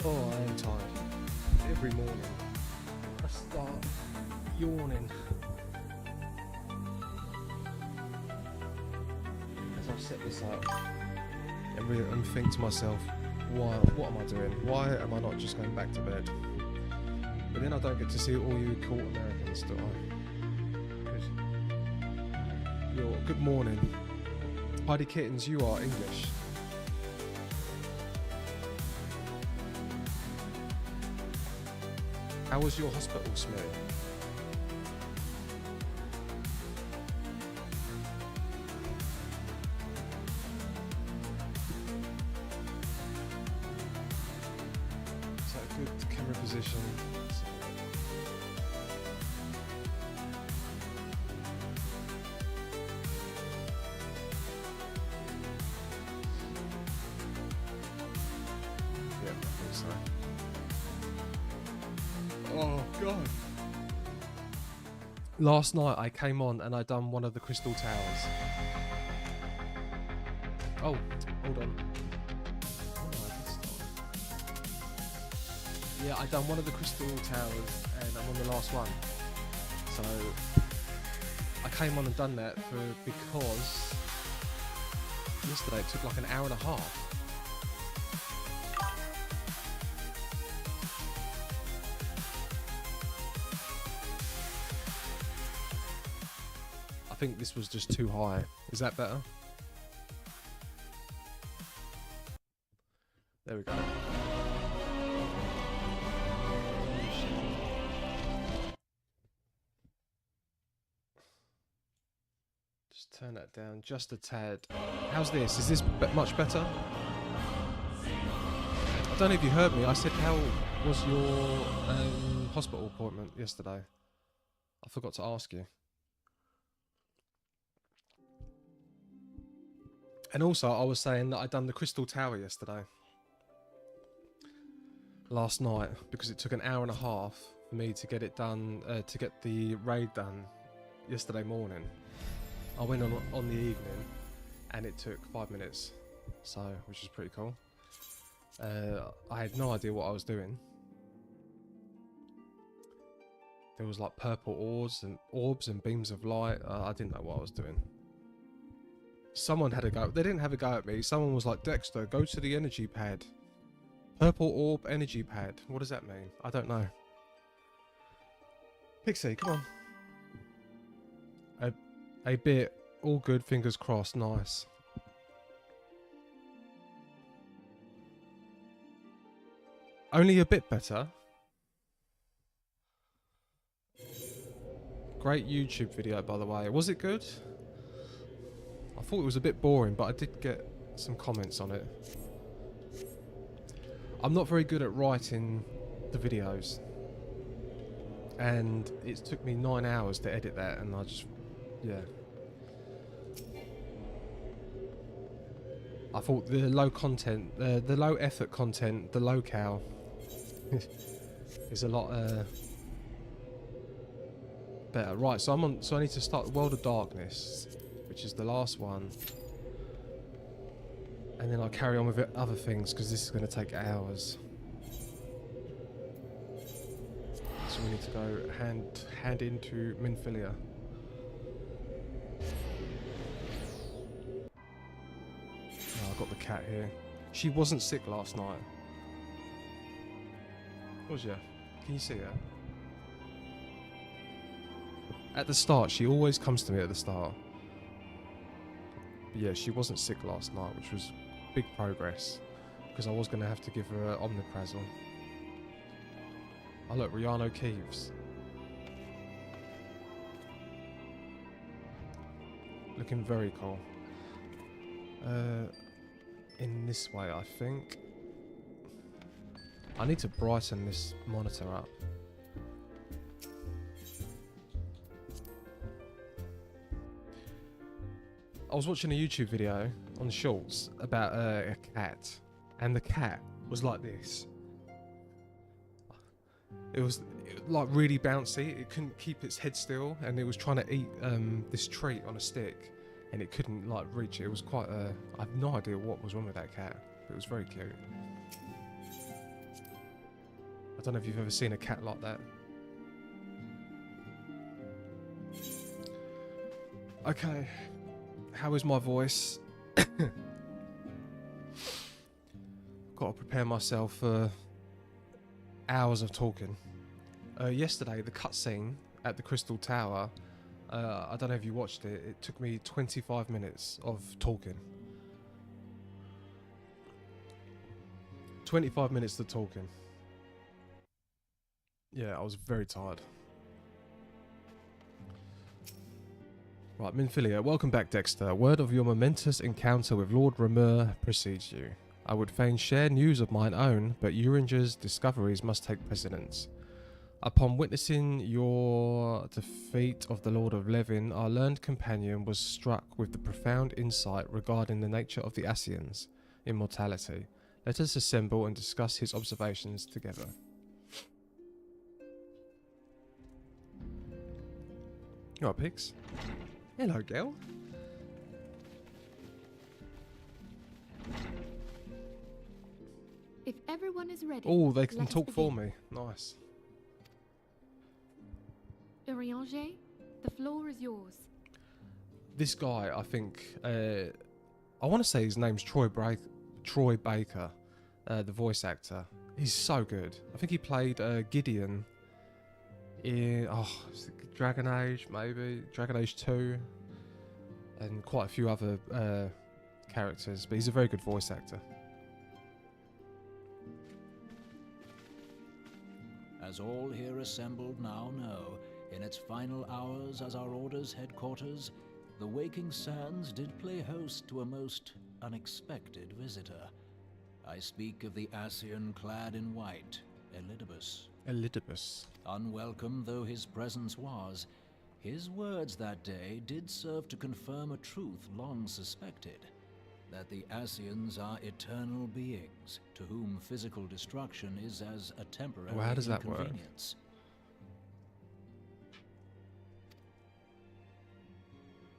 Oh, I am tired. Every morning I start yawning as I set this up and think to myself, what am I doing? Why am I not just going back to bed? But then I don't get to see all you cool Americans, do I? Good morning. Heidi Kittens, you are English. How was your hospital, Smee? Is that a good camera position? Yeah, I think so. Oh God. Last night I came on and I done one of the crystal towers. Oh, hold on. Oh, I can start. Yeah, I done one of the crystal towers and I'm on the last one. So I came on and done that because yesterday it took like an hour and a half. I think this was just too high. Is that better? There we go. Just turn that down just a tad. How's this? Is this much better? I don't know if you heard me. I said, how was your hospital appointment yesterday? I forgot to ask you. And also, I was saying that I done the Crystal Tower yesterday. Last night, because it took an hour and a half for me to get it done, to get the raid done yesterday morning. I went on the evening, and it took 5 minutes, so which is pretty cool. I had no idea what I was doing. There was like purple orbs and beams of light. I didn't know what I was doing. Someone had a go. They didn't have a go at me. Someone was like, Dexter, go to the energy pad. Purple orb energy pad. What does that mean? I don't know. Pixie, come on. A bit. All good. Fingers crossed. Nice. Only a bit better. Great YouTube video, by the way. Was it good? I thought it was a bit boring, but I did get some comments on it. I'm not very good at writing the videos. And it took me 9 hours to edit that, and I just... yeah. I thought the low content, the low effort content, the locale is a lot better. Right, so I need to start World of Darkness, which is the last one. And then I'll carry on with other things, because this is going to take hours. So we need to go hand into Minfilia. Oh, I've got the cat here. She wasn't sick last night. Was she? Can you see her? At the start, she always comes to me at the start. But yeah, she wasn't sick last night, which was big progress, because I was going to have to give her omeprazole. Oh look, Rihanna Keeves. Looking very cool. In this way, I think. I need to brighten this monitor up. I was watching a YouTube video on Shorts about a cat, and the cat was like this. It was like really bouncy. It couldn't keep its head still, and it was trying to eat this treat on a stick, and it couldn't like reach it. It was quite I have no idea what was wrong with that cat, but it was very cute. I don't know if you've ever seen a cat like that. Okay, how is my voice? Got to prepare myself for hours of talking. Yesterday, the cutscene at the Crystal Tower, I don't know if you watched it, it took me 25 minutes of talking. 25 minutes of talking. Yeah, I was very tired. Right, Minfilia, welcome back, Dexter. Word of your momentous encounter with Lord Ramur precedes you. I would fain share news of mine own, but Uringer's discoveries must take precedence. Upon witnessing your defeat of the Lord of Levin, our learned companion was struck with the profound insight regarding the nature of the Ascians' immortality. Let us assemble and discuss his observations together. You alright, Pix? Hello, girl. If everyone is ready, Oh, they can talk for me. Nice. Urianger, the floor is yours. This guy, I think, I want to say his name's Troy Baker, the voice actor. He's so good. I think he played Gideon in Dragon Age, maybe Dragon Age 2, and quite a few other characters. But he's a very good voice actor. As all here assembled now know, in its final hours as our Order's headquarters, the Waking Sands did play host to a most unexpected visitor. I speak of the Ascian clad in white, Elidibus. Unwelcome though his presence was, his words that day did serve to confirm a truth long suspected, that the Ascians are eternal beings, to whom physical destruction is as a temporary Well, how does that work? inconvenience.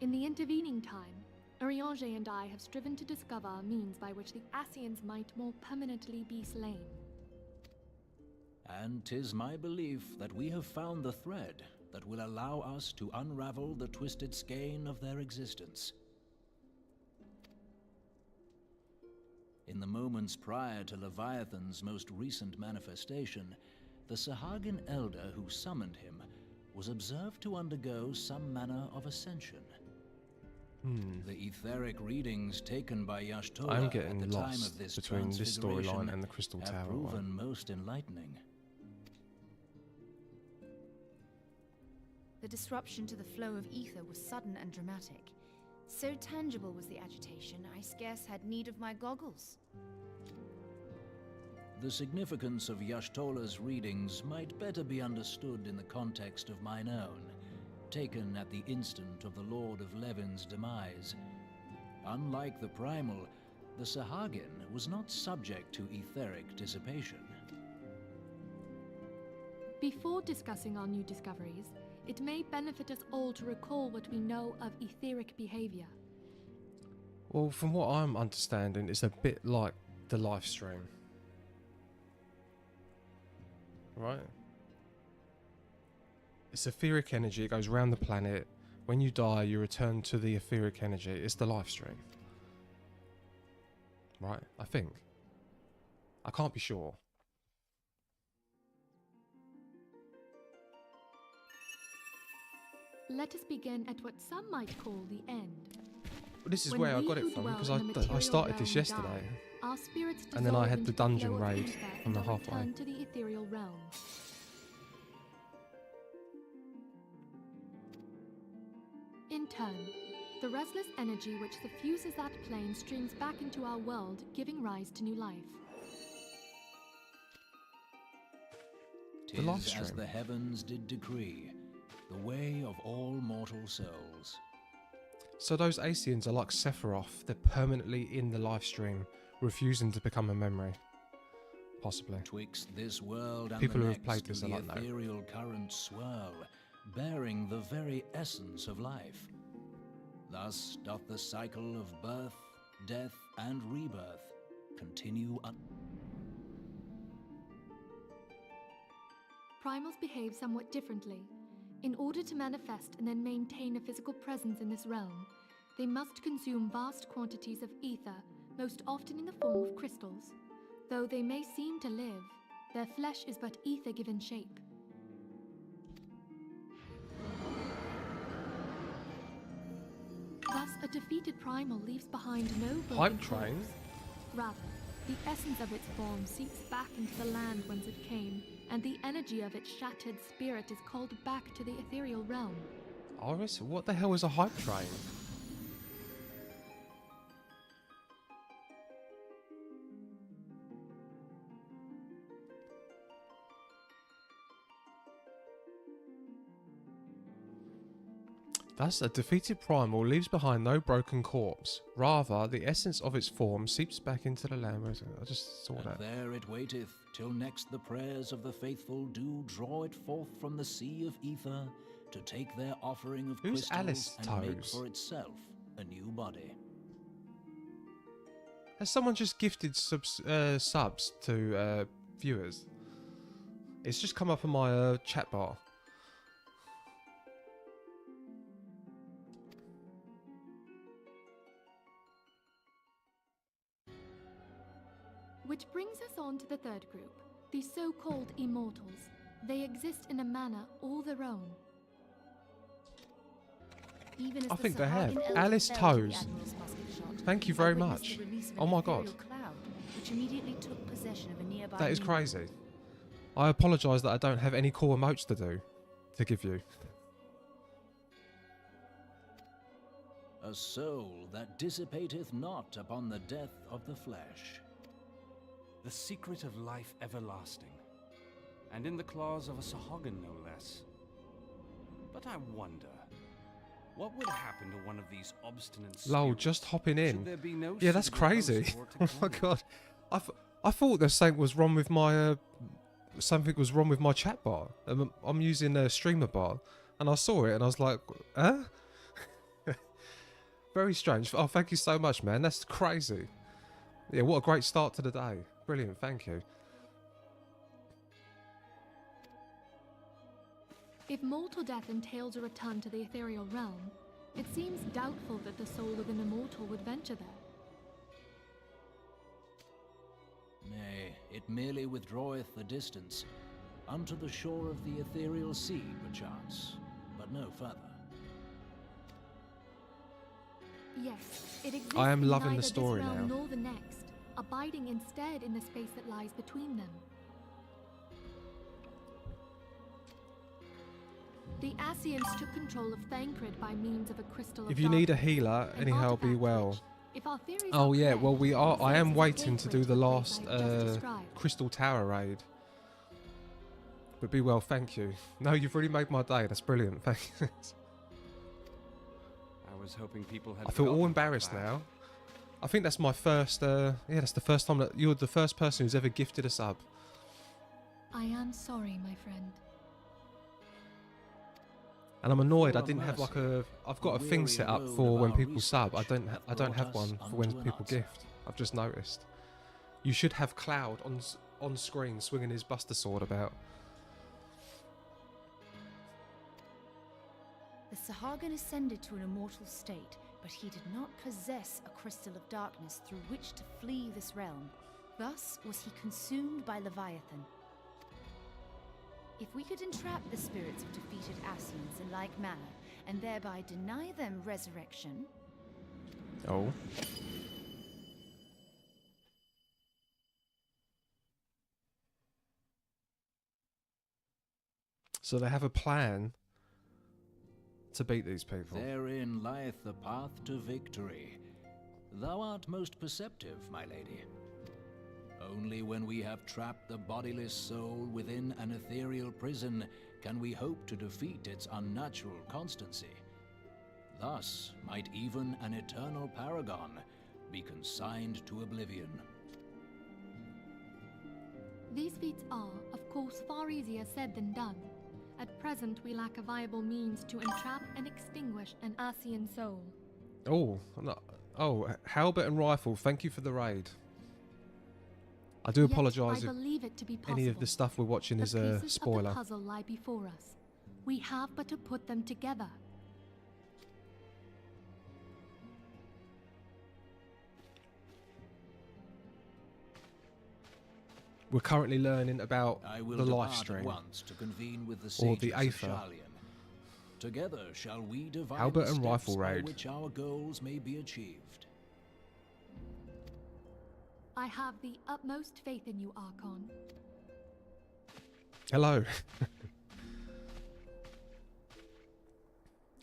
In the intervening time, Urianger and I have striven to discover a means by which the Ascians might more permanently be slain. And 'tis my belief that we have found the thread that will allow us to unravel the twisted skein of their existence. In the moments prior to Leviathan's most recent manifestation, the Sahagin elder who summoned him was observed to undergo some manner of ascension. The etheric readings taken by Y'shtola I'm at getting the time lost of this between this transfiguration storyline and the Crystal have Tower proven one. most enlightening. The disruption to the flow of ether was sudden and dramatic. So tangible was the agitation, I scarce had need of my goggles. The significance of Y'shtola's readings might better be understood in the context of mine own, taken at the instant of the Lord of Levin's demise. Unlike the Primal, the Sahagin was not subject to etheric dissipation. Before discussing our new discoveries, it may benefit us all to recall what we know of etheric behavior. Well, from what I'm understanding, it's a bit like the live stream. Right? It's etheric energy, it goes around the planet. When you die, you return to the etheric energy. It's the live stream. Right? I think. I can't be sure. Let us begin at what some might call the end. But this is When where I we got who it from, dwell because in the I material started this realm yesterday. die. Our spirits And then I dissolve had into the dungeon flow of raid ether on the and are halfway. returned to the ethereal realm. In turn, the restless energy which suffuses that plane streams back into our world, giving rise to new life. The live 'Tis as stream. the heavens did decree, the way of all mortal souls. So those Ascians are like Sephiroth. They're permanently in the live stream, refusing to become a memory. Possibly. Twixt this world and People the who have next played do this the are like, no. ethereal currents swirl, bearing the very essence of life. Thus doth the cycle of birth, death, and rebirth continue Primals behave somewhat differently. In order to manifest and then maintain a physical presence in this realm, they must consume vast quantities of ether, most often in the form of crystals. Though they may seem to live, their flesh is but ether given shape. Thus, a defeated primal leaves behind no broken Hype train? corpse. Rather, the essence of its form seeps back into the land whence it came, and the energy of its shattered spirit is called back to the ethereal realm. Iris, what the hell is a hype train? Thus, a defeated primal leaves behind no broken corpse. Rather, the essence of its form seeps back into the land. I just saw that. And there it waiteth, till next the prayers of the faithful do draw it forth from the sea of ether, to take their offering of Who's crystals Alice and make Toes? for itself a new body. Has someone just gifted subs to viewers? It's just come up on my chat bar. Which brings us on to the third group, the so-called immortals. They exist in a manner all their own. Even as I the think they have. Sahagin elder Alice fell to the Toes. Admiral's musket shot, Thank you I very witnessed much. the release of Oh an my god. ethereal cloud, which immediately took possession of a nearby That is moon. crazy. I apologise that I don't have any cool emotes to give you. A soul that dissipateth not upon the death of the flesh. The secret of life everlasting, and in the claws of a Sahagin no less. But I wonder, what would happen to one of these obstinate Lol, spirits just hopping should in. there be no Yeah, that's suitable crazy. host for it to Oh my claim? god. I thought there's something was wrong with my something was wrong with my chat bar. I'm using a streamer bar, and I saw it and I was like, huh? Very strange. Oh, thank you so much, man. That's crazy. Yeah, what a great start to the day. Brilliant, thank you. If mortal death entails a return to the ethereal realm, it seems doubtful that the soul of an immortal would venture there. Nay, it merely withdraweth the distance, unto the shore of the ethereal sea, perchance, but no further. Yes, it exists I am in loving the neither story this realm now. nor the next, abiding instead in the space that lies between them. The Asians took control of Thancred by means of a crystal of If you need a darkness, healer, an anyhow, be artifact well. which, if our theories Oh are yeah, correct, well we are. I serves am as a waiting to gateway do the the place last I have just described. Crystal Tower raid. But be well, thank you. No, you've really made my day. That's brilliant. Thank you. I was hoping people had I feel all forgotten embarrassed that. now. I think that's my first. Yeah, that's the first time that you're the first person who's ever gifted a sub. I am sorry, my friend. And I'm annoyed. I For a didn't have like mercy, a. I've got a the thing weary set up road for of when our people sub. I research don't. hath I don't brought have us one for when unto an people answer. gift. I've just noticed. You should have Cloud on screen swinging his Buster Sword about. The Sahagin ascended to an immortal state, but he did not possess a crystal of darkness through which to flee this realm. Thus was he consumed by Leviathan. If we could entrap the spirits of defeated Asians in like manner, and thereby deny them resurrection, Oh. So they have a plan to beat these people. Therein lieth the path to victory. Thou art most perceptive, my lady. Only when we have trapped the bodiless soul within an ethereal prison can we hope to defeat its unnatural constancy. Thus might even an eternal paragon be consigned to oblivion. These feats are, of course, far easier said than done. At present, we lack a viable means to entrap and extinguish an Asian soul. Oh, no. Oh, Halbert and Rifle, thank you for the raid. I do Yet apologise I if believe it to be any of possible. the stuff we're watching The is a pieces spoiler. of the puzzle lie before us. We have but to put them together. We have but to put them together. We're currently learning about I will the life depart at stream. once to convene with the Or sages the of Aether. Sharlayan. Together shall we divine Halberd the and steps rifle by raid. which our goals may be achieved. I have the utmost faith in you, Archon. Hello.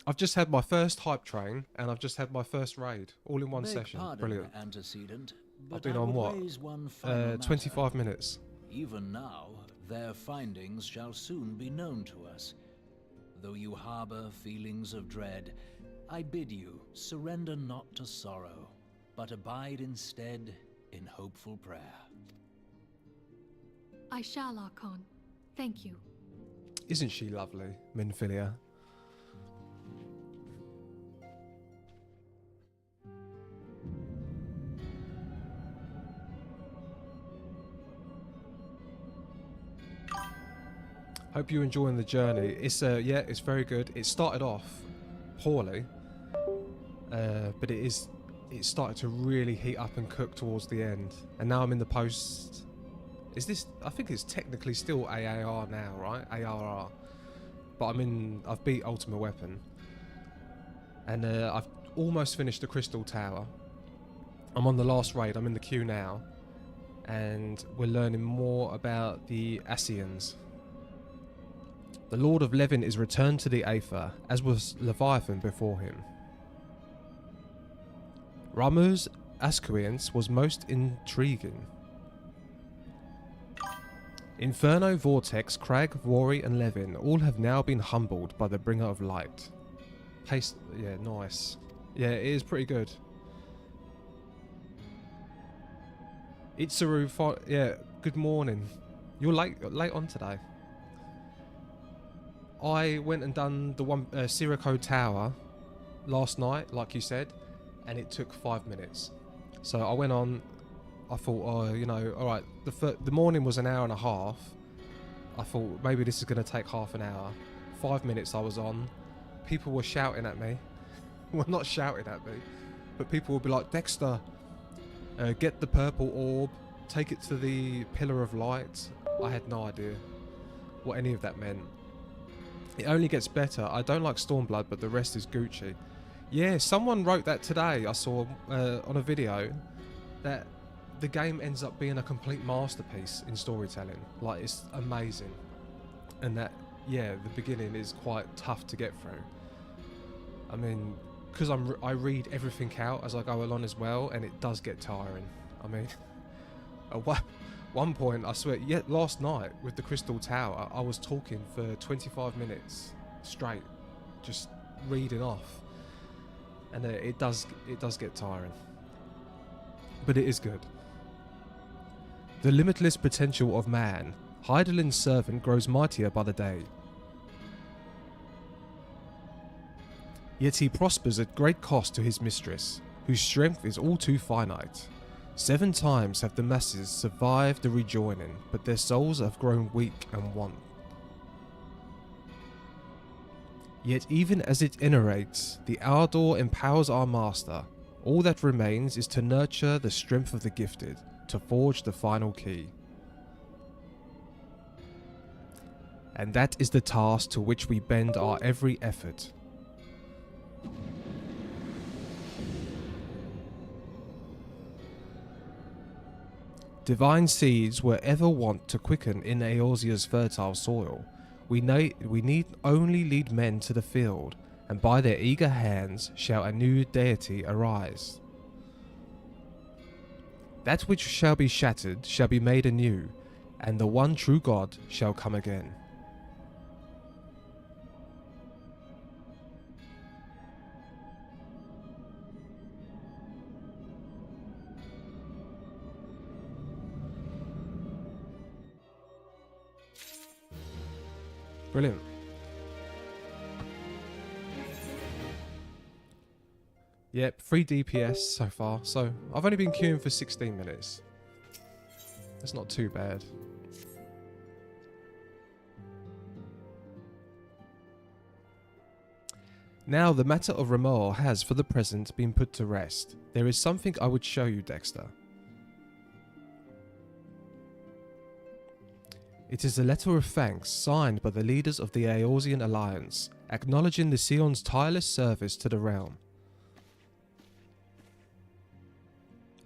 I've just had my first hype train and I've just had my first raid all in one Beg session. pardon, Brilliant. Antecedent, but I've been I on would what? raise one final matter. 25 minutes. Even now, their findings shall soon be known to us. Though you harbor feelings of dread, I bid you surrender not to sorrow, but abide instead in hopeful prayer. I shall, Archon. Thank you. Isn't she lovely, Minfilia? Hope you're enjoying the journey. It's yeah, it's very good. It started off poorly, but it started to really heat up and cook towards the end. And now I'm in the post. Is this? I think it's technically still AAR now, right? ARR. But I've beat Ultimate Weapon, and I've almost finished the Crystal Tower. I'm on the last raid. I'm in the queue now, and we're learning more about the Ascians. The Lord of Levin is returned to the Aether, as was Leviathan before him. Ramu's Asqueance was most intriguing. Inferno, Vortex, Crag, Rory and Levin all have now been humbled by the Bringer of Light. Pace, yeah, nice. Yeah, it is pretty good. Itzaru, yeah, good morning. You're late on today. I went and done the one Sirocco Tower last night, like you said, and it took 5 minutes. So I went on. I thought, oh, you know, all right. The morning was an hour and a half. I thought maybe this is going to take half an hour. 5 minutes I was on. People were shouting at me. Well, not shouting at me, but people would be like, Dexter, get the purple orb, take it to the Pillar of Light. I had no idea what any of that meant. It only gets better. I don't like Stormblood, but the rest is Gucci. Yeah, someone wrote that today. I saw on a video that the game ends up being a complete masterpiece in storytelling. Like, it's amazing. And that, yeah, the beginning is quite tough to get through. I mean, because I read everything out as I go along as well, and it does get tiring. I mean, at one point, I swear, last night with the Crystal Tower, I was talking for 25 minutes straight, just reading off, and it does get tiring, but it is good. The limitless potential of man, Hydaelyn's servant grows mightier by the day. Yet he prospers at great cost to his mistress, whose strength is all too finite. 7 times have the masses survived the rejoining, but their souls have grown weak and want. Yet even as it enervates, the ardor empowers our master. All that remains is to nurture the strength of the gifted, to forge the final key. And that is the task to which we bend our every effort. Divine seeds were ever wont to quicken in Eorzea's fertile soil. We need only lead men to the field, and by their eager hands shall a new deity arise. That which shall be shattered shall be made anew, and the one true God shall come again. Brilliant. Yep, 3 DPS so far. So I've only been queuing for 16 minutes. That's not too bad. Now the matter of Remor has, for the present, been put to rest. There is something I would show you, Dexter. It is a letter of thanks signed by the leaders of the Eorzean Alliance, acknowledging the Sion's tireless service to the realm.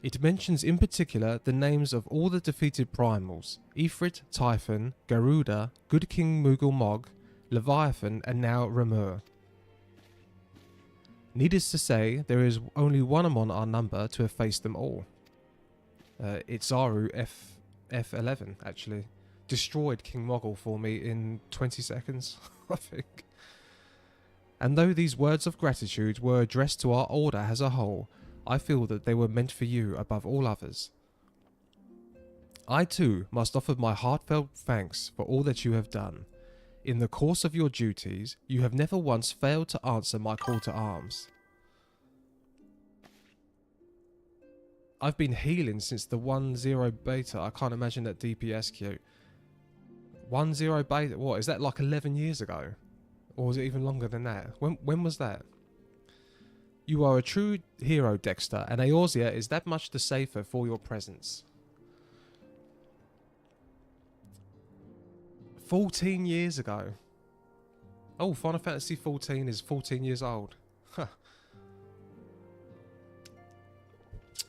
It mentions in particular the names of all the defeated primals, Ifrit, Typhon, Garuda, Good King Moogle Mog, Leviathan, and now Remor. Needless to say, there is only one among our number to have faced them all. Itzaru FF11, actually. Destroyed King Moggle for me in 20 seconds, I think. And though these words of gratitude were addressed to our order as a whole, I feel that they were meant for you above all others. I too must offer my heartfelt thanks for all that you have done. In the course of your duties, you have never once failed to answer my call to arms. I've been healing since the 1.0 beta. I can't imagine that DPS queue. 1.0 beta, what, is that like 11 years ago? Or was it even longer than that? When was that? You are a true hero, Dexter, and Eorzea is that much the safer for your presence. 14 years ago. Oh, Final Fantasy XIV is 14 years old. Huh.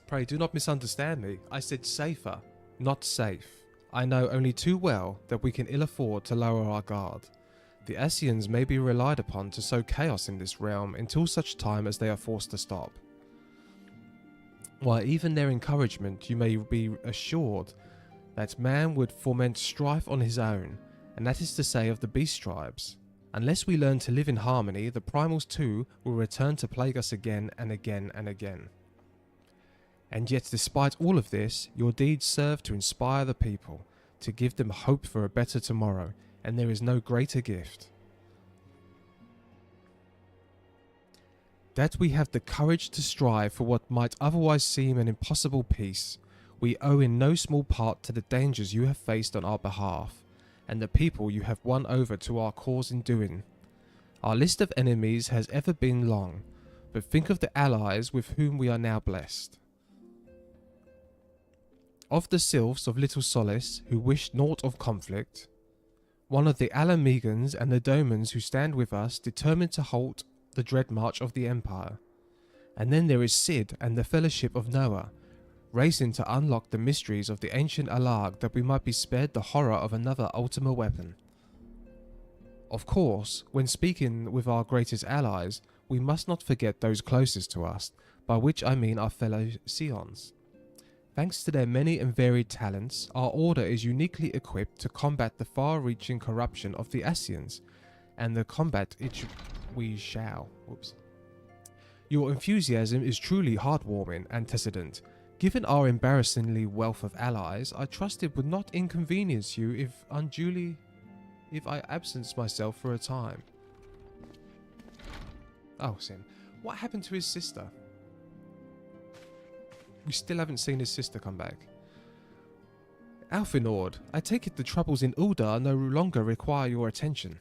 Pray, do not misunderstand me. I said safer, not safe. I know only too well that we can ill afford to lower our guard. The Ascians may be relied upon to sow chaos in this realm until such time as they are forced to stop. While even their encouragement, you may be assured that man would foment strife on his own, and that is to say of the beast tribes. Unless we learn to live in harmony, the primals too will return to plague us again and again and again. And yet despite all of this, your deeds serve to inspire the people, to give them hope for a better tomorrow, and there is no greater gift. That we have the courage to strive for what might otherwise seem an impossible peace, we owe in no small part to the dangers you have faced on our behalf, and the people you have won over to our cause in doing. Our list of enemies has ever been long, but think of the allies with whom we are now blessed. Of the sylphs of Little Solace, who wished naught of conflict, one of the Alamegans and the Domans who stand with us, determined to halt the dread march of the Empire. And then there is Sid and the Fellowship of Noah, racing to unlock the mysteries of the ancient Alarg that we might be spared the horror of another Ultima weapon. Of course, when speaking with our greatest allies, we must not forget those closest to us, by which I mean our fellow Sions. Thanks to their many and varied talents, our order is uniquely equipped to combat the far-reaching corruption of the Ascians, and the combat we shall. Whoops. Your enthusiasm is truly heartwarming, Antecedent. Given our embarrassingly wealth of allies, I trust it would not inconvenience you if I absence myself for a time. Oh, Sim. What happened to his sister? We still haven't seen his sister come back. Alfinord, I take it the troubles in Ul'dah no longer require your attention.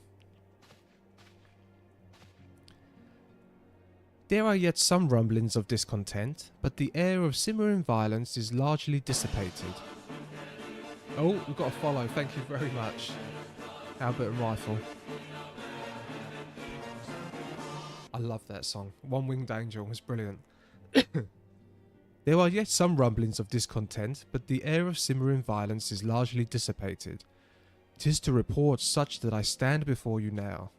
There are yet some rumblings of discontent, but the air of simmering violence is largely dissipated. Oh, we've got a follow, thank you very much. Albert and Rifle. I love that song. One Winged Angel was brilliant. There are yet some rumblings of discontent, but the air of simmering violence is largely dissipated. 'Tis to report such that I stand before you now.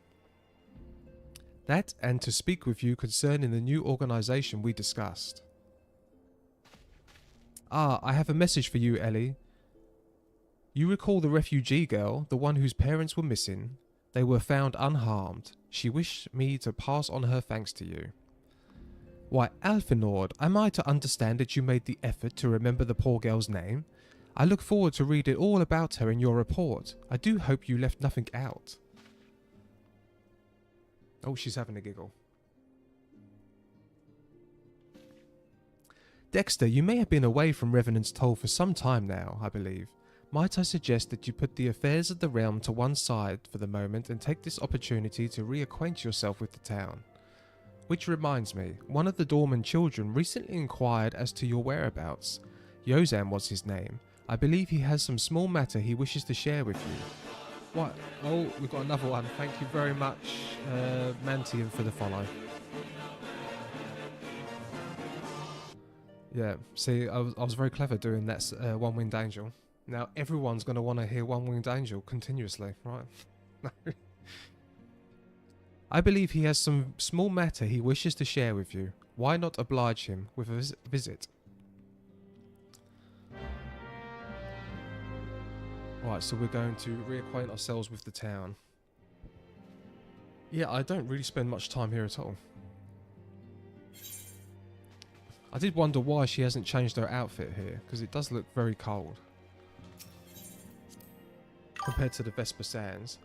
That, and to speak with you concerning the new organisation we discussed. Ah, I have a message for you, Ellie. You recall the refugee girl, the one whose parents were missing? They were found unharmed. She wished me to pass on her thanks to you. Why, Alfinord, am I to understand that you made the effort to remember the poor girl's name? I look forward to reading all about her in your report. I do hope you left nothing out. Oh, she's having a giggle. Dexter, you may have been away from Revenant's Toll for some time now, I believe. Might I suggest that you put the affairs of the realm to one side for the moment and take this opportunity to reacquaint yourself with the town? Which reminds me, one of the Dorman children recently inquired as to your whereabouts. Yozan was his name. I believe he has some small matter he wishes to share with you. What? Oh, we've got another one. Thank you very much, Mantian, for the follow. Yeah, see, I was very clever doing that One-Winged Angel. Now, everyone's going to want to hear One-Winged Angel continuously, right? No. I believe he has some small matter he wishes to share with you. Why not oblige him with a visit? Right, so we're going to reacquaint ourselves with the town. Yeah, I don't really spend much time here at all. I did wonder why she hasn't changed her outfit here, because it does look very cold. Compared to the Vesper Sands.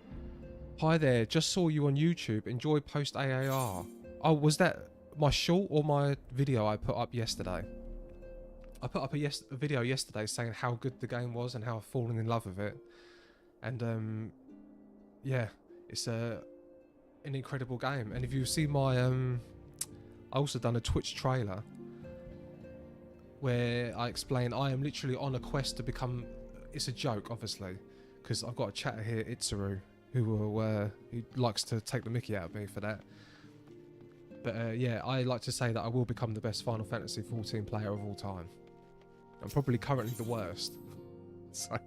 Hi there, just saw you on YouTube. Enjoy post AAR. Oh, was that my short or my video I put up yesterday? I put up a video yesterday saying how good the game was and how I've fallen in love with it. And yeah, it's an incredible game. And if you see my I also done a Twitch trailer where I explain I am literally on a quest to become. It's a joke, obviously, because I've got a chatter here, Itzaru, who likes to take the mickey out of me for that. But yeah, I like to say that I will become the best Final Fantasy XIV player of all time. I'm probably currently the worst. So,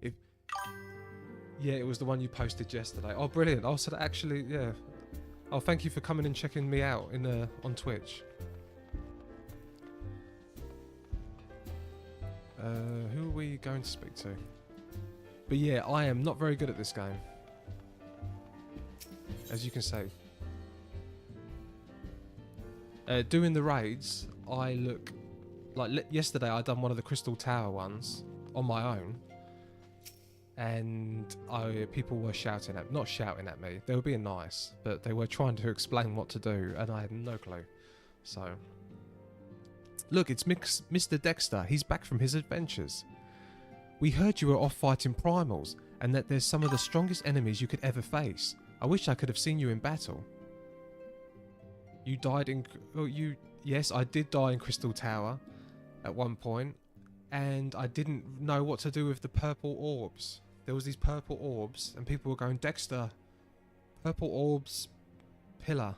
yeah, it was the one you posted yesterday. Oh, brilliant! Oh, so that actually, yeah. Oh, thank you for coming and checking me out on Twitch. Who are we going to speak to? But yeah, I am not very good at this game, as you can see. Doing the raids, I look like yesterday. I done one of the Crystal Tower ones on my own, and people were shouting at, not shouting at me. They were being nice, but they were trying to explain what to do, and I had no clue. So, look, it's Mr. Dexter. He's back from his adventures. We heard you were off fighting primals, and that there's some of the strongest enemies you could ever face. I wish I could have seen you in battle. You died in... Oh, yes, I did die in Crystal Tower at one point, and I didn't know what to do with the purple orbs. There was these purple orbs, and people were going, Dexter, purple orbs, pillar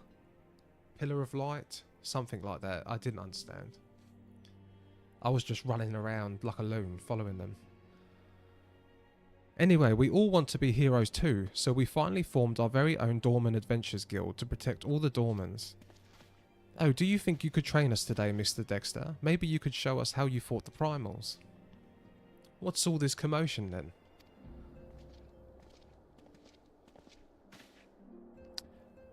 of light, something like that. I didn't understand. I was just running around like a loon, following them. Anyway, we all want to be heroes too, so we finally formed our very own Dorman Adventures Guild to protect all the Dormans. Oh, do you think you could train us today, Mr. Dexter? Maybe you could show us how you fought the primals. What's all this commotion then?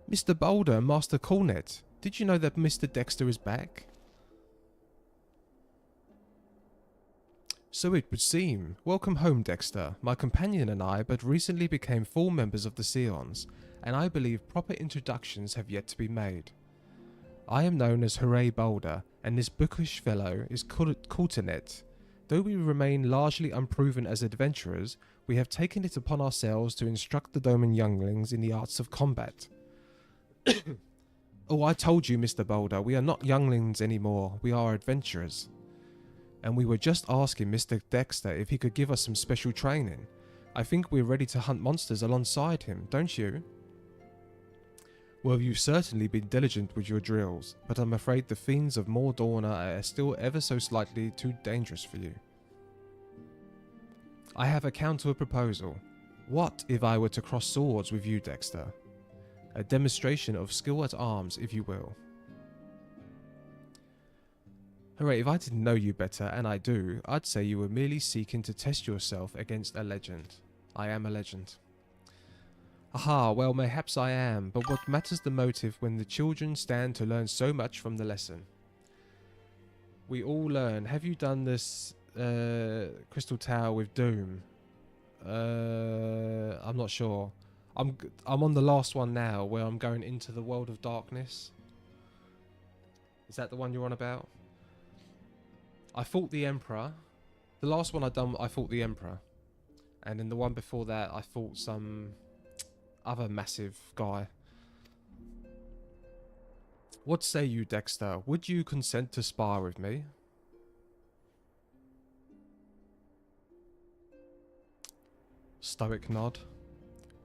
Mr. Boulder and Master Cornet, did you know that Mr. Dexter is back? So it would seem. Welcome home, Dexter. My companion and I but recently became full members of the Scions, and I believe proper introductions have yet to be made. I am known as Hooray Boulder, and this bookish fellow is Coulternet. Though we remain largely unproven as adventurers, we have taken it upon ourselves to instruct the Dorman younglings in the arts of combat. Oh, I told you, Mr. Boulder, we are not younglings anymore, we are adventurers. And we were just asking Mr. Dexter if he could give us some special training. I think we're ready to hunt monsters alongside him, don't you? Well, you've certainly been diligent with your drills, but I'm afraid the fiends of Mordorna are still ever so slightly too dangerous for you. I have a counter proposal. What if I were to cross swords with you, Dexter? A demonstration of skill at arms, if you will. Hooray, if I didn't know you better, and I do, I'd say you were merely seeking to test yourself against a legend. I am a legend. Aha, well, mayhaps I am, but what matters the motive when the children stand to learn so much from the lesson? We all learn. Have you done this Crystal Tower with Doom? I'm not sure. I'm on the last one now, where I'm going into the world of darkness. Is that the one you're on about? I fought the Emperor, The last one I done, I fought the Emperor. And in the one before that, I fought some other massive guy. What say you, Dexter? Would you consent to spar with me? Stoic nod.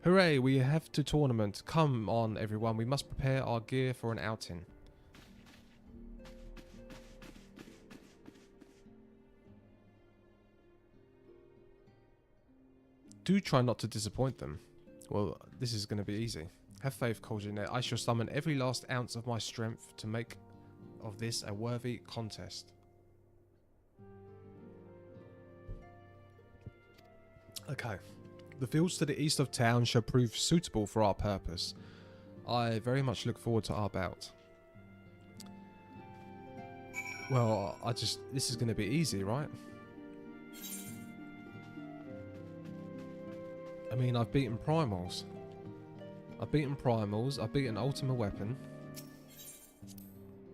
Hooray, we have to tournament. Come on, everyone. We must prepare our gear for an outing. Do try not to disappoint them. Well, this is going to be easy. Have faith, Colginet. I shall summon every last ounce of my strength to make of this a worthy contest. Okay. The fields to the east of town shall prove suitable for our purpose. I very much look forward to our bout. Well, this is going to be easy, right? I mean, I've beaten Primals. I've beaten Ultima Weapon.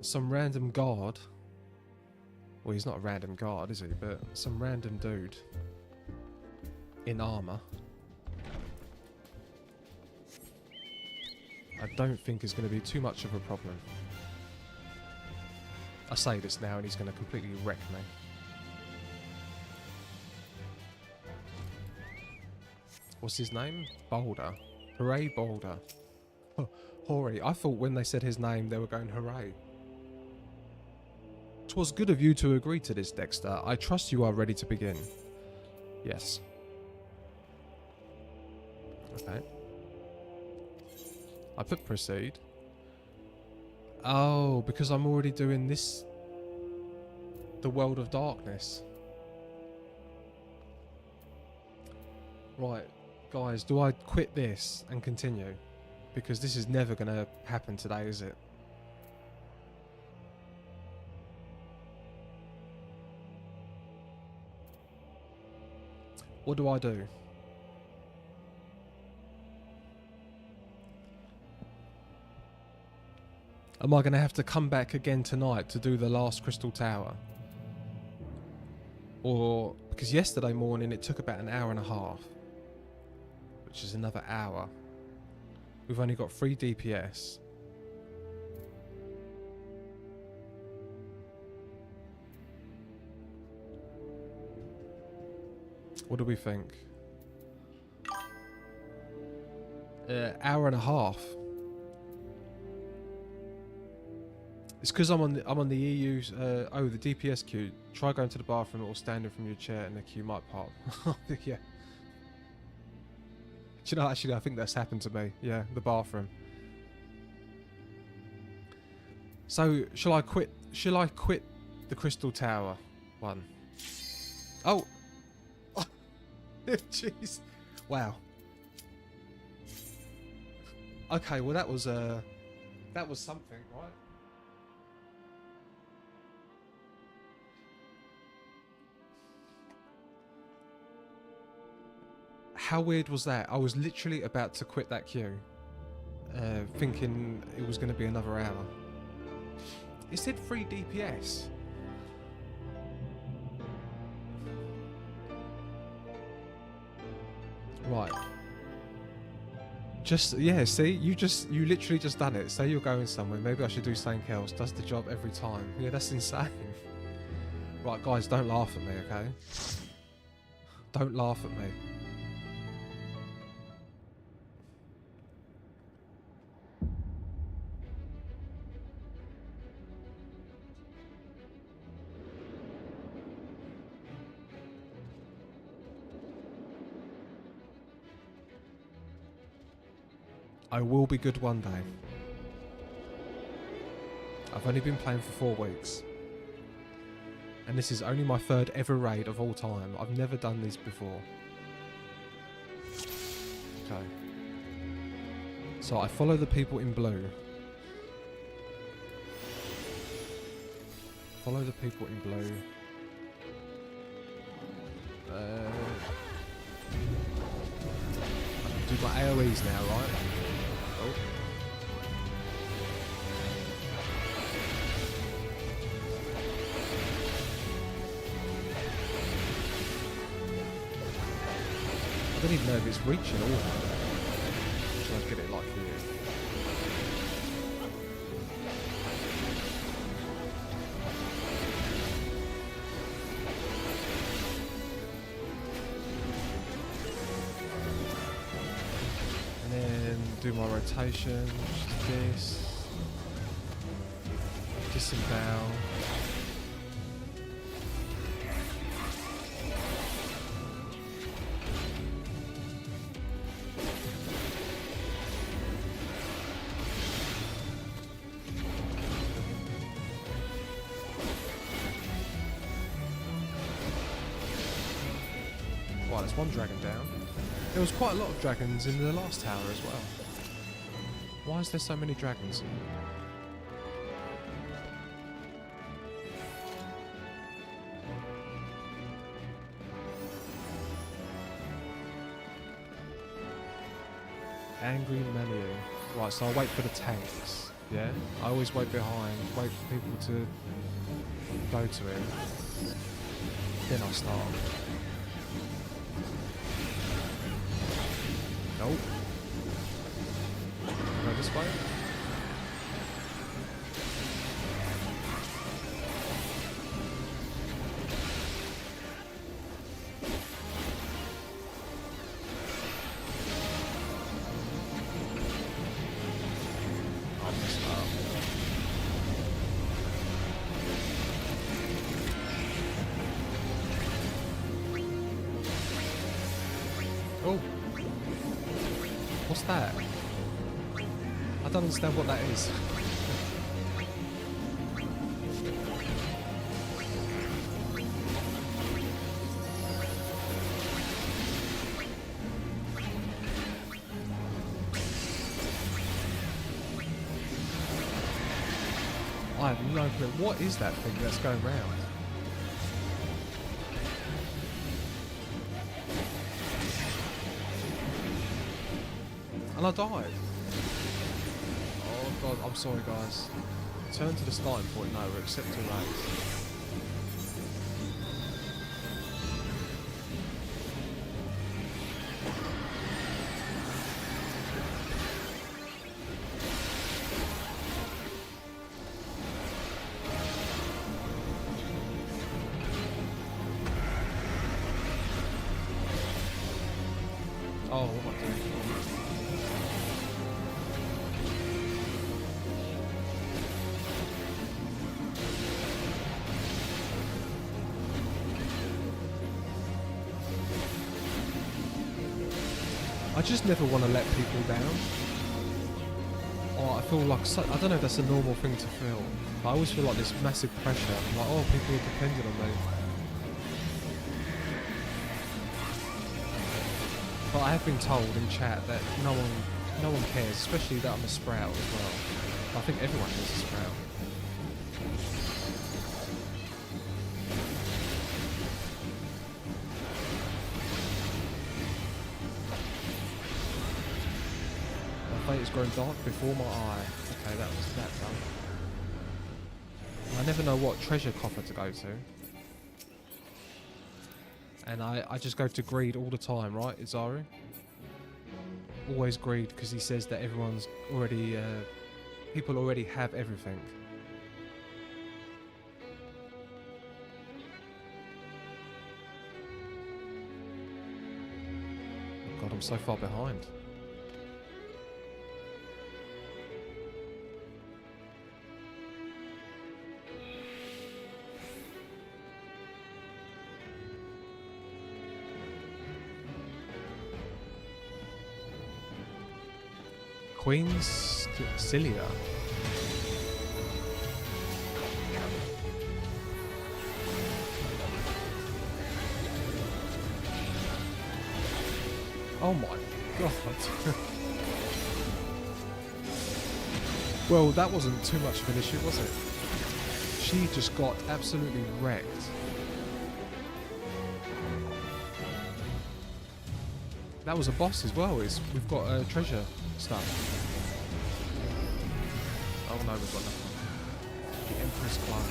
Some random guard. Well, he's not a random guard, is he? But some random dude. In armour. I don't think it's going to be too much of a problem. I say this now and he's going to completely wreck me. What's his name? Boulder. Hooray, Boulder. Hooray. I thought when they said his name they were going hooray. 'Twas good of you to agree to this, Dexter. I trust you are ready to begin. Yes. Okay. I put proceed. Oh, because I'm already doing this. The World of Darkness. Right. Guys, do I quit this and continue? Because this is never going to happen today, is it? What do I do? Am I going to have to come back again tonight to do the last Crystal Tower? Or, because yesterday morning it took about an hour and a half. Which is another hour. We've only got 3 DPS. What do we think? Hour and a half. It's because I'm on the EU's the DPS queue. Try going to the bathroom or standing from your chair and the queue might pop. Yeah. Do you know, actually, I think that's happened to me. Yeah, the bathroom. So, shall I quit the Crystal Tower one? Oh! Jeez. Wow. Okay, well that was something, right? How weird was that? I was literally about to quit that queue, thinking it was going to be another hour. It said 3 DPS. Right. Yeah, see, you literally just done it. Say you're going somewhere. Maybe I should do something else. Does the job every time. Yeah, that's insane. Right, guys, don't laugh at me, okay? Don't laugh at me. I will be good one day. I've only been playing for 4 weeks. And this is only my 3rd ever raid of all time. I've never done this before. Okay. So I follow the people in blue. Follow the people in blue. I can do my AoEs now, right? Oh. don't even know if it's reaching all of them. Should I get it like for you? And then do my rotation, this. Disembowel. Wow, there's one dragon down. There was quite a lot of dragons in the last tower as well. Why is there so many dragons? Angry menu. Right, so I'll wait for the tanks. Yeah? I always wait behind, wait for people to go to him. Then I'll start. Nope. Go this way. Oh! What's that? I don't understand what that is. I have no clue. What is that thing that's going round? And I died. Oh god, I'm sorry guys. Turn to the starting point. No, we're accepting race. Oh, what am I doing? I just never want to let people down. Or I feel like, I don't know if that's a normal thing to feel. But I always feel like this massive pressure. I'm like, oh, people are dependent on me. But I have been told in chat that no one cares, especially that I'm a sprout as well. I think everyone is a sprout. My fate has grown dark before my eye. Okay, that was that done. I never know what treasure coffer to go to. And I just go to greed all the time, right, Izaru? Always greed, because he says that everyone's already, people already have everything. Oh god, I'm so far behind. Queen's Cilia. Oh my god. Well, that wasn't too much of an issue, was it? She just got absolutely wrecked. That was a boss as well. We've got treasure stuff. Oh no, we've got nothing. The Empress Climb.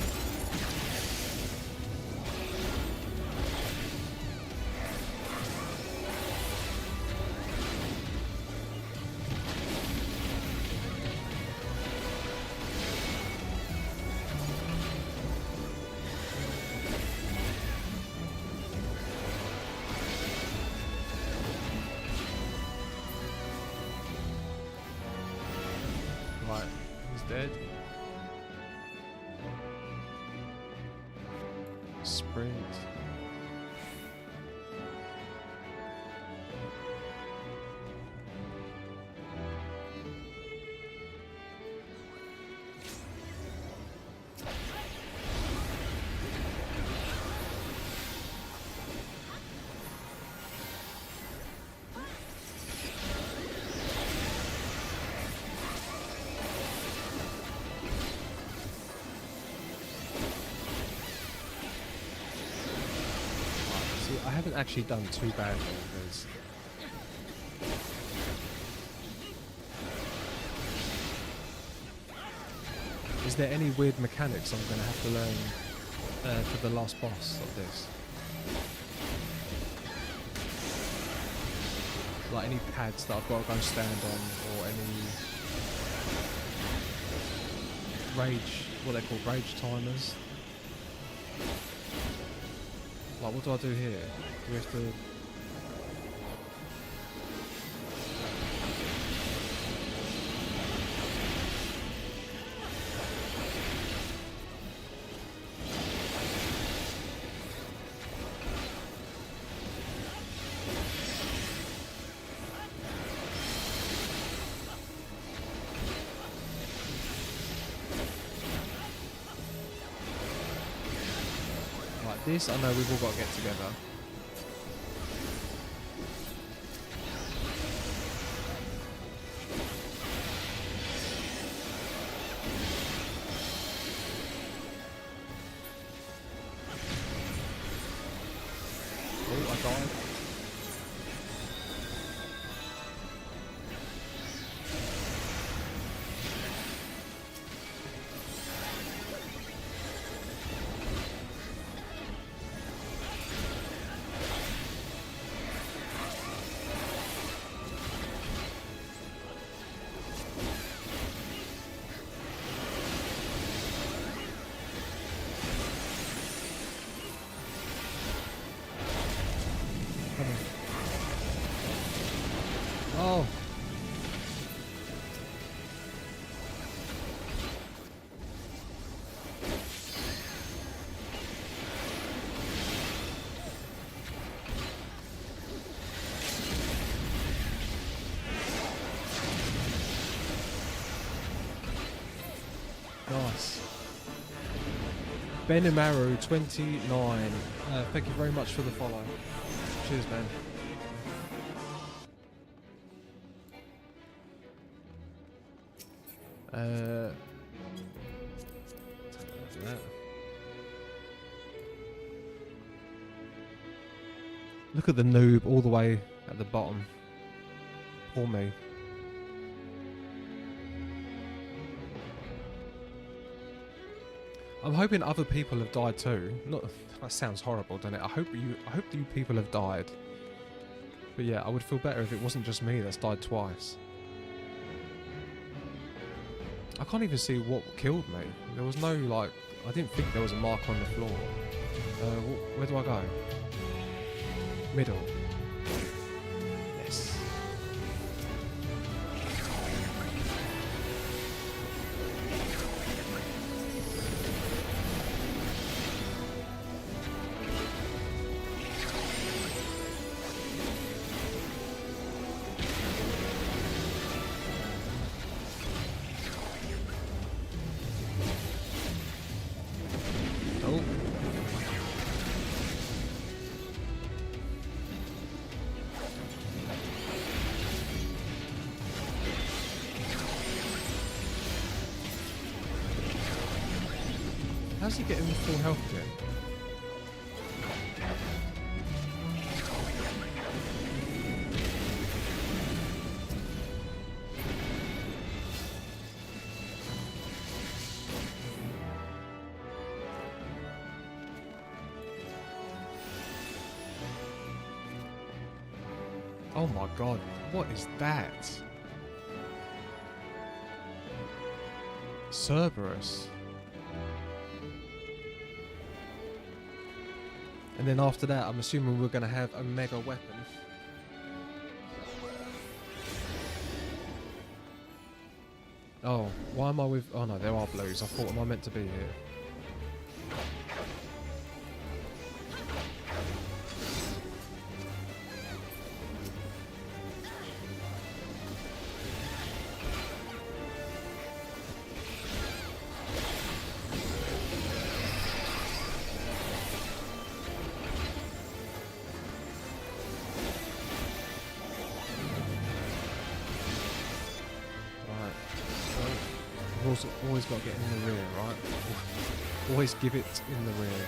Right, he's dead. Sprint. I haven't actually done too badly. Is there any weird mechanics I'm going to have to learn for the last boss of this? Like any pads that I've got to go stand on, or any rage, what they call rage timers? Like, what do I do here? Do we have to... Like this, I know we've all got to get together. Oh, I died. Oh. Nice. Benimaru 29. Thank you very much for the follow. Cheers, man. Look at the noob all the way at the bottom. Poor me. I'm hoping other people have died too. Not that sounds horrible, doesn't it? I hope you people have died. But yeah, I would feel better if it wasn't just me that's died twice. I can't even see what killed me. There was no, like, I didn't think there was a mark on the floor. Where do I go? Middle. Yes. Oh. How's he getting full health again? Oh my god, what is that? Cerberus. And then after that, I'm assuming we're going to have a mega weapon. Oh, why am I with... Oh no, there are blues. I thought, am I meant to be here? Always got to get in the rear, right? Always give it in the rear.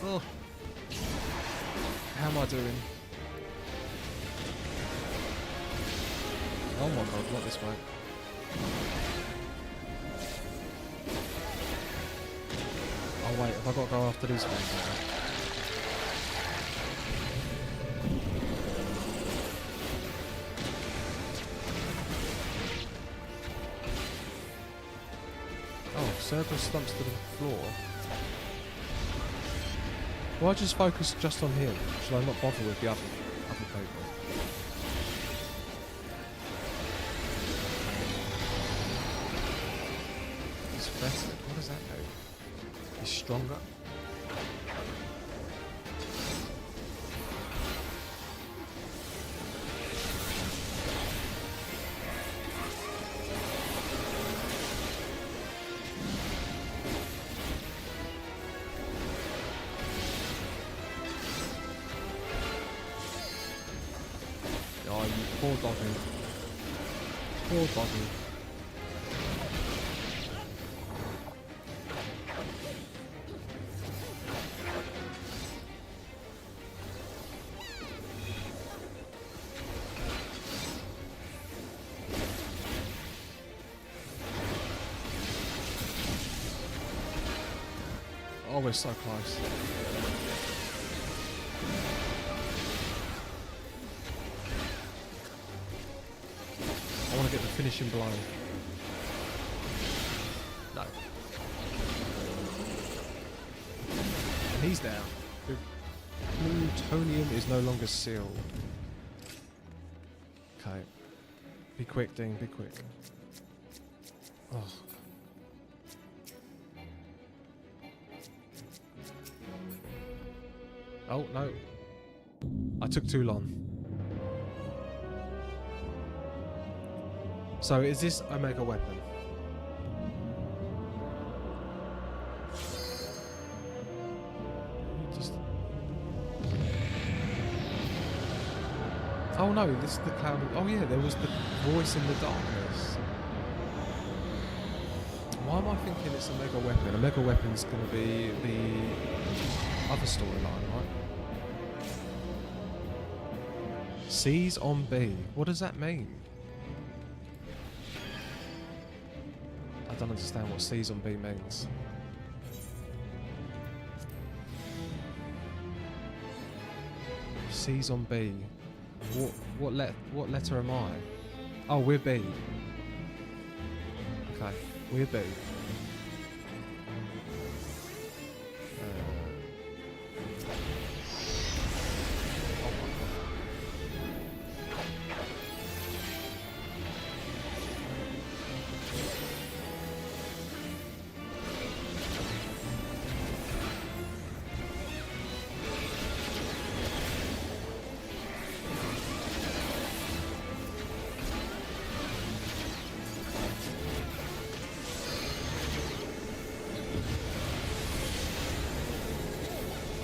Oh. How am I doing? Oh my god, not this way. Oh wait, have I got to go after these things now? Oh, circle slumps to the floor. Why just focus just on him? Should I not bother with the other people? He's better. What does that do? He's stronger. Oh, you poor doggy. Poor doggy. Oh, we're so close. I want to get the finishing blow. No. And he's down. The plutonium is no longer sealed. Okay. Be quick, Ding, be quick. Oh. Oh, no. I took too long. So, is this Omega weapon? Oh no, this is the cloud. Oh yeah, there was the voice in the darkness. Why am I thinking it's a mega weapon? A mega weapon's going to be the other storyline, right? C's on B. What does that mean? I don't understand what C's on B means. C's on B. What letter am I? Oh, we're B. Okay, we're B.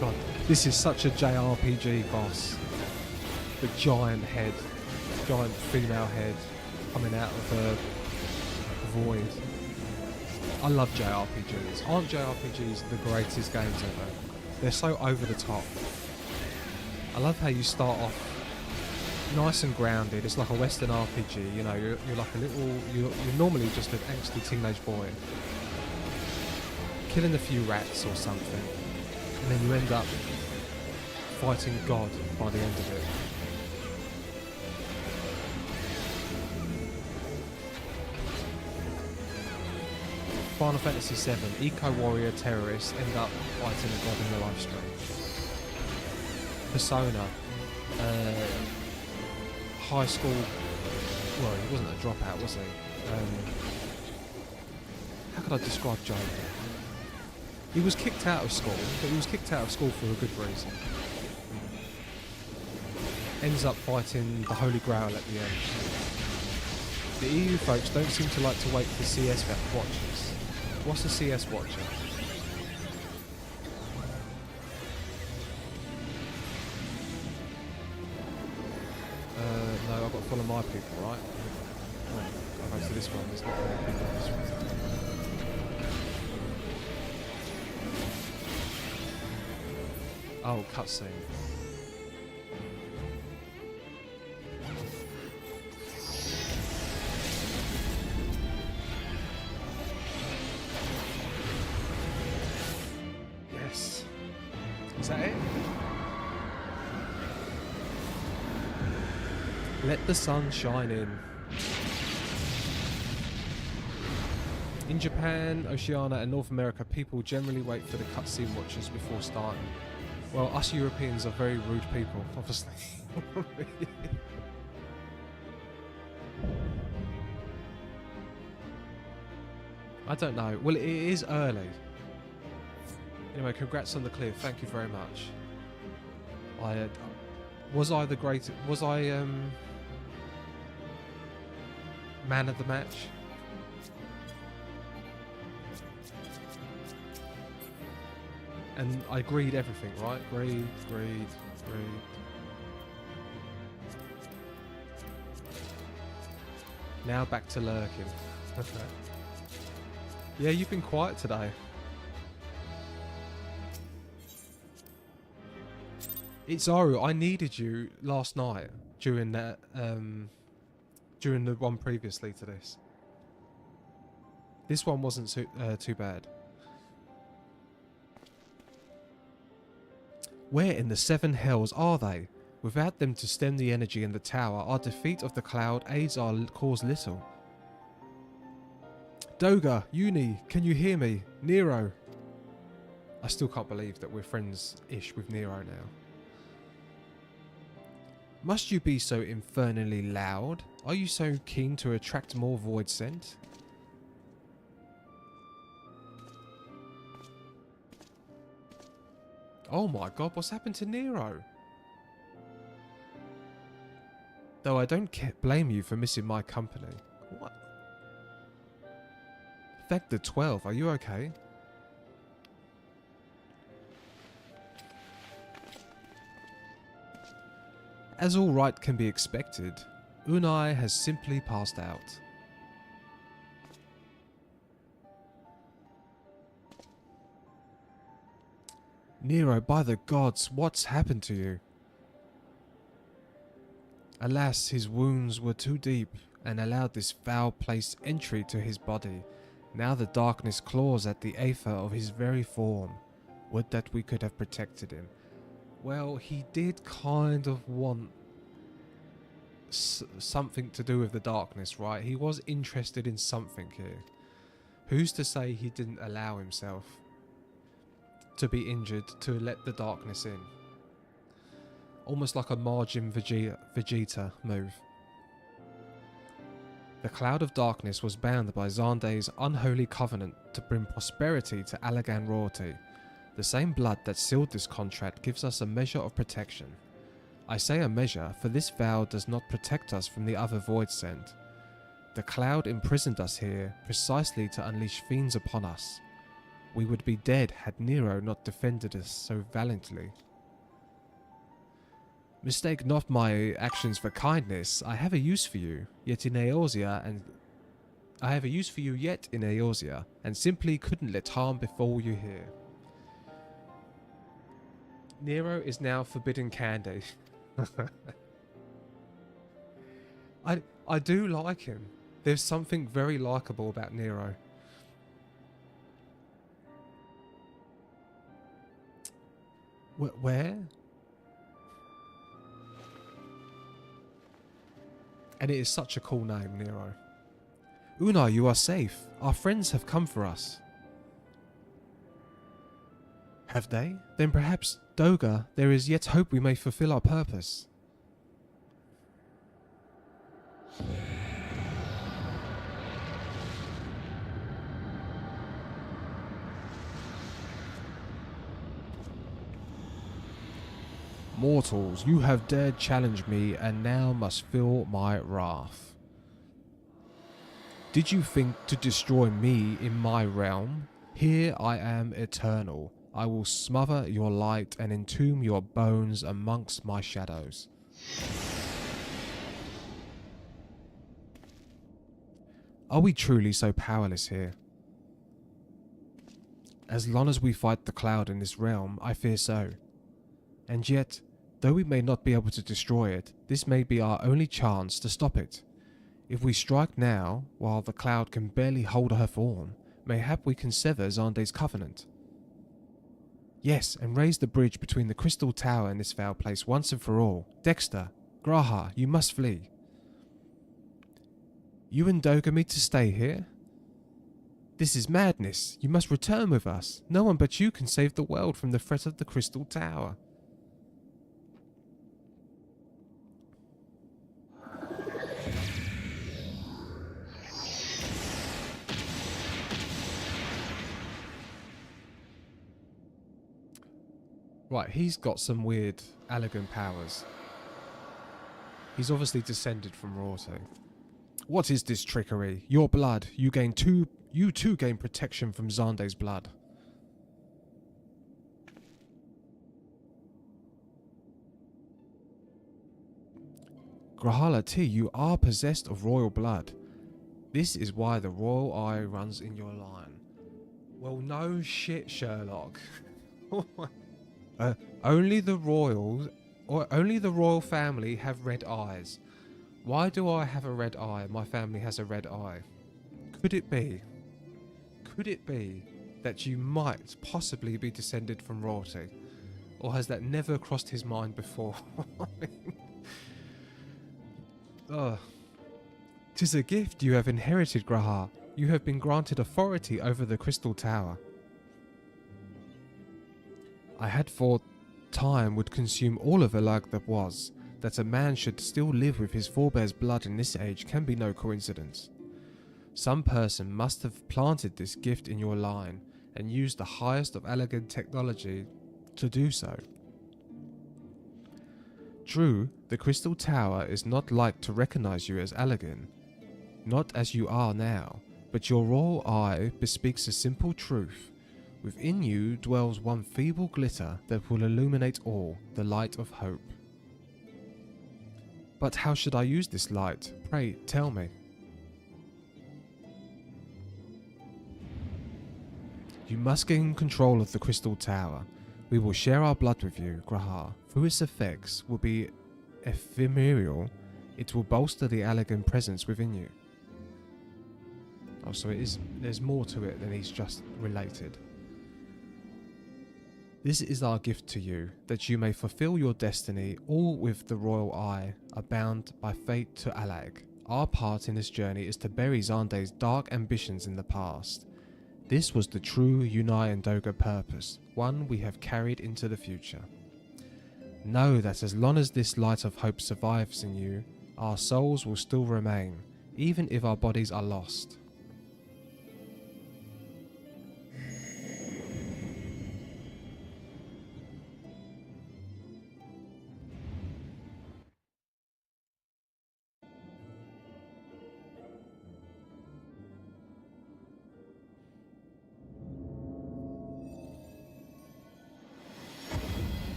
God, this is such a JRPG boss. The giant head, giant female head coming out of the void. I love JRPGs. Aren't JRPGs the greatest games ever? They're so over the top. I love how you start off nice and grounded. It's like a Western RPG, you know, you're like a little, you're normally just an angsty teenage boy, killing a few rats or something, and then you end up fighting God by the end of it. Final Fantasy VII, eco-warrior terrorists end up fighting a god in the live stream. Persona, high school, well, he wasn't a dropout, was he? How could I describe Joe? He was kicked out of school, but he was kicked out of school for a good reason. Ends up fighting the Holy Grail at the end. The EU folks don't seem to like to wait for CS watchers. What's a CS watcher? No, I've got to follow my people, right? Oh, I'll go to this one, there's not many people on this one. Oh, cutscene. Yes. Is that it? Let the sun shine in. In Japan, Oceania and North America, people generally wait for the cutscene watchers before starting. Well, us Europeans are very rude people, obviously. I don't know. Well, it is early. Anyway, congrats on the clear. Thank you very much. Was I man of the match? And I greed everything, right? Greed. Now back to lurking. Okay. Yeah, you've been quiet today. It's Aru, I needed you last night during that during the one previously to this. This one wasn't too bad. Where in the seven hells are they? Without them to stem the energy in the tower, our defeat of the cloud aids our cause little. Doga, Uni, can you hear me? Nero. I still can't believe that we're friends-ish with Nero now. Must you be so infernally loud? Are you so keen to attract more void scent? Oh my god, what's happened to Nero? Though I don't blame you for missing my company. What? FFXIV, are you okay? As all right can be expected, Unai has simply passed out. Nero, by the gods, what's happened to you? Alas, his wounds were too deep and allowed this foul place entry to his body. Now the darkness claws at the aether of his very form. Would that we could have protected him. Well, he did kind of want something to do with the darkness, right? He was interested in something here. Who's to say he didn't allow himself to be injured to let the darkness in? Almost like a Margin Vegeta move. The cloud of darkness was bound by Xande's unholy covenant to bring prosperity to Allagan royalty. The same blood that sealed this contract gives us a measure of protection. I say a measure, for this vow does not protect us from the other void sent. The cloud imprisoned us here precisely to unleash fiends upon us. We would be dead had Nero not defended us so valiantly. Mistake not my actions for kindness. I have a use for you, yet in Eorzea, and simply couldn't let harm befall you here. Nero is now forbidden candy. I do like him. There's something very likable about Nero. Where? And it is such a cool name, Nero. Una, you are safe. Our friends have come for us. Have they? Then perhaps, Doga, there is yet hope we may fulfill our purpose. Mortals, you have dared challenge me and now must feel my wrath. Did you think to destroy me in my realm? Here I am eternal. I will smother your light and entomb your bones amongst my shadows. Are we truly so powerless here? As long as we fight the cloud in this realm, I fear so. And yet, though we may not be able to destroy it, this may be our only chance to stop it. If we strike now, while the cloud can barely hold her form, mayhap we can sever Xande's covenant. Yes, and raise the bridge between the Crystal Tower and this foul place once and for all. Dexter, Graha, you must flee. You and Doga mean to stay here? This is madness. You must return with us. No one but you can save the world from the threat of the Crystal Tower. Right, he's got some weird Allegan powers. He's obviously descended from Rorto. What is this trickery? Your blood. You too gain protection from Xande's blood. Grahala T, you are possessed of royal blood. This is why the royal eye runs in your line. Well, no shit, Sherlock. Only the royal family have red eyes. Why do I have a red eye? My family has a red eye. Could it be that you might possibly be descended from royalty? Or has that never crossed his mind before? Tis a gift you have inherited, Graha. You have been granted authority over the Crystal Tower. I had thought time would consume all of Alag that was. That a man should still live with his forebears' blood in this age can be no coincidence. Some person must have planted this gift in your line and used the highest of Allegan technology to do so. True, the Crystal Tower is not like to recognize you as Allegan, not as you are now, but your royal eye bespeaks a simple truth. Within you dwells one feeble glitter that will illuminate all, the light of hope. But how should I use this light? Pray, tell me. You must gain control of the Crystal Tower. We will share our blood with you, Graha. Through its effects will be ephemeral. It will bolster the Allegan presence within you. Oh, so there's more to it than he's just related. This is our gift to you, that you may fulfill your destiny, all with the royal eye, are bound by fate to Allag. Our part in this journey is to bury Xande's dark ambitions in the past. This was the true Unai and Doga purpose, one we have carried into the future. Know that as long as this light of hope survives in you, our souls will still remain, even if our bodies are lost.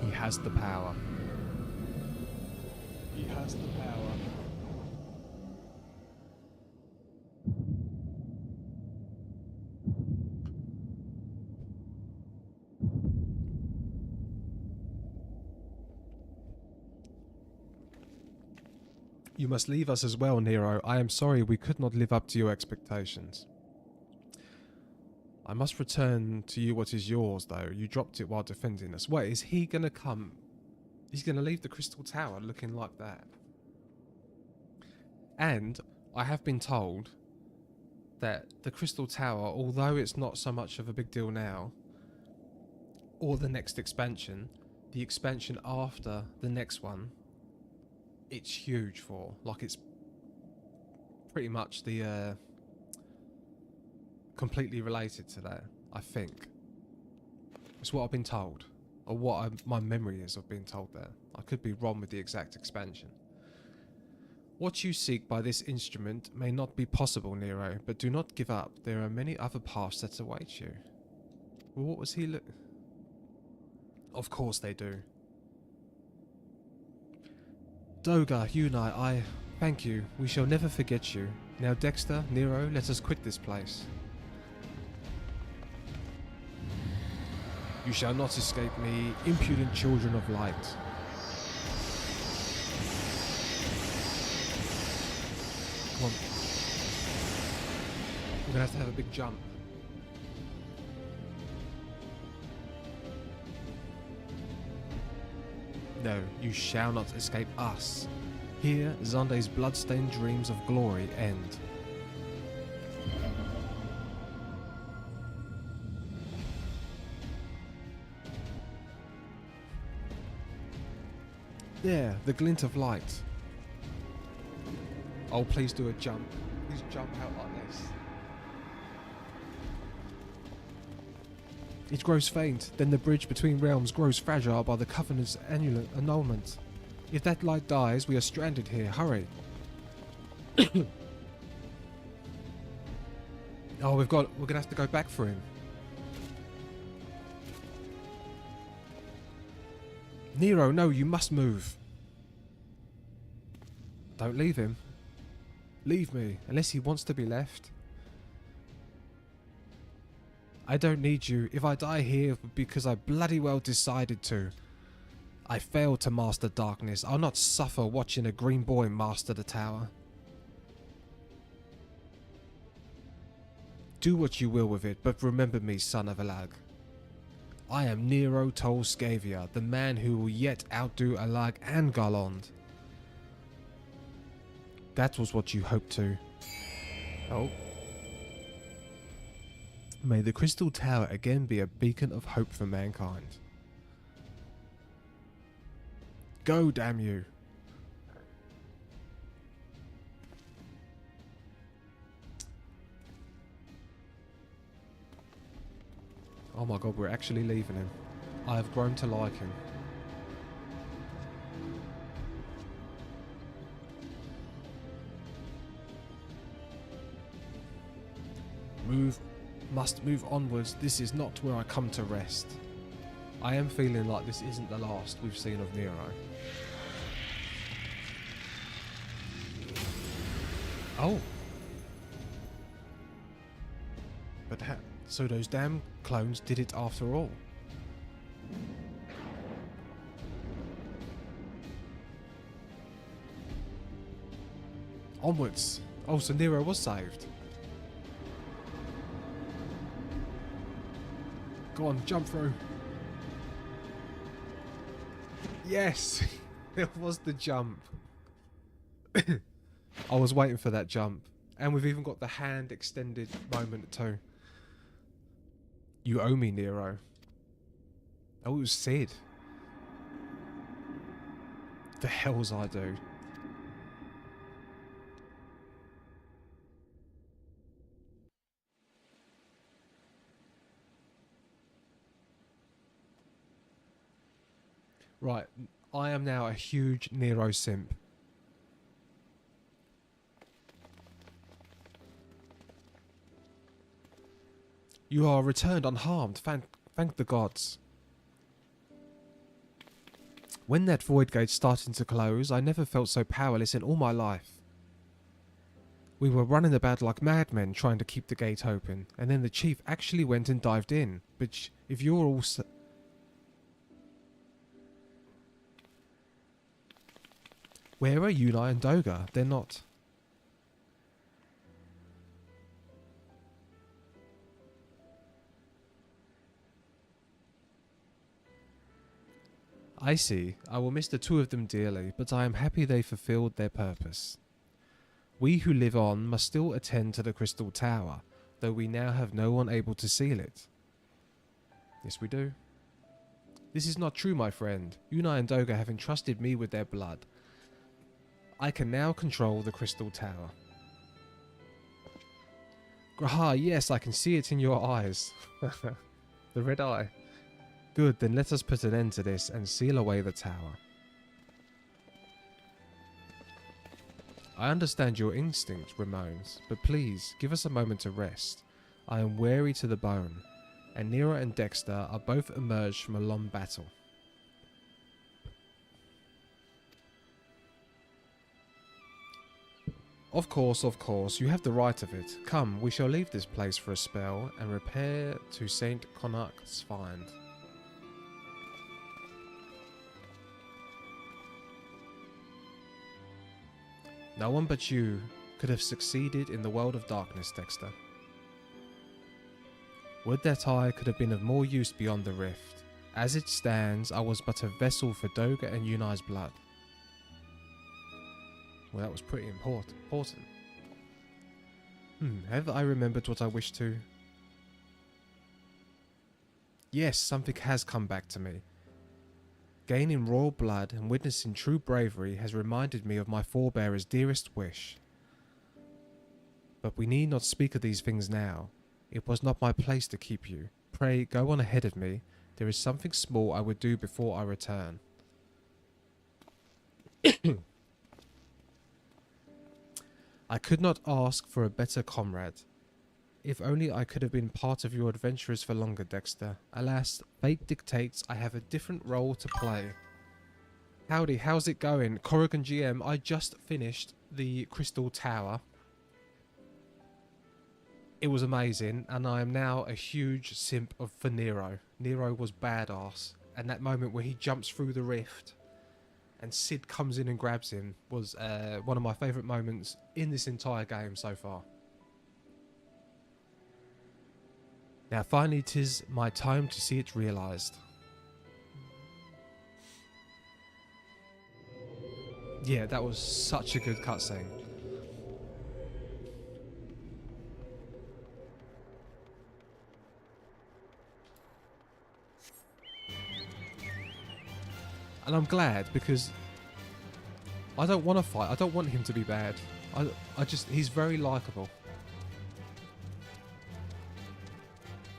He has the power. He has the power. You must leave us as well, Nero. I am sorry we could not live up to your expectations. I must return to you what is yours, though. You dropped it while defending us. Wait, is he going to come? He's going to leave the Crystal Tower looking like that. And I have been told that the Crystal Tower, although it's not so much of a big deal now, or the next expansion, the expansion after the next one, it's huge for. Like, it's pretty much the completely related to that, I think. It's what I've been told, or what my memory is of being told there. I could be wrong with the exact expansion. What you seek by this instrument may not be possible, Nero, but do not give up. There are many other paths that await you. Well, what was he Of course they do. Doga, Unai, I thank you. We shall never forget you. Now Dexter, Nero, let us quit this place. You shall not escape me, impudent children of light. Come on. We're gonna have to have a big jump. No, you shall not escape us. Here, Zonde's bloodstained dreams of glory end. There, the glint of light. Oh, please do a jump. Please jump out like this. It grows faint, then the bridge between realms grows fragile by the Covenant's annulment. If that light dies, we are stranded here. Hurry. Oh, we're gonna have to go back for him. Nero, no, you must move. Don't leave him. Leave me, unless he wants to be left. I don't need you. If I die here, because I bloody well decided to. I failed to master darkness. I'll not suffer watching a green boy master the tower. Do what you will with it, but remember me, son of Alag. I am Nero Tol Scavia, the man who will yet outdo Alag and Garland. That was what you hoped to. Oh. May the Crystal Tower again be a beacon of hope for mankind. Go, damn you. Oh my god, we're actually leaving him. I have grown to like him. Must move onwards. This is not where I come to rest. I am feeling like this isn't the last we've seen of Nero. Oh. But so those damn clones did it after all. Onwards. Oh, so Nero was saved. Go on, jump through. Yes! It was the jump. I was waiting for that jump. And we've even got the hand extended moment too. You owe me, Nero. Oh, it was Sid. The hells I do. Right, I am now a huge Nero simp. You are returned unharmed, thank the gods. When that void gate started to close, I never felt so powerless in all my life. We were running about like madmen trying to keep the gate open, and then the chief actually went and dived in. But if you're all... Where are Yunai and Doga? They're not. I see. I will miss the two of them dearly, but I am happy they fulfilled their purpose. We who live on must still attend to the Crystal Tower, though we now have no one able to seal it. Yes, we do. This is not true, my friend. Yunai and Doga have entrusted me with their blood. I can now control the Crystal Tower. Graha, yes, I can see it in your eyes. The red eye. Good, then let us put an end to this and seal away the tower. I understand your instinct, Ramones, but please, give us a moment to rest. I am weary to the bone, and Nero and Dexter are both emerged from a long battle. Of course, you have the right of it. Come, we shall leave this place for a spell and repair to St. Connacht's Find. No one but you could have succeeded in the world of darkness, Dexter. Would that I could have been of more use beyond the rift. As it stands, I was but a vessel for Doga and Yunai's blood. Well, that was pretty important. Have I remembered what I wished to? Yes, something has come back to me. Gaining royal blood and witnessing true bravery has reminded me of my forebear's dearest wish. But we need not speak of these things now. It was not my place to keep you. Pray, go on ahead of me. There is something small I would do before I return. I could not ask for a better comrade. If only I could have been part of your adventures for longer, Dexter. Alas, fate dictates I have a different role to play. Howdy, how's it going? Corrigan GM, I just finished the Crystal Tower. It was amazing, and I am now a huge simp for Nero. Nero was badass, and that moment where he jumps through the rift and Sid comes in and grabs him was one of my favourite moments in this entire game so far. Now finally 'tis my time to see it realised. Yeah, that was such a good cutscene. And I'm glad, because I don't want to fight. I don't want him to be bad. He's very likeable.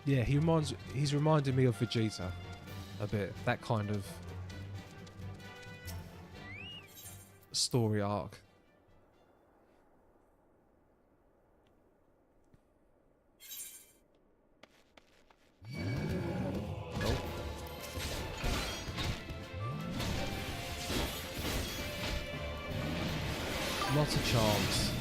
Yeah, he's reminded me of Vegeta a bit. That kind of story arc. Lots of chance.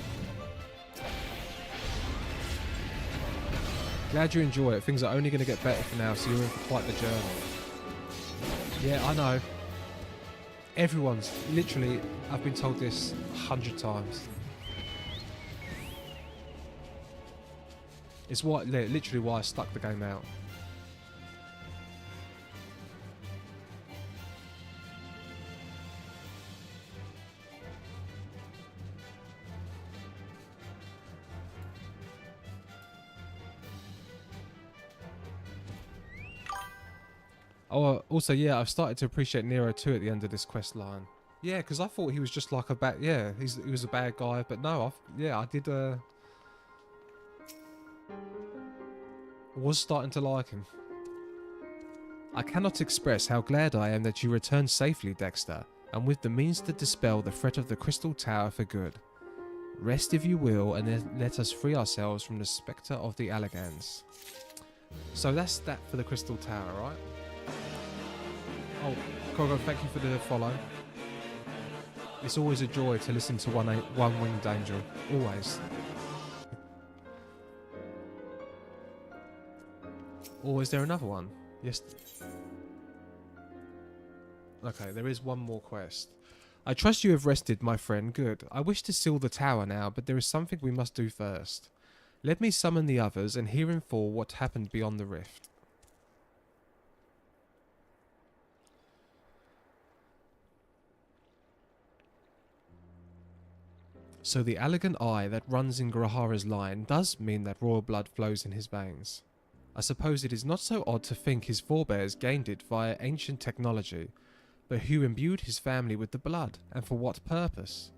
Glad you enjoy it. Things are only going to get better for now, so you're in for quite the journey. Yeah, I know. Everyone's literally, I've been told this 100 times. It's literally why I stuck the game out. Oh, also, yeah, I've started to appreciate Nero too at the end of this quest line. Yeah, because I thought he was just like a bad... Yeah, he was a bad guy, but no, I did... was starting to like him. I cannot express how glad I am that you returned safely, Dexter, and with the means to dispel the threat of the Crystal Tower for good. Rest if you will, and then let us free ourselves from the spectre of the Allegans. So that's that for the Crystal Tower, right? Oh, Corgo, thank you for the follow. It's always a joy to listen to One-Winged Angel. Always. Or is there another one? Yes. Okay, there is one more quest. I trust you have rested, my friend. Good. I wish to seal the tower now, but there is something we must do first. Let me summon the others and hear in full what happened beyond the rift. So the elegant eye that runs in Grahara's line does mean that royal blood flows in his veins. I suppose it is not so odd to think his forebears gained it via ancient technology, but who imbued his family with the blood, and for what purpose?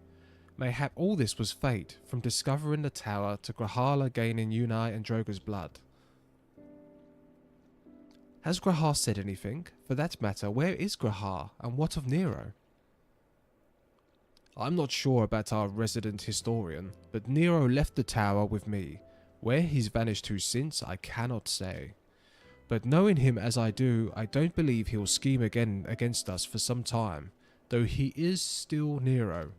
Mayhap all this was fate, from discovering the tower to Grahara gaining Unai and Drogo's blood. Has Grahar said anything? For that matter, where is Grahar, and what of Nero? I'm not sure about our resident historian, but Nero left the tower with me. Where he's vanished to since, I cannot say. But knowing him as I do, I don't believe he'll scheme again against us for some time, though he is still Nero.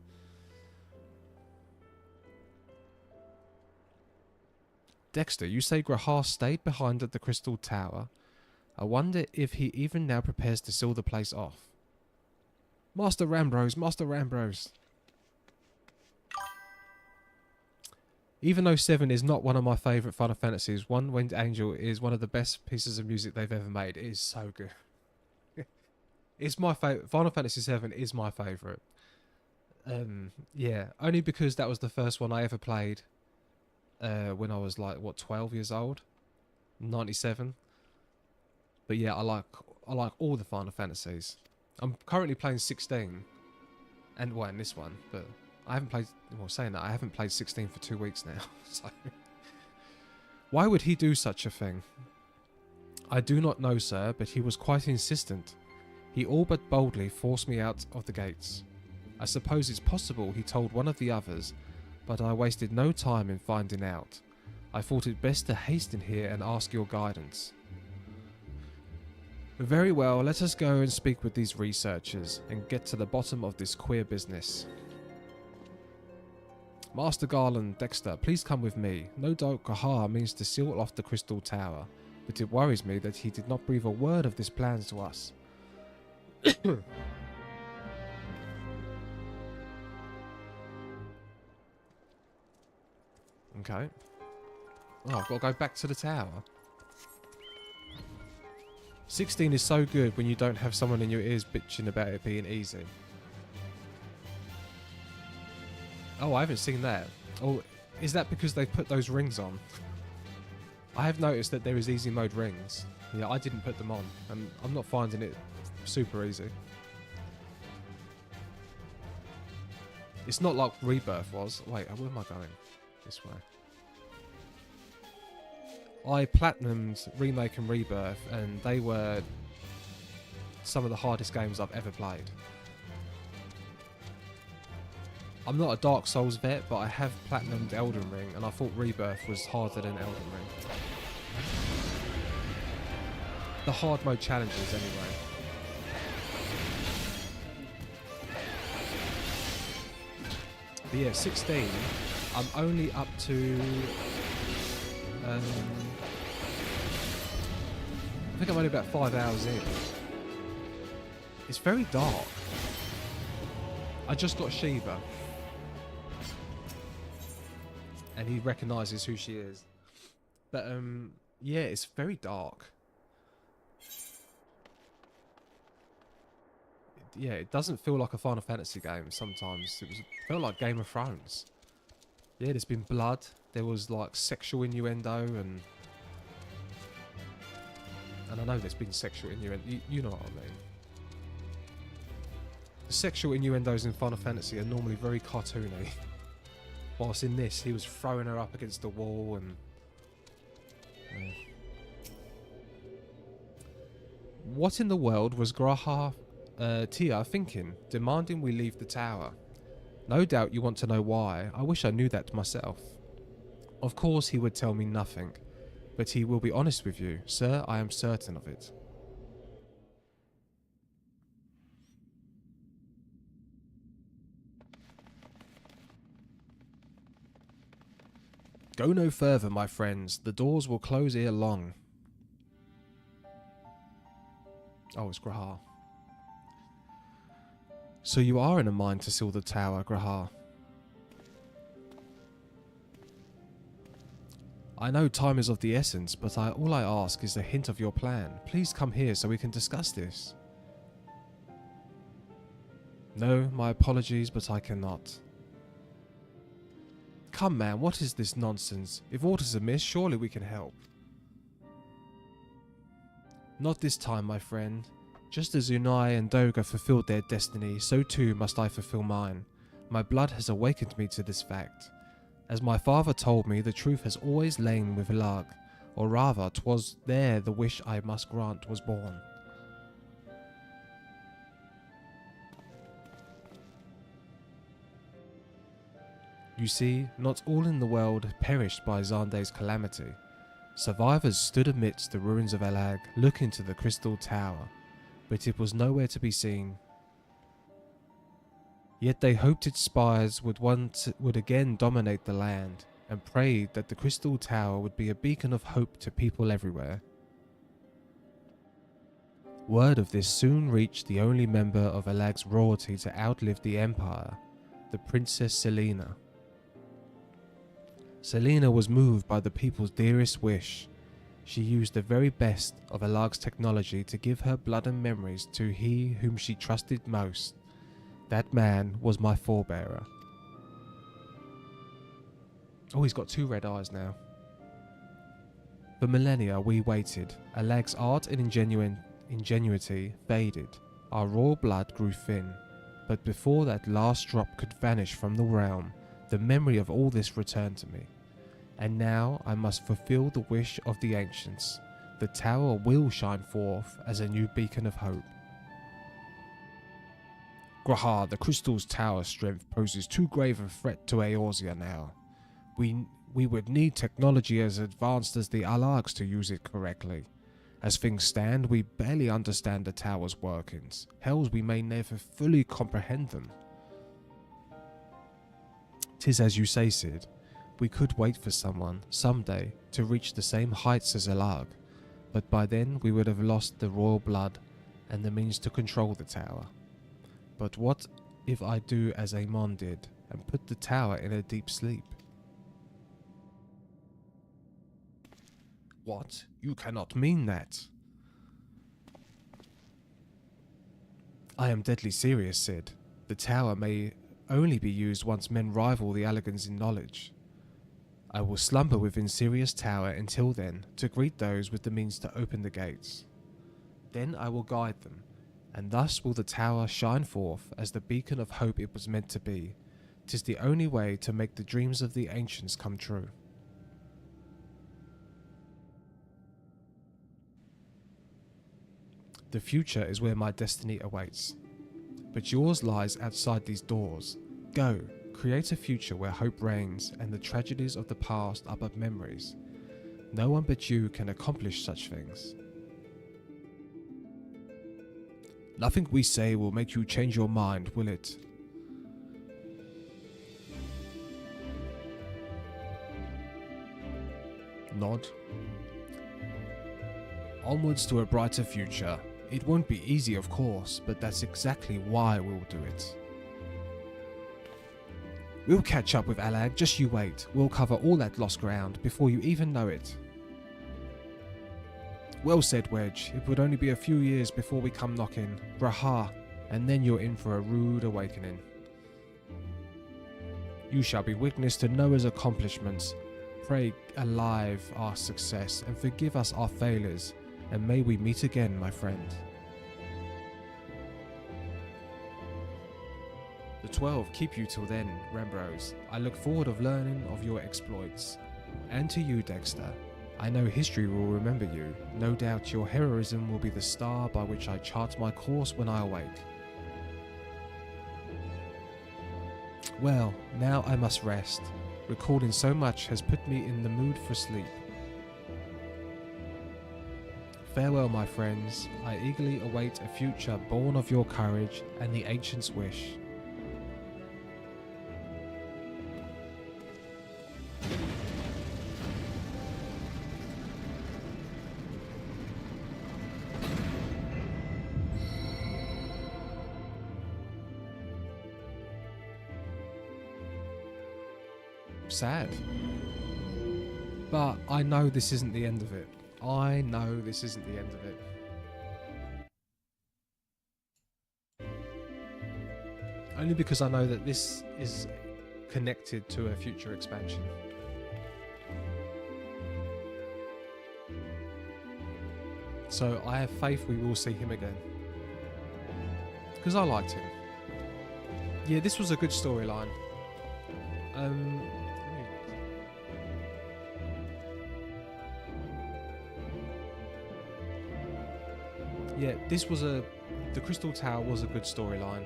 Dexter, you say Grahar stayed behind at the Crystal Tower. I wonder if he even now prepares to seal the place off. Master Rambrose, Master Rambrose. Even though 7 is not one of my favourite Final Fantasies, One Winged Angel is one of the best pieces of music they've ever made. It is so good. It's my favourite. Final Fantasy XIV is my favourite. Yeah, only because that was the first one I ever played when I was like, what, 12 years old? 97. But yeah, I like all the Final Fantasies. I'm currently playing 16. And well, in this one, but I haven't played, well, saying that, I haven't played 16 for 2 weeks now, so... Why would he do such a thing? I do not know, sir, but he was quite insistent. He all but boldly forced me out of the gates. I suppose it's possible he told one of the others, but I wasted no time in finding out. I thought it best to hasten here and ask your guidance. Very well, let us go and speak with these researchers and get to the bottom of this queer business. Master Garland, Dexter, please come with me. No doubt Grahar means to seal off the Crystal Tower, but it worries me that he did not breathe a word of this plan to us. Okay. Oh, I've got to go back to the tower. 16 is so good when you don't have someone in your ears bitching about it being easy. Oh, I haven't seen that. Oh, is that because they've put those rings on? I have noticed that there is easy mode rings. Yeah, I didn't put them on, and I'm not finding it super easy. It's not like Rebirth was. Wait, where am I going? This way. I platinumed Remake and Rebirth, and they were some of the hardest games I've ever played. I'm not a Dark Souls vet, but I have platinumed Elden Ring, and I thought Rebirth was harder than Elden Ring. The hard mode challenges, anyway. But yeah, 16, I'm only up to... I think I'm only about 5 hours in. It's very dark. I just got Shiva. And he recognises who she is. But, yeah, it's very dark. Yeah, it doesn't feel like a Final Fantasy game sometimes. It felt like Game of Thrones. Yeah, there's been blood. There was, like, sexual innuendo and I know there's been sexual innuendo. You know what I mean. The sexual innuendos in Final Fantasy are normally very cartoony. Whilst in this, he was throwing her up against the wall and... What in the world was Grahar Tia thinking, demanding we leave the tower? No doubt you want to know why. I wish I knew that myself. Of course he would tell me nothing, but he will be honest with you. Sir, I am certain of it. Go no further, my friends. The doors will close ere long. Oh, it's Grahar. So you are in a mind to seal the tower, Grahar. I know time is of the essence, but all I ask is a hint of your plan. Please come here so we can discuss this. No, my apologies, but I cannot. Come man, what is this nonsense? If aught is amiss, surely we can help. Not this time, my friend. Just as Unai and Doga fulfilled their destiny, so too must I fulfill mine. My blood has awakened me to this fact. As my father told me, the truth has always lain with Elag, or rather, 'twas there the wish I must grant was born. You see, not all in the world perished by Xande's calamity. Survivors stood amidst the ruins of Elag, looking to the crystal tower, but it was nowhere to be seen. Yet they hoped its spires would again dominate the land, and prayed that the crystal tower would be a beacon of hope to people everywhere. Word of this soon reached the only member of Elag's royalty to outlive the empire, the Princess Selena. Selena was moved by the people's dearest wish. She used the very best of Elag's technology to give her blood and memories to he whom she trusted most. That man was my forebearer. Oh, he's got 2 red eyes now. For millennia we waited. Elag's art and ingenuity faded. Our royal blood grew thin. But before that last drop could vanish from the realm, the memory of all this returned to me. And now I must fulfill the wish of the ancients. The tower will shine forth as a new beacon of hope. Grahar, the crystal's tower strength poses too grave a threat to Eorzea now. We would need technology as advanced as the Alags to use it correctly. As things stand, we barely understand the tower's workings. Hells, we may never fully comprehend them. 'Tis as you say, Sid. We could wait for someone, someday, to reach the same heights as Elag, but by then we would have lost the royal blood and the means to control the tower. But what if I do as Amon did, and put the tower in a deep sleep? What? You cannot mean that. I am deadly serious, Sid. The tower may only be used once men rival the Alligans in knowledge. I will slumber within Sirius Tower until then, to greet those with the means to open the gates. Then I will guide them, and thus will the tower shine forth as the beacon of hope it was meant to be. 'Tis the only way to make the dreams of the ancients come true. The future is where my destiny awaits, but yours lies outside these doors. Go, create a future where hope reigns and the tragedies of the past are but memories. No one but you can accomplish such things. Nothing we say will make you change your mind, will it? Nod. Onwards to a brighter future. It won't be easy, of course, but that's exactly why we'll do it. We'll catch up with Alag, just you wait. We'll cover all that lost ground before you even know it. Well said, Wedge. It would only be a few years before we come knocking. Braha, and then you're in for a rude awakening. You shall be witness to Noah's accomplishments. Pray alive our success and forgive us our failures, and may we meet again, my friend. The 12 keep you till then, Rembros. I look forward of learning of your exploits. And to you, Dexter. I know history will remember you. No doubt your heroism will be the star by which I chart my course when I awake. Well, now I must rest. Recording so much has put me in the mood for sleep. Farewell, my friends. I eagerly await a future born of your courage and the ancients' wish. sad. But I know this isn't the end of it. I know this isn't the end of it. Only because I know that this is connected to a future expansion. So I have faith we will see him again. Because I liked him. Yeah, this was a good storyline. Yeah, the Crystal Tower was a good storyline.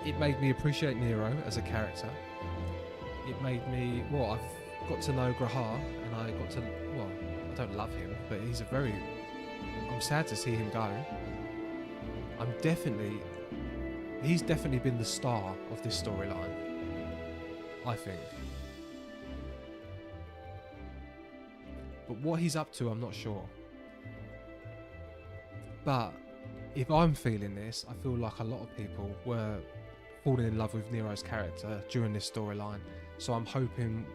It made me appreciate Nero as a character. It made me, well, I've got to know Grahar, and I got to, well, I don't love him, but I'm sad to see him go. He's definitely been the star of this storyline, I think. But what he's up to, I'm not sure. But if I'm feeling this, I feel like a lot of people were falling in love with Nero's character during this storyline. So I'm hoping,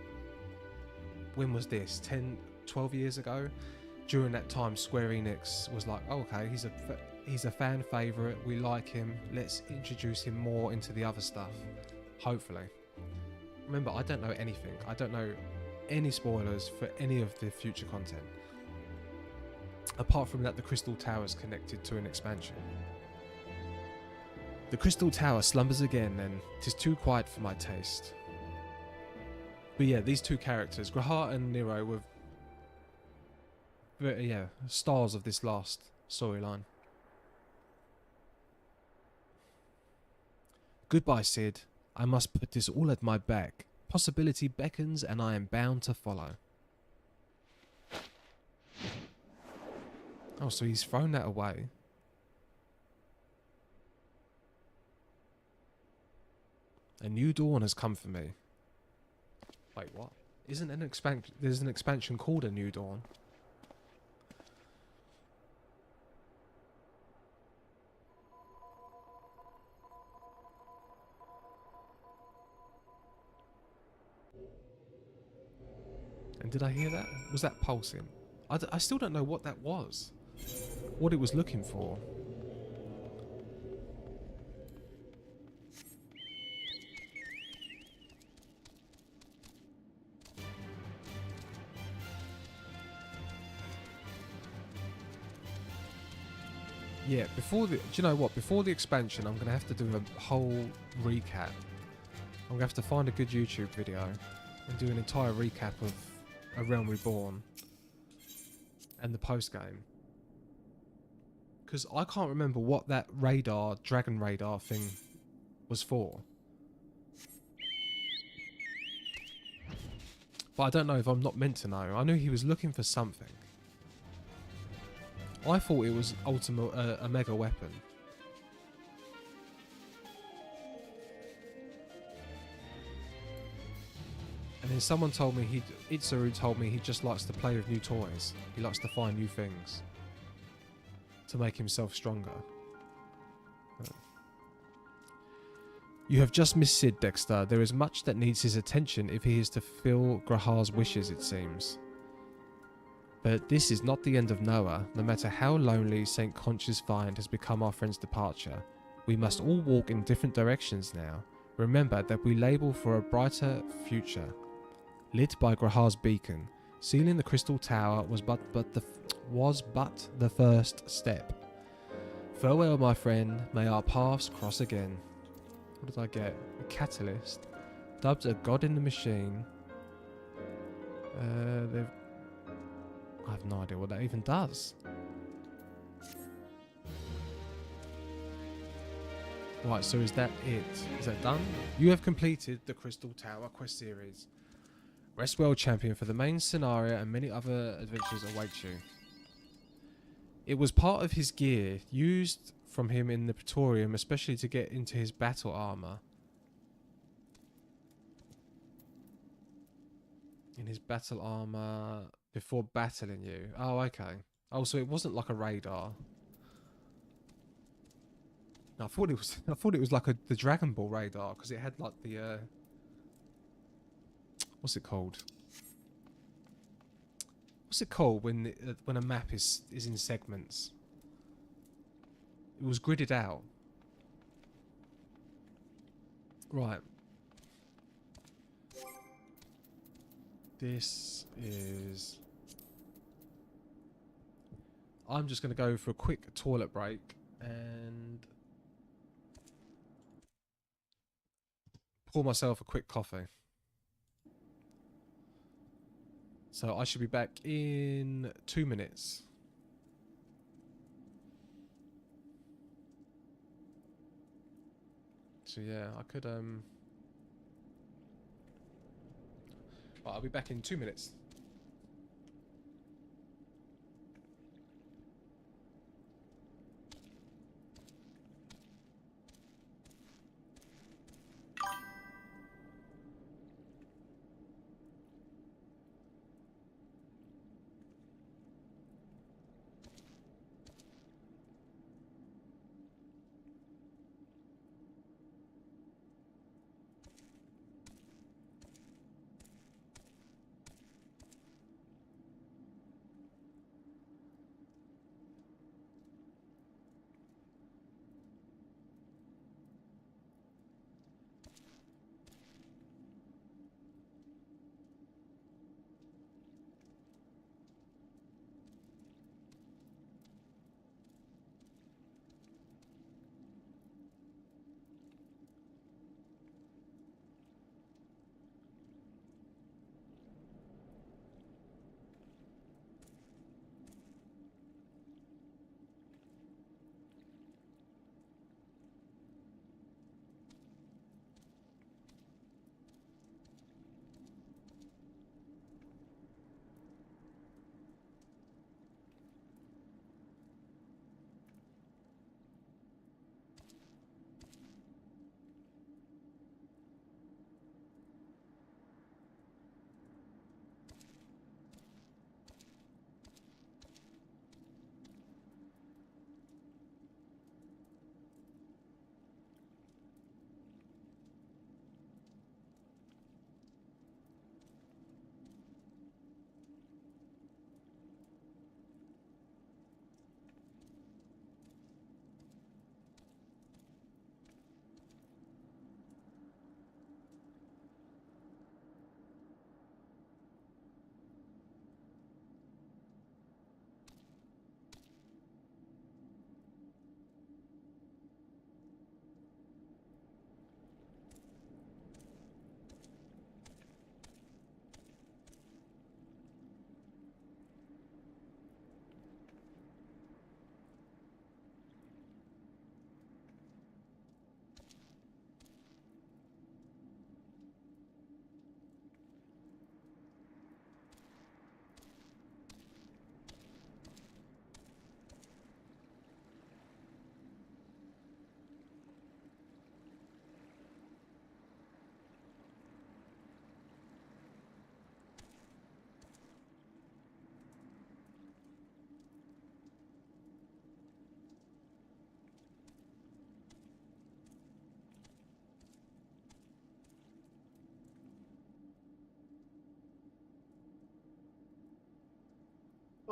when was this? 10, 12 years ago? During that time, Square Enix was like, oh, okay, he's a fan favourite, we like him, let's introduce him more into the other stuff. Hopefully. Remember, I don't know anything. I don't know any spoilers for any of the future content. Apart from that, the Crystal Tower is connected to an expansion. The Crystal Tower slumbers again, and 'tis too quiet for my taste. But yeah, these two characters, Grahar and Nero, were stars of this last storyline. Goodbye, Sid. I must put this all at my back. Possibility beckons, and I am bound to follow. Oh, so he's thrown that away. A new dawn has come for me. Wait, what? Isn't an expansion? There's an expansion called A New Dawn. And did I hear that? Was that pulsing? I still don't know what that was. What it was looking for. Yeah, do you know what? Before the expansion, I'm going to have to do a whole recap. I'm going to have to find a good YouTube video and do an entire recap of A Realm Reborn and the post-game. Because I can't remember what that dragon radar thing was for. But I don't know if I'm not meant to know. I knew he was looking for something. I thought it was a mega weapon. And then someone told me Itsuru told me he just likes to play with new toys. He likes to find new things to make himself stronger. You have just missed Sid, Dexter. There is much that needs his attention if he is to fulfill Grahar's wishes, it seems. But this is not the end of Noah. No matter how lonely St. Conch's Find has become our friend's departure, we must all walk in different directions now. Remember that we label for a brighter future. Lit by Grahar's beacon, sealing the Crystal Tower was but the first step. Farewell, my friend. May our paths cross again. What did I get? A catalyst. Dubbed a god in the machine. I have no idea what that even does. Right, so is that it? Is that done? You have completed the Crystal Tower quest series. Rest well, champion, for the main scenario and many other adventures await you. It was part of his gear, used from him in the Praetorium, especially to get into his battle armor. In his battle armor before battling you. Oh, okay. Oh, so it wasn't like a radar. I thought it was like the Dragon Ball radar because it had like the what's it called? What's it called when a map is in segments? It was gridded out. Right. This is... I'm just going to go for a quick toilet break and pour myself a quick coffee. So I should be back in 2 minutes. So yeah, I could right, I'll be back in 2 minutes.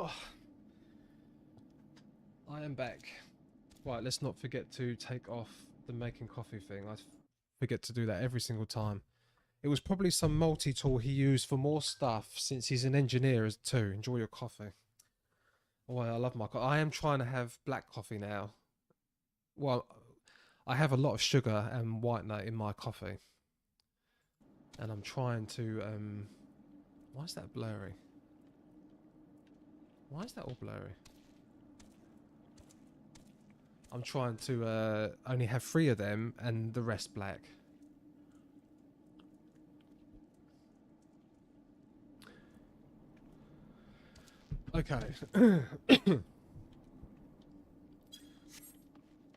Oh, I am back. Right, let's not forget to take off the making coffee thing. I forget to do that every single time. It was probably some multi-tool he used for more stuff since he's an engineer too. Enjoy your coffee. Oh, I love my coffee. I am trying to have black coffee now. Well, I have a lot of sugar and whitener in my coffee. And I'm trying to... why is that blurry? Why is that all blurry? I'm trying to only have 3 of them and the rest black. Okay.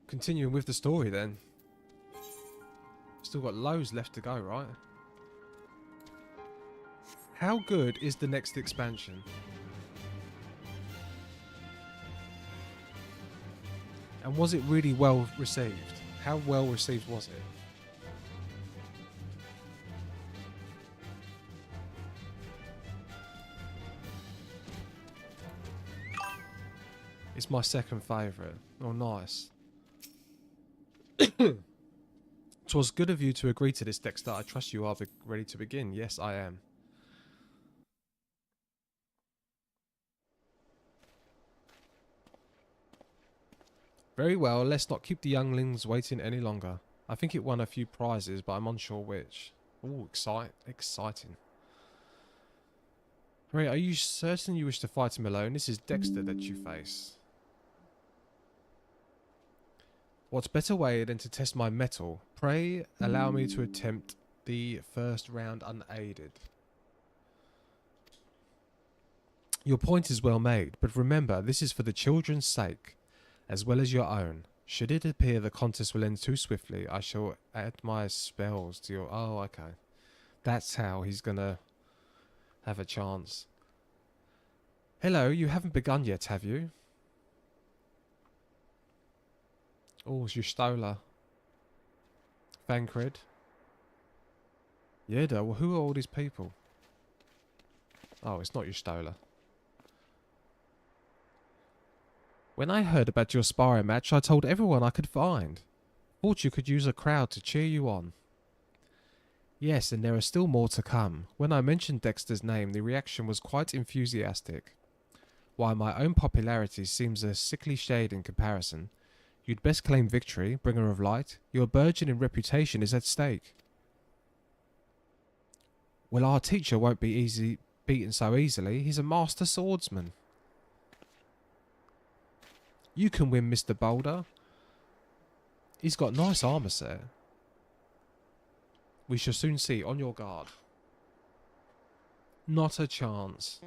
Continuing with the story then. Still got loads left to go, right? How good is the next expansion? And was it really well received? How well received was it? It's my second favourite. Oh, nice. 'Twas good of you to agree to this, Dexter. I trust you are ready to begin. Yes, I am. Very well, let's not keep the younglings waiting any longer. I think it won a few prizes, but I'm unsure which. Ooh, exciting. Right, are you certain you wish to fight him alone? This is Dexter that you face. What better way than to test my mettle? Pray, allow me to attempt the first round unaided. Your point is well made, but remember, this is for the children's sake, as well as your own. Should it appear the contest will end too swiftly, I shall add my spells to your... Oh, okay. That's how he's gonna have a chance. Hello, you haven't begun yet, have you? Oh, it's Stola. Thancred. Yeda, well, who are all these people? Oh, it's not Stola. When I heard about your sparring match, I told everyone I could find. Thought you could use a crowd to cheer you on. Yes, and there are still more to come. When I mentioned Dexter's name, the reaction was quite enthusiastic. While my own popularity seems a sickly shade in comparison, you'd best claim victory, bringer of light. Your burgeoning reputation is at stake. Well, our teacher won't be beaten so easily. He's a master swordsman. You can win, Mr. Boulder. He's got nice armour set. We shall soon see. On your guard. Not a chance.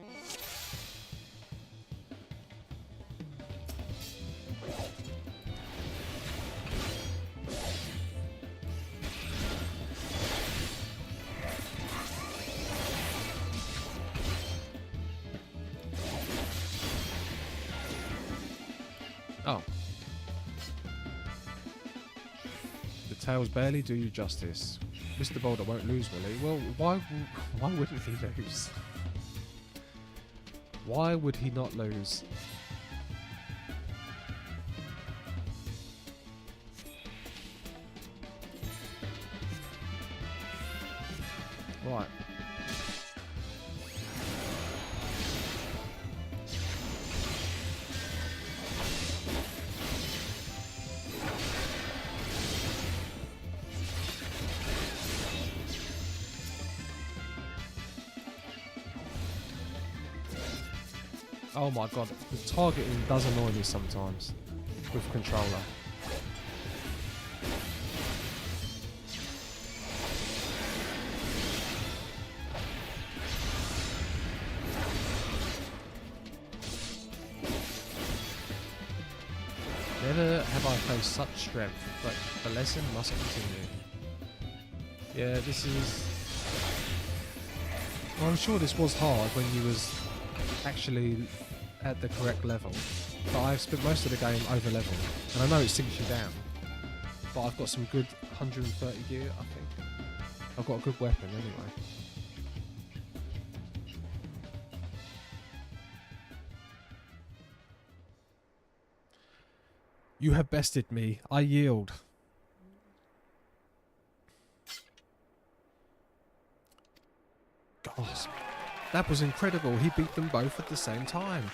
Oh. The tails barely do you justice. Mr. Boulder won't lose, will he? Well, why wouldn't he lose? Why would he not lose? Right. Oh my god, the targeting does annoy me sometimes with controller. Never have I faced such strength, but the lesson must continue. Yeah, this is... Well, I'm sure this was hard when you was actually at the correct level, but I've spent most of the game over level, and I know it sinks you down, but I've got some good 130 gear, I think. I've got a good weapon anyway. You have bested me. I yield. Gasp. That was incredible. He beat them both at the same time.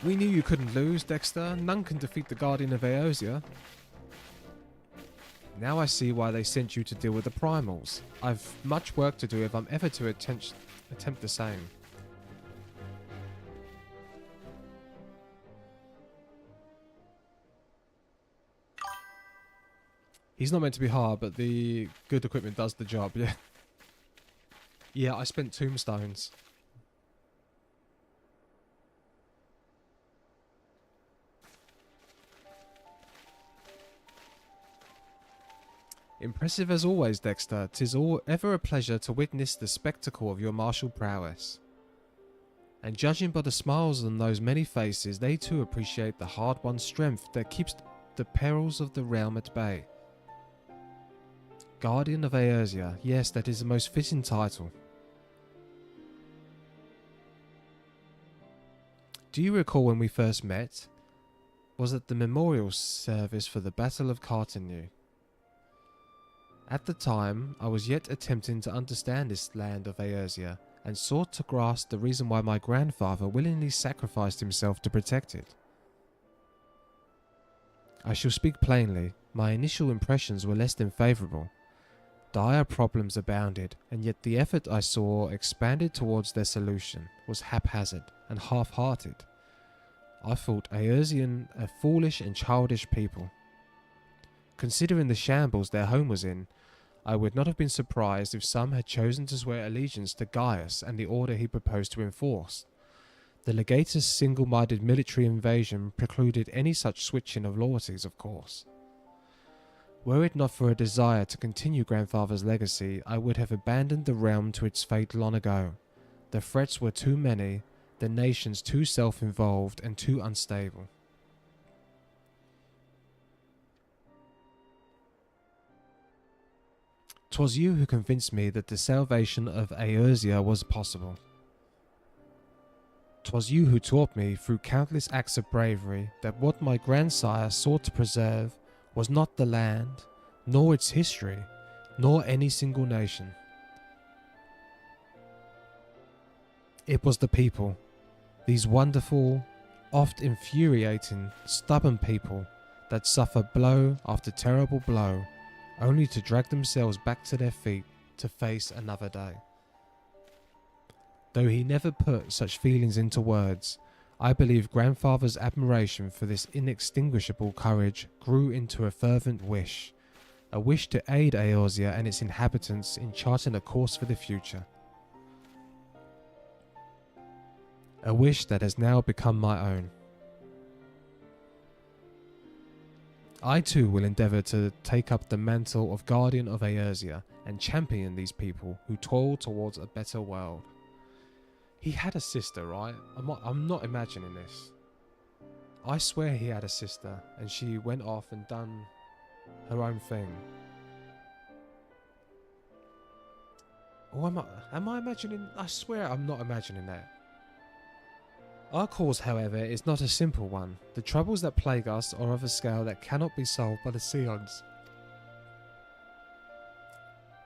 We knew you couldn't lose, Dexter. None can defeat the Guardian of Eosia. Now I see why they sent you to deal with the primals. I've much work to do if I'm ever to attempt the same. He's not meant to be hard, but the good equipment does the job, yeah. Yeah, I spent tombstones. Impressive as always, Dexter. 'Tis ever a pleasure to witness the spectacle of your martial prowess. And judging by the smiles on those many faces, they too appreciate the hard-won strength that keeps the perils of the realm at bay. Guardian of Eorzea, yes, that is the most fitting title. Do you recall when we first met? Was at the memorial service for the Battle of Cartigny. At the time, I was yet attempting to understand this land of Eorzea, and sought to grasp the reason why my grandfather willingly sacrificed himself to protect it. I shall speak plainly, my initial impressions were less than favourable. Dire problems abounded, and yet the effort I saw expanded towards their solution was haphazard and half-hearted. I thought Eorzean a foolish and childish people. Considering the shambles their home was in, I would not have been surprised if some had chosen to swear allegiance to Gaius and the order he proposed to enforce. The legatus' single-minded military invasion precluded any such switching of loyalties, of course. Were it not for a desire to continue grandfather's legacy, I would have abandoned the realm to its fate long ago. The threats were too many, the nations too self-involved and too unstable. "'Twas you who convinced me that the salvation of Eorzea was possible. 'Twas you who taught me, through countless acts of bravery, that what my grandsire sought to preserve was not the land, nor its history, nor any single nation. It was the people, these wonderful, oft infuriating, stubborn people that suffer blow after terrible blow, only to drag themselves back to their feet to face another day. Though he never put such feelings into words, I believe grandfather's admiration for this inextinguishable courage grew into a fervent wish, a wish to aid Eorzea and its inhabitants in charting a course for the future. A wish that has now become my own. I too will endeavour to take up the mantle of Guardian of Eorzea and champion these people who toil towards a better world." He had a sister, right? I'm not imagining this. I swear he had a sister and she went off and done her own thing. Or am I imagining? I swear I'm not imagining that. Our cause, however, is not a simple one. The troubles that plague us are of a scale that cannot be solved by the Scions.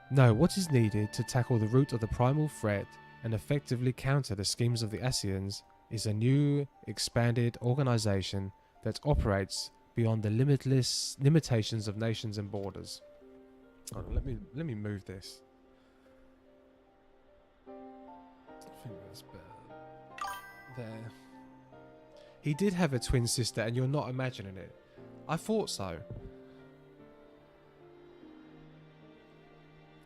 No, what is needed to tackle the root of the primal threat and effectively counter the schemes of the Ascians is a new, expanded organisation that operates beyond the limitless limitations of nations and borders. Hold on, let me move this. I think that's better. There. He did have a twin sister, and you're not imagining it. I thought so.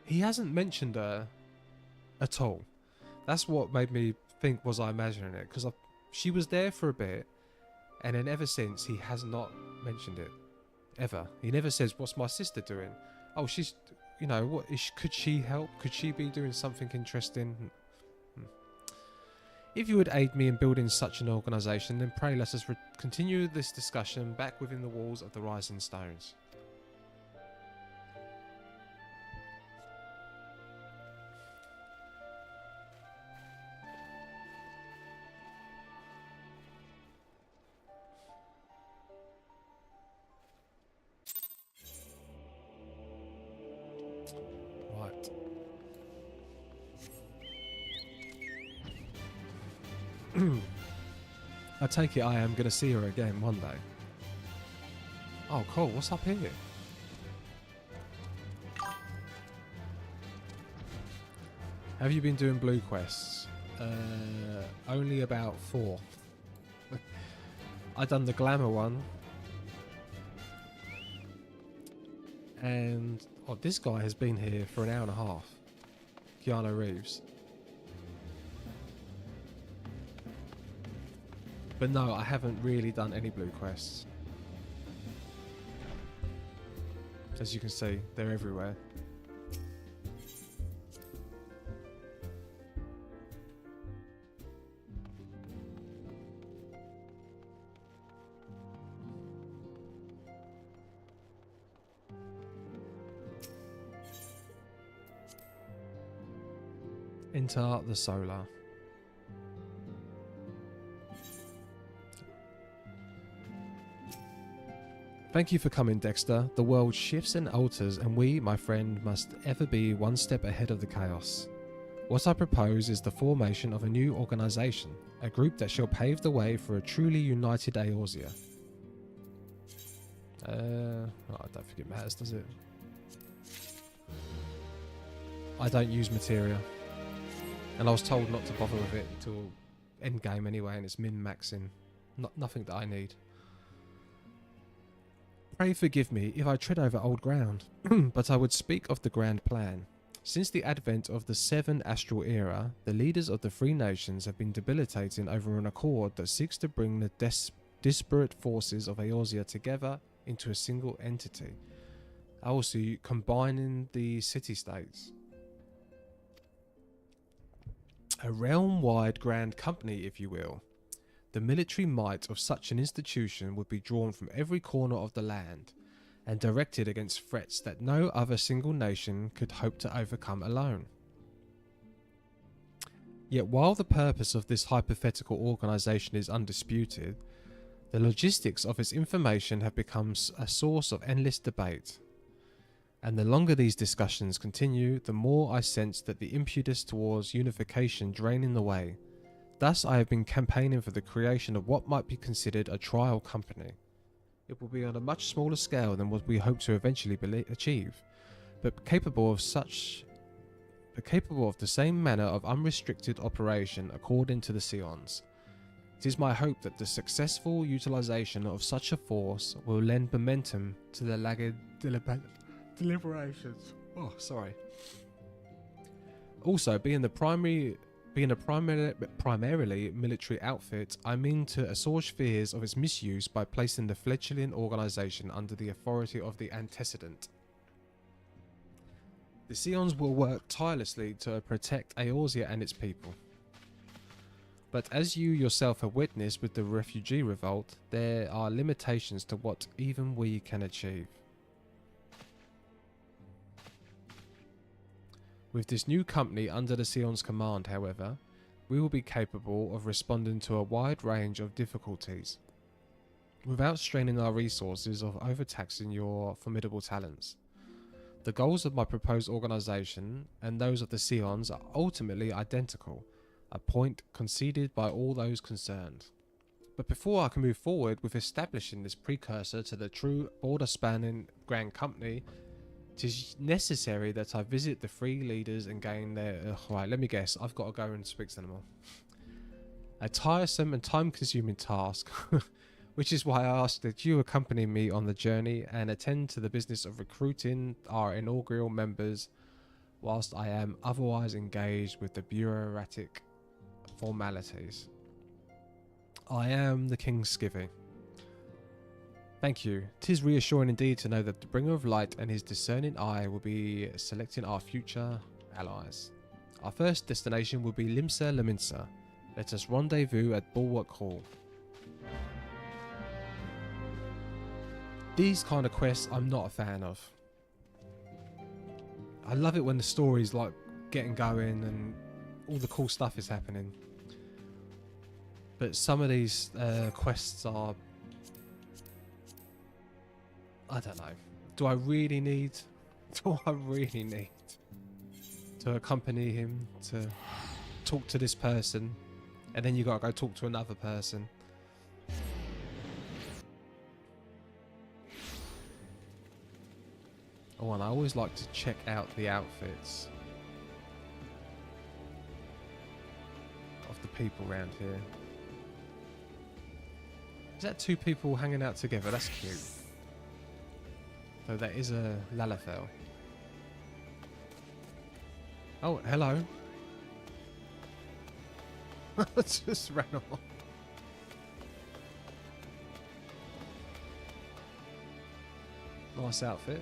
He hasn't mentioned her at all. That's what made me think, was I imagining it? Because she was there for a bit, and then ever since, he has not mentioned it. Ever. He never says, "What's my sister doing?" Oh, she's, you know, what is, could she help? Could she be doing something interesting? If you would aid me in building such an organisation, then pray let us continue this discussion back within the walls of the Rising Stones. Right. I take it I am going to see her again one day. Oh, cool. What's up here? Have you been doing blue quests? Only about 4. I done the glamour one. And this guy has been here for an hour and a half. Keanu Reeves. But no, I haven't really done any blue quests. As you can see, they're everywhere. Enter the solar. Thank you for coming, Dexter. The world shifts and alters, and we, my friend, must ever be one step ahead of the chaos. What I propose is the formation of a new organization, a group that shall pave the way for a truly united Eorzea. I don't think it matters, does it? I don't use materia. And I was told not to bother with it until endgame anyway, and it's min-maxing. Nothing that I need. Pray forgive me if I tread over old ground, but I would speak of the grand plan. Since the advent of the 7 Astral Era, the leaders of the 3 nations have been debilitating over an accord that seeks to bring the disparate forces of Eorzea together into a single entity. Also, combining the city-states. A realm-wide grand company, if you will. The military might of such an institution would be drawn from every corner of the land and directed against threats that no other single nation could hope to overcome alone. Yet while the purpose of this hypothetical organisation is undisputed, the logistics of its information have become a source of endless debate. And the longer these discussions continue, the more I sense that the impetus towards unification draining the way. Thus, I have been campaigning for the creation of what might be considered a trial company. It will be on a much smaller scale than what we hope to eventually achieve, but capable of the same manner of unrestricted operation according to the Scions. It is my hope that the successful utilization of such a force will lend momentum to the lagged deliberations. Also, being a primarily military outfit, I mean to assuage fears of its misuse by placing the fledgling organisation under the authority of the antecedent. The Scions will work tirelessly to protect Eorzea and its people. But as you yourself have witnessed with the refugee revolt, there are limitations to what even we can achieve. With this new company under the Scion's command, however, we will be capable of responding to a wide range of difficulties, without straining our resources or overtaxing your formidable talents. The goals of my proposed organisation and those of the Scions are ultimately identical, a point conceded by all those concerned. But before I can move forward with establishing this precursor to the true border-spanning Grand Company, it is necessary that I visit the 3 leaders and gain their... right, let me guess. I've got to go and speak to them all. A tiresome and time-consuming task, which is why I asked that you accompany me on the journey and attend to the business of recruiting our inaugural members, whilst I am otherwise engaged with the bureaucratic formalities. I am the King's Skivvy. Thank you. 'Tis reassuring indeed to know that the Bringer of Light and his discerning eye will be selecting our future allies. Our first destination will be Limsa Laminsa. Let us rendezvous at Bulwark Hall. These kind of quests I'm not a fan of. I love it when the story's like getting going and all the cool stuff is happening. But some of these quests are... I don't know. Do I really need to accompany him to talk to this person, and then you gotta go talk to another person? Oh, and I always like to check out the outfits of the people around here. Is that 2 people hanging out together? That's cute. So that is a Lalafell. Oh, hello. Just ran off. Nice outfit.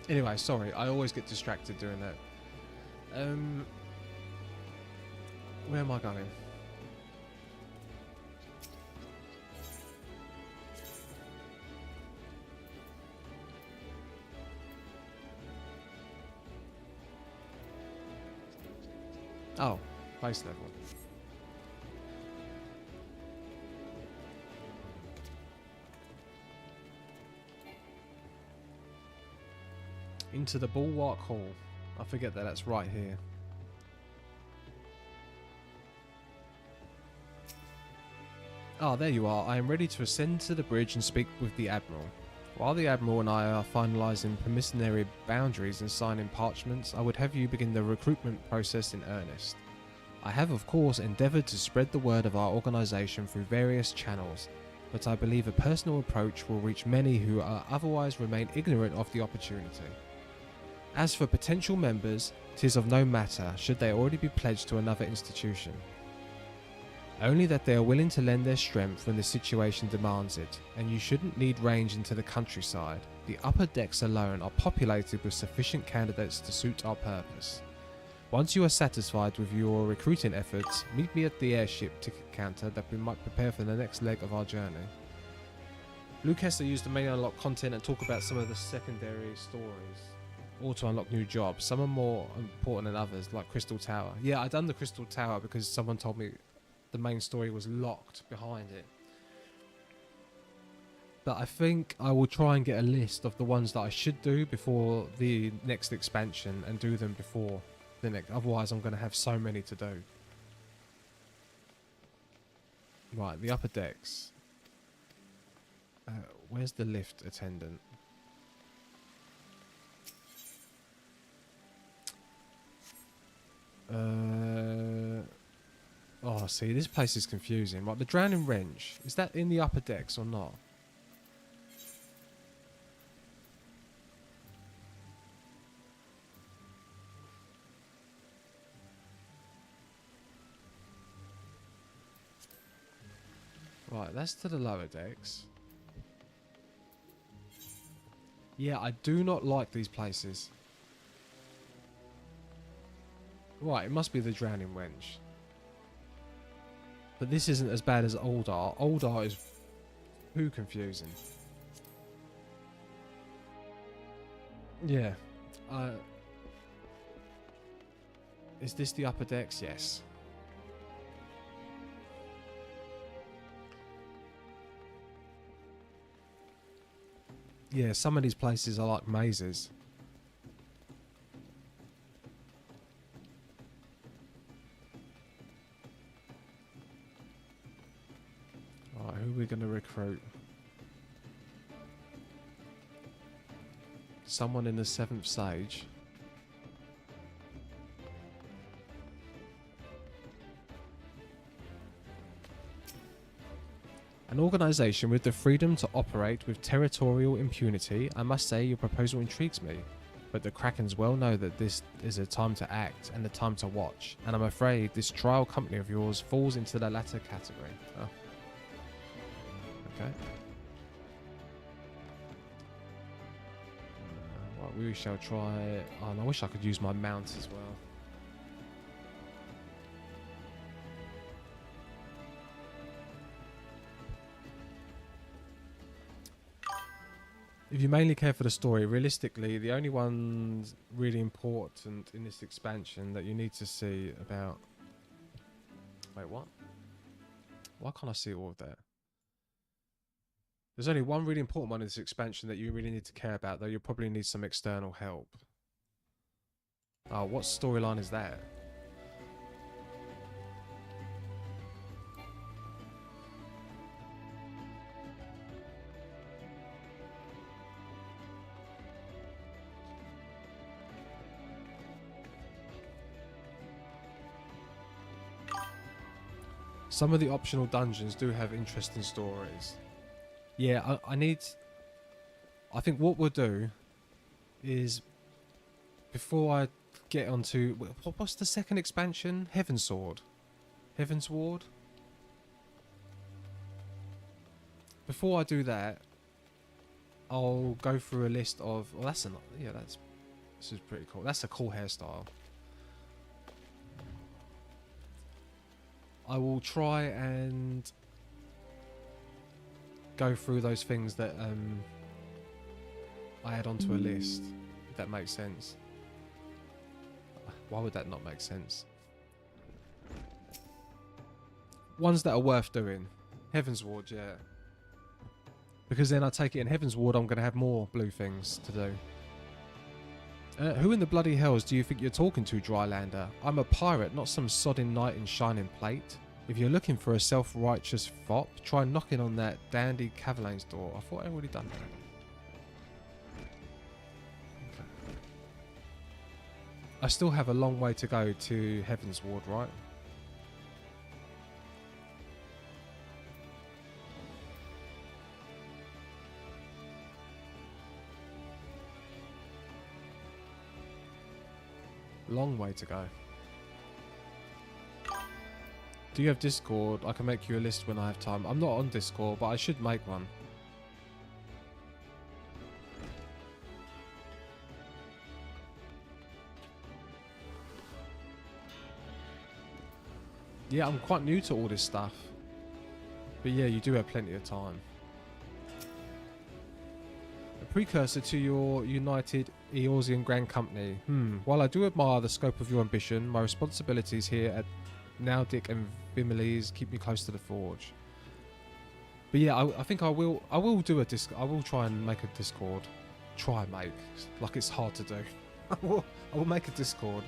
Anyway, sorry, I always get distracted doing that. Where am I going? Oh, base level. Into the Bulwark Hall. I forget that that's right here. Ah, there you are. I am ready to ascend to the bridge and speak with the Admiral. While the Admiral and I are finalising permissionary boundaries and signing parchments, I would have you begin the recruitment process in earnest. I have, of course, endeavoured to spread the word of our organisation through various channels, but I believe a personal approach will reach many who otherwise remain ignorant of the opportunity. As for potential members, 'tis of no matter should they already be pledged to another institution. Only that they are willing to lend their strength when the situation demands it, and you shouldn't need range into the countryside. The upper decks alone are populated with sufficient candidates to suit our purpose. Once you are satisfied with your recruiting efforts, meet me at the airship ticket counter that we might prepare for the next leg of our journey. Luke has to use the main unlock content and talk about some of the secondary stories. Or to unlock new jobs. Some are more important than others, like Crystal Tower. Yeah, I done the Crystal Tower because someone told me the main story was locked behind it. But I think I will try and get a list of the ones that I should do before the next expansion and do them before the next. Otherwise, I'm going to have so many to do. Right, the upper decks. Where's the lift attendant? Oh, see, this place is confusing. Right, the Drowning Wrench. Is that in the upper decks or not? Right, that's to the lower decks. Yeah, I do not like these places. Right, it must be the Drowning Wench. But this isn't as bad as Oldar. Oldar is too confusing. Yeah. Is this the upper decks? Yes. Yeah, some of these places are like mazes. Alright, who are we going to recruit? Someone in the 7th Sage. An organisation with the freedom to operate with territorial impunity. I must say your proposal intrigues me, but the Krakens well know that this is a time to act and a time to watch, and I'm afraid this trial company of yours falls into the latter category. Oh. Okay. Right, we shall try... Oh, and I wish I could use my mount as well. If you mainly care for the story, realistically, the only ones really important in this expansion that you need to see about... Wait, what? Why can't I see all of that? There's only one really important one in this expansion that you really need to care about, though you'll probably need some external help. Oh, what storyline is that? Some of the optional dungeons do have interesting stories. Yeah, I think what we'll do is, before I get onto... What's the second expansion? Heavensward. Heavensward? Before I do that, I'll go through a list of... Well, that's a... Yeah, this is pretty cool. That's a cool hairstyle. I will try and go through those things that I add onto a list, if that makes sense. Why would that not make sense? Ones that are worth doing. Heaven's Ward, yeah. Because then I take it in Heaven's Ward, I'm going to have more blue things to do. Who in the bloody hells do you think you're talking to, Drylander? I'm a pirate, not some sodding knight in shining plate. If you're looking for a self-righteous fop, try knocking on that dandy Cavaline's door. I thought I already done that. Okay. I still have a long way to go to Heaven's Ward, right? Long way to go. Do you have Discord? I can make you a list when I have time. I'm not on Discord, but I should make one. Yeah, I'm quite new to all this stuff. But yeah, you do have plenty of time. A precursor to your United Eorzean Grand Company. While I do admire the scope of your ambition, my responsibilities here at Naldic and Vimilese keep me close to the forge. But yeah, I think I will do a Discord. I will try and make a Discord. Try and make. Like it's hard to do. I will make a Discord.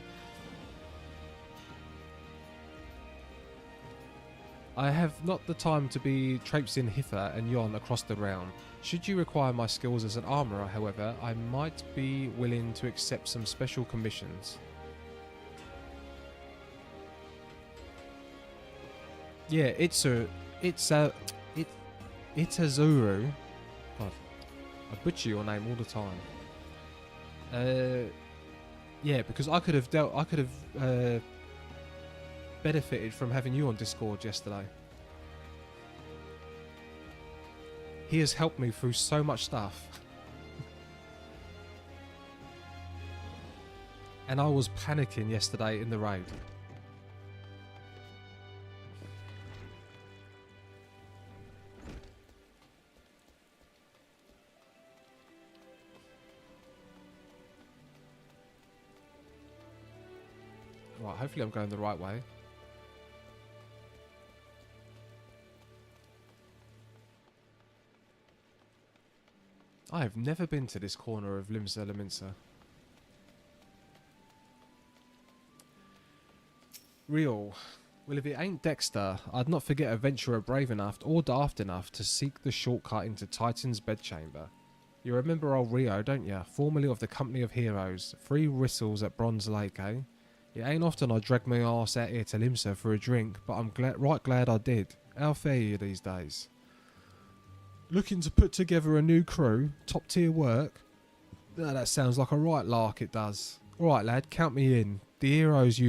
I have not the time to be traipsing hither and yon across the realm. Should you require my skills as an armourer, however, I might be willing to accept some special commissions. Yeah, Itazuru. God, I butcher your name all the time. Yeah, because I could have benefited from having you on Discord yesterday. He has helped me through so much stuff. And I was panicking yesterday in the raid. Right, hopefully I'm going the right way. I have never been to this corner of Limsa Laminsa. Real. Well, if it ain't Dexter, I'd not forget a venturer brave enough or daft enough to seek the shortcut into Titan's bedchamber. You remember old Rio, don't you? Formerly of the Company of Heroes. 3 whistles at Bronze Lake, eh? It ain't often I drag my arse out here to Limsa for a drink, but I'm right glad I did. How fare you these days? Looking to put together a new crew? Top tier work? Oh, that sounds like a right lark, it does. Alright lad, count me in. The heroes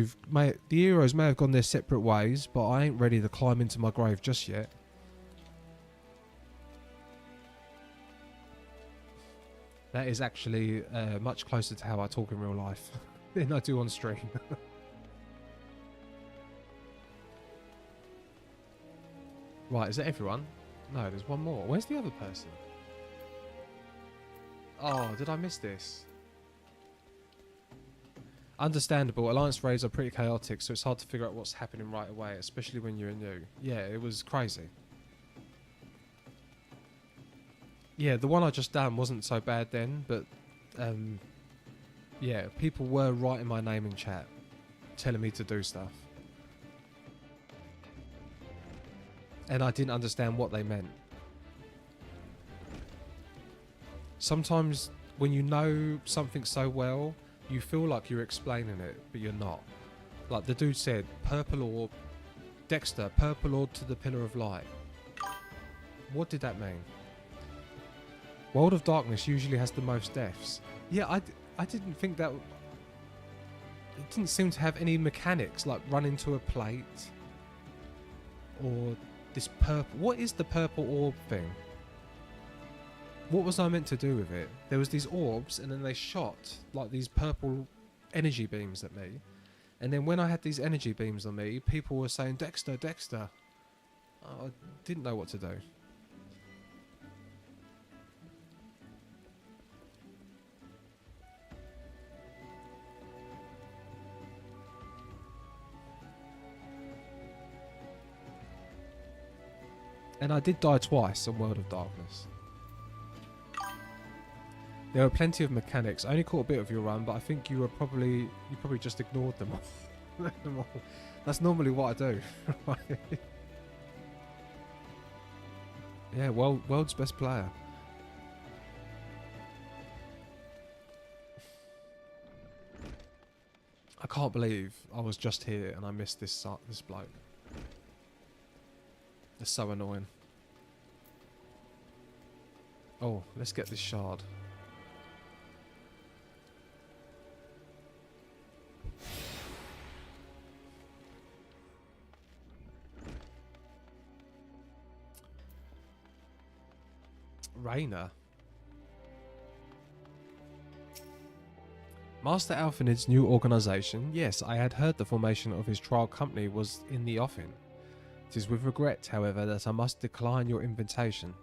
may have gone their separate ways, but I ain't ready to climb into my grave just yet. That is actually much closer to how I talk in real life than I do on stream. Right, is that everyone? No, there's one more. Where's the other person? Oh, did I miss this? Understandable. Alliance raids are pretty chaotic, so it's hard to figure out what's happening right away, especially when you're new. Yeah, it was crazy. Yeah, the one I just done wasn't so bad then, but yeah, people were writing my name in chat, telling me to do stuff. And I didn't understand what they meant. Sometimes when you know something so well, you feel like you're explaining it, but you're not. Like the dude said, purple orb, Dexter, purple orb to the Pillar of Light. What did that mean? World of Darkness usually has the most deaths. Yeah, I didn't think that... It didn't seem to have any mechanics, like run into a plate. Or this purple... What is the purple orb thing? What was I meant to do with it? There was these orbs, and then they shot like these purple energy beams at me. And then when I had these energy beams on me, people were saying, Dexter, Dexter. I didn't know what to do. And I did die twice on World of Darkness. There were plenty of mechanics. I only caught a bit of your run, but I think you probably just ignored them all. That's normally what I do. Yeah, world's best player. I can't believe I was just here and I missed this bloke. It's so annoying. Oh, let's get this shard. Rainer. Master Alphanid's new organisation. Yes, I had heard the formation of his trial company was in the offing. It is with regret, however, that I must decline your invitation.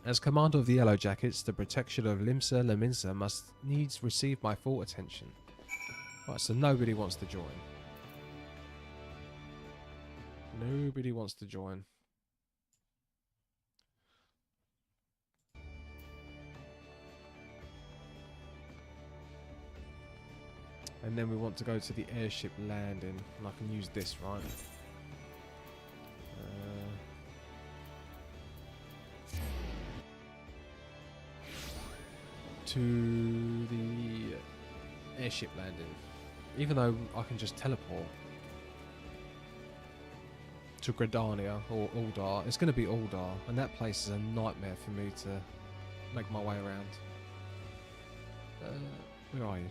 As commander of the Yellow Jackets, the protection of Limsa Laminsa must needs receive my full attention. Right, so nobody wants to join. Nobody wants to join. And then we want to go to the airship landing, and I can use this, right? To the airship landing. Even though I can just teleport to Gridania or Uldar, it's going to be Uldar, and that place is a nightmare for me to make my way around. Where are you?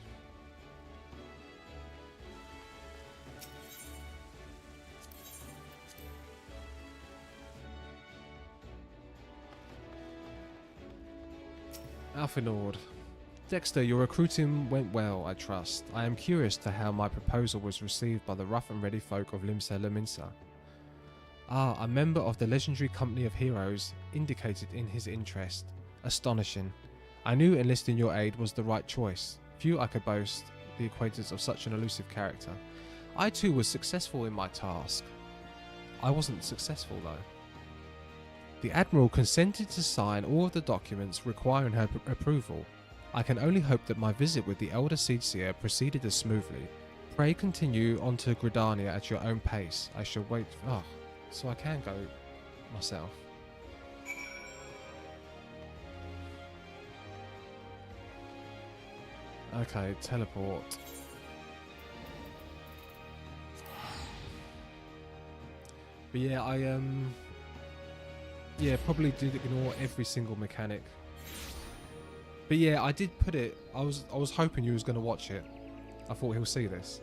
Alphinord. Dexter, your recruiting went well, I trust. I am curious to how my proposal was received by the rough and ready folk of Limsa Laminsa. Ah, a member of the legendary company of heroes indicated in his interest. Astonishing. I knew enlisting your aid was the right choice. Few I could boast the acquaintance of such an elusive character. I too was successful in my task. I wasn't successful though. The Admiral consented to sign all of the documents requiring her approval. I can only hope that my visit with the Elder Seedseer proceeded as smoothly. Pray continue on to Gridania at your own pace. I shall wait. Oh, so I can go myself. Okay, teleport. But yeah, yeah, probably did ignore every single mechanic. But yeah, I did put it. I was hoping you was going to watch it. I thought he'll see this.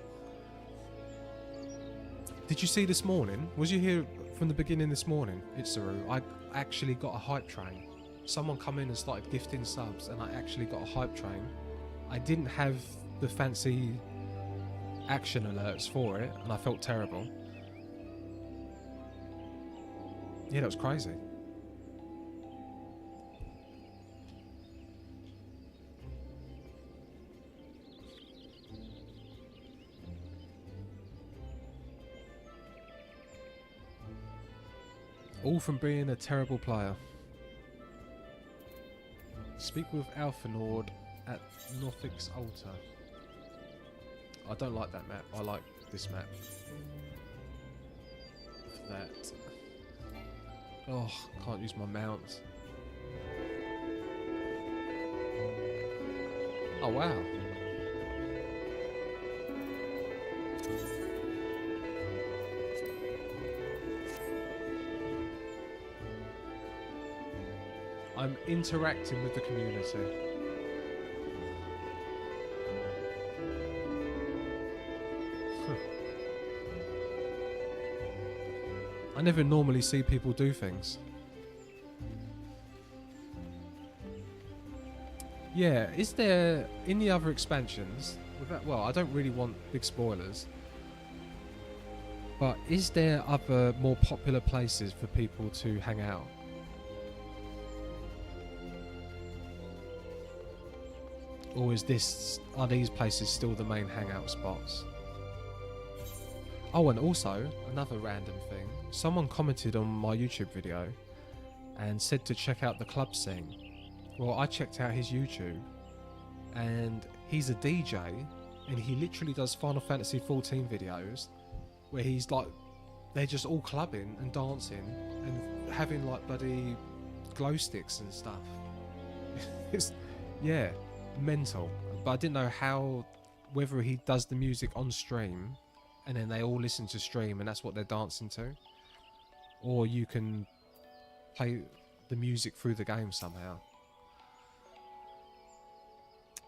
Did you see this morning? Was you here from the beginning this morning, Itzaru? I actually got a hype train. Someone come in and started gifting subs, and I actually got a hype train. I didn't have the fancy action alerts for it, and I felt terrible. Yeah, that was crazy. All from being a terrible player. Speak with Alphanord at Northic's altar. I don't like that map. I like this map. That. Oh, can't use my mount. Oh wow. I'm interacting with the community. I never normally see people do things. Yeah, is there, in the other expansions, well, I don't really want big spoilers, but is there other more popular places for people to hang out? Or are these places still the main hangout spots? Oh, and also, another random thing. Someone commented on my YouTube video and said to check out the club scene. Well, I checked out his YouTube, and he's a DJ, and he literally does Final Fantasy XIV videos where he's like, they're just all clubbing and dancing and having like bloody glow sticks and stuff. It's, yeah, mental. But I didn't know whether he does the music on stream and then they all listen to stream and that's what they're dancing to, or you can play the music through the game somehow.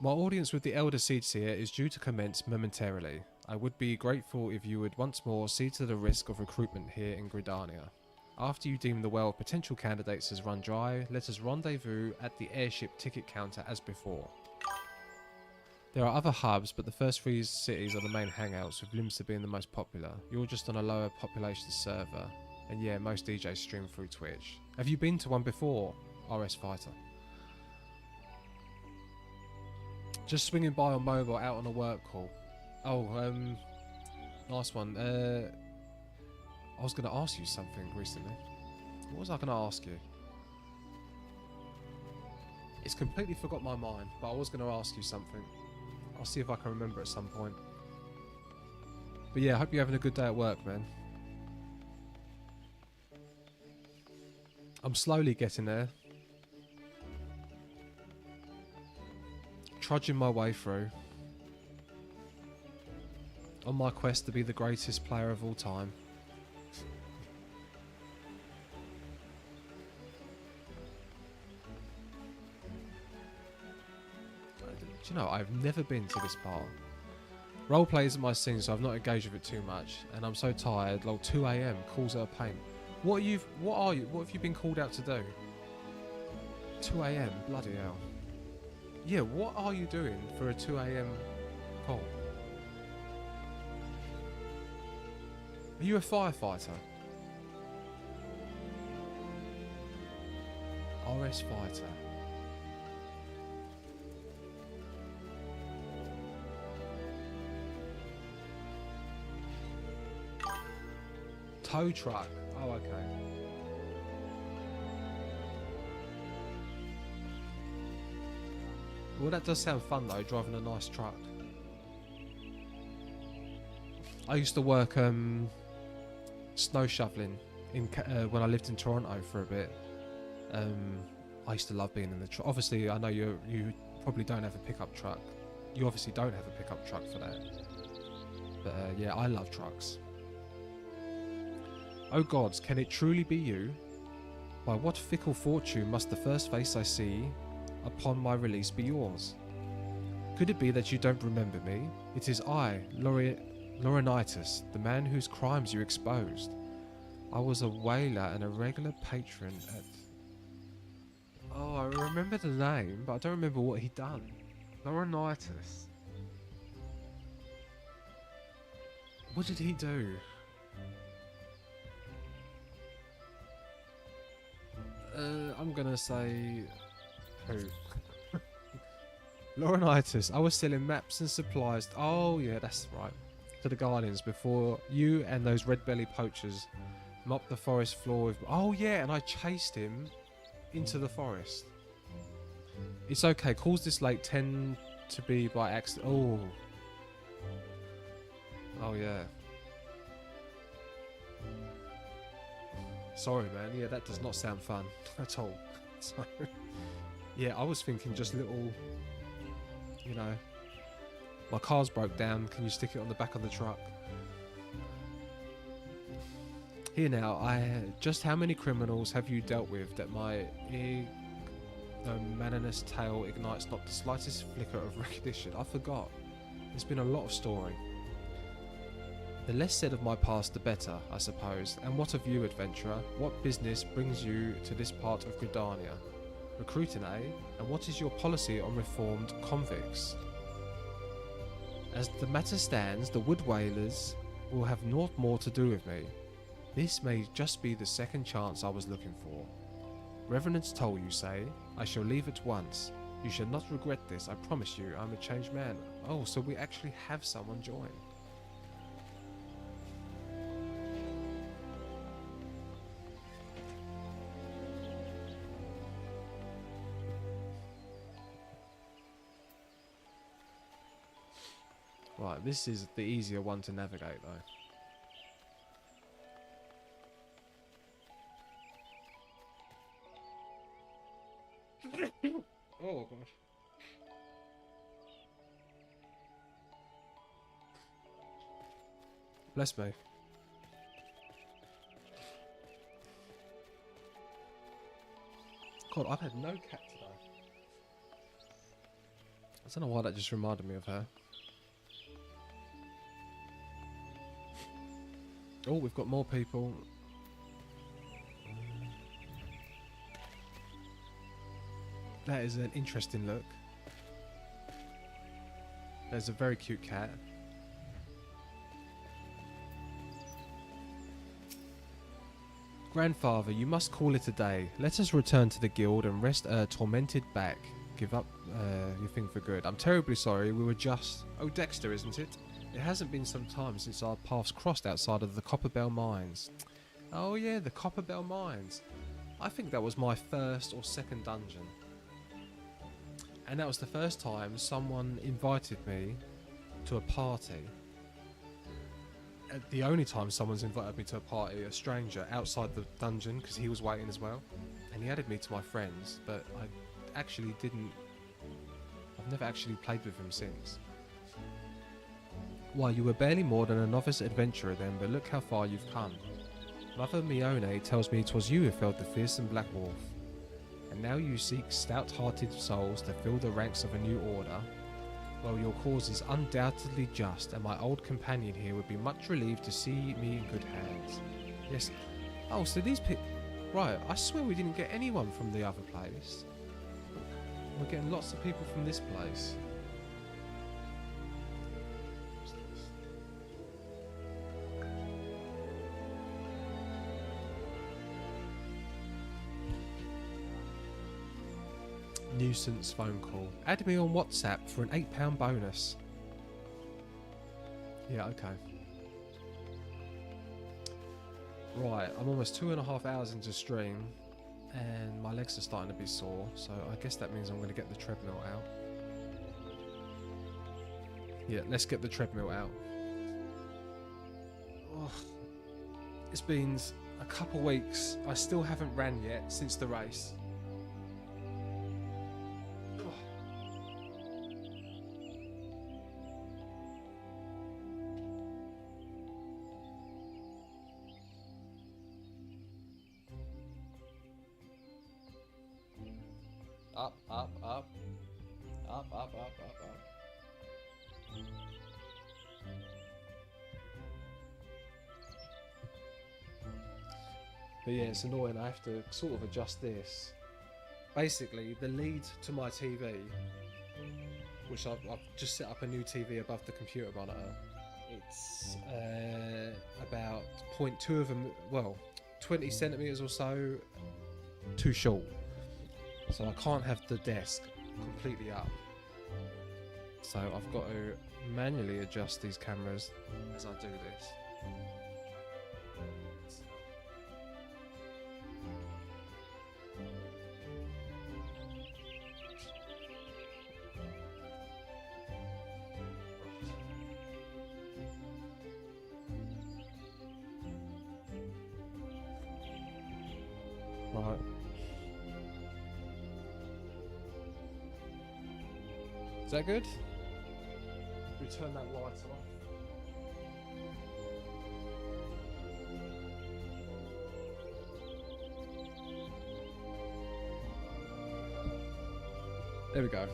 My audience with the Elder Seedseer is due to commence momentarily. I would be grateful if you would once more see to the risk of recruitment here in Gridania. After you deem the well of potential candidates has run dry, let us rendezvous at the airship ticket counter as before. There are other hubs, but the first 3 cities are the main hangouts, with Limsa being the most popular. You're just on a lower population server, and yeah, most DJs stream through Twitch. Have you been to one before, RS Fighter? Just swinging by on mobile out on a work call. Oh, nice one. I was going to ask you something recently. What was I going to ask you? It's completely forgot my mind, but I was going to ask you something. I'll see if I can remember at some point. But yeah, I hope you're having a good day at work, man. I'm slowly getting there. Trudging my way through. On my quest to be the greatest player of all time. Do you know, I've never been to this part. Roleplay isn't my scene, so I've not engaged with it too much, and I'm so tired. Like 2 AM calls are a pain. What have you been called out to do? 2 AM, bloody hell. Yeah, what are you doing for a 2 AM call? Are you a firefighter? RS Fighter. Tow truck. Oh, okay. Well, that does sound fun though, driving a nice truck. I used to work snow shoveling in when I lived in Toronto for a bit. I used to love being in the truck. Obviously, I know you probably don't have a pickup truck. You obviously don't have a pickup truck for that. But yeah, I love trucks. Oh gods, can it truly be you? By what fickle fortune must the first face I see upon my release be yours? Could it be that you don't remember me? It is I, Laurinaitis, the man whose crimes you exposed. I was a whaler and a regular patron at... Oh, I remember the name, but I don't remember what he'd done. Laurinaitis. What did he do? I'm gonna say... Who? Laurinaitis. I was selling maps and supplies. Oh yeah, that's right. To the Guardians before you and those red belly poachers mopped the forest floor with... Oh yeah, and I chased him into the forest. It's okay. Calls this late tend to be by accident. Oh. Oh yeah. Sorry, man. Yeah, that does not sound fun at all. So, yeah, I was thinking just little, you know, my car's broke down. Can you stick it on the back of the truck? Here now, just how many criminals have you dealt with that my ignominious tale ignites not the slightest flicker of recognition? I forgot. There's been a lot of story. The less said of my past, the better, I suppose. And what of you, adventurer? What business brings you to this part of Gridania? Recruiting, eh? And what is your policy on reformed convicts? As the matter stands, the Wood Whalers will have naught more to do with me. This may just be the second chance I was looking for. Revenant's toll, you say? I shall leave at once. You shall not regret this, I promise you. I'm a changed man. Oh, so we actually have someone join. Right, this is the easier one to navigate though. Oh gosh. Bless me. God, I've had no cat today. I don't know why that just reminded me of her. Oh, we've got more people. That is an interesting look. There's a very cute cat. Grandfather, you must call it a day. Let us return to the guild and rest our tormented back. Give up your thing for good. I'm terribly sorry, we were just... Oh, Dexter, isn't it? It hasn't been some time since our paths crossed outside of the Copperbell Mines. Oh yeah, the Copperbell Mines. I think that was my first or second dungeon. And that was the first time someone invited me to a party. The only time someone's invited me to a party, a stranger, outside the dungeon, because he was waiting as well. And he added me to my friends, but I actually didn't... I've never actually played with him since. Why, you were barely more than a novice adventurer then, but look how far you've come. Mother Mione tells me 'twas you who felled the fearsome Black Wolf. And now you seek stout-hearted souls to fill the ranks of a new order. Well, your cause is undoubtedly just, and my old companion here would be much relieved to see me in good hands. Yes. Oh, so these people... Right, I swear we didn't get anyone from the other place. We're getting lots of people from this place. Nuisance phone call. Add me on WhatsApp for an £8 bonus. Yeah, okay. Right, I'm almost 2.5 hours into stream and my legs are starting to be sore, so I guess that means I'm going to get the treadmill out. Yeah, let's get the treadmill out. Oh, it's been a couple weeks. I still haven't ran yet since the race. Up, up, up. Up, up, up, up, up. But yeah, it's annoying. I have to sort of adjust this. Basically, the lead to my TV, which I've just set up a new TV above the computer monitor. It's about 0.2 of a, well, 20 centimeters or so too short. So I can't have the desk completely up. So I've got to manually adjust these cameras as I do this. Right. Is that good? We turn that light off. There we go.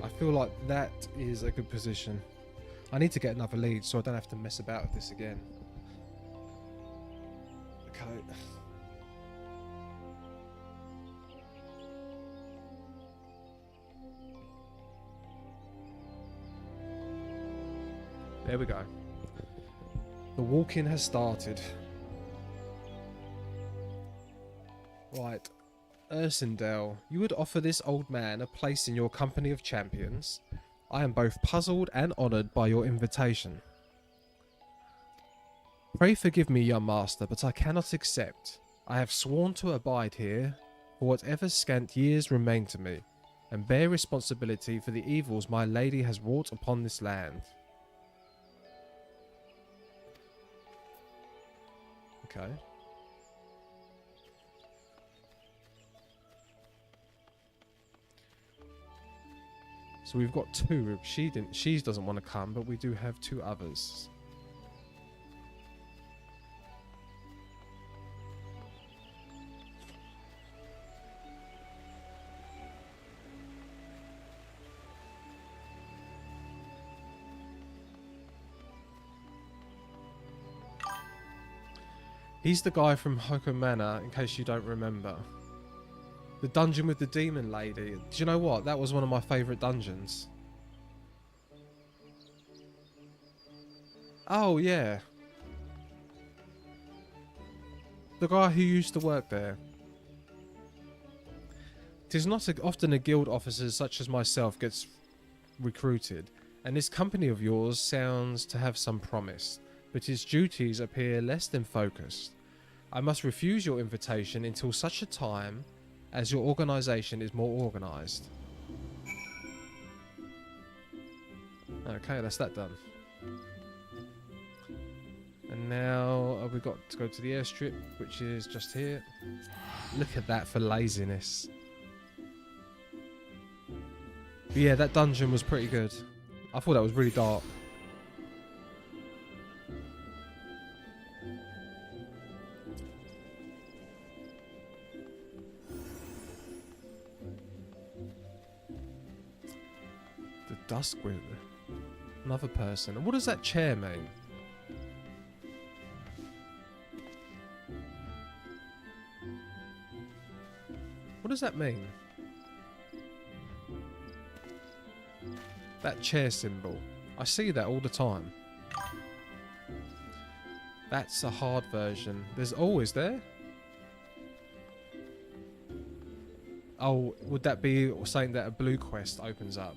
I feel like that is a good position. I need to get another lead so I don't have to mess about with this again. Okay. There we go. The walk-in has started. Right. Ursindale, you would offer this old man a place in your company of champions? I am both puzzled and honoured by your invitation. Pray forgive me, young master, but I cannot accept. I have sworn to abide here for whatever scant years remain to me, and bear responsibility for the evils my lady has wrought upon this land. Okay. So we've got two. She doesn't want to come, but we do have two others. He's the guy from Hoko Manor, in case you don't remember. The dungeon with the demon lady. Do you know what? That was one of my favourite dungeons. Oh, yeah. The guy who used to work there. Tis not often a guild officer such as myself gets recruited, and this company of yours sounds to have some promise, but his duties appear less than focused. I must refuse your invitation until such a time as your organisation is more organised. Okay, that's that done. And now we've got to go to the airstrip, which is just here. Look at that for laziness. But yeah, that dungeon was pretty good. I thought that was really dark. Dusk with another person. And what does that chair mean? What does that mean? That chair symbol. I see that all the time. That's a hard version. There's always there. Oh, would that be saying that a blue quest opens up?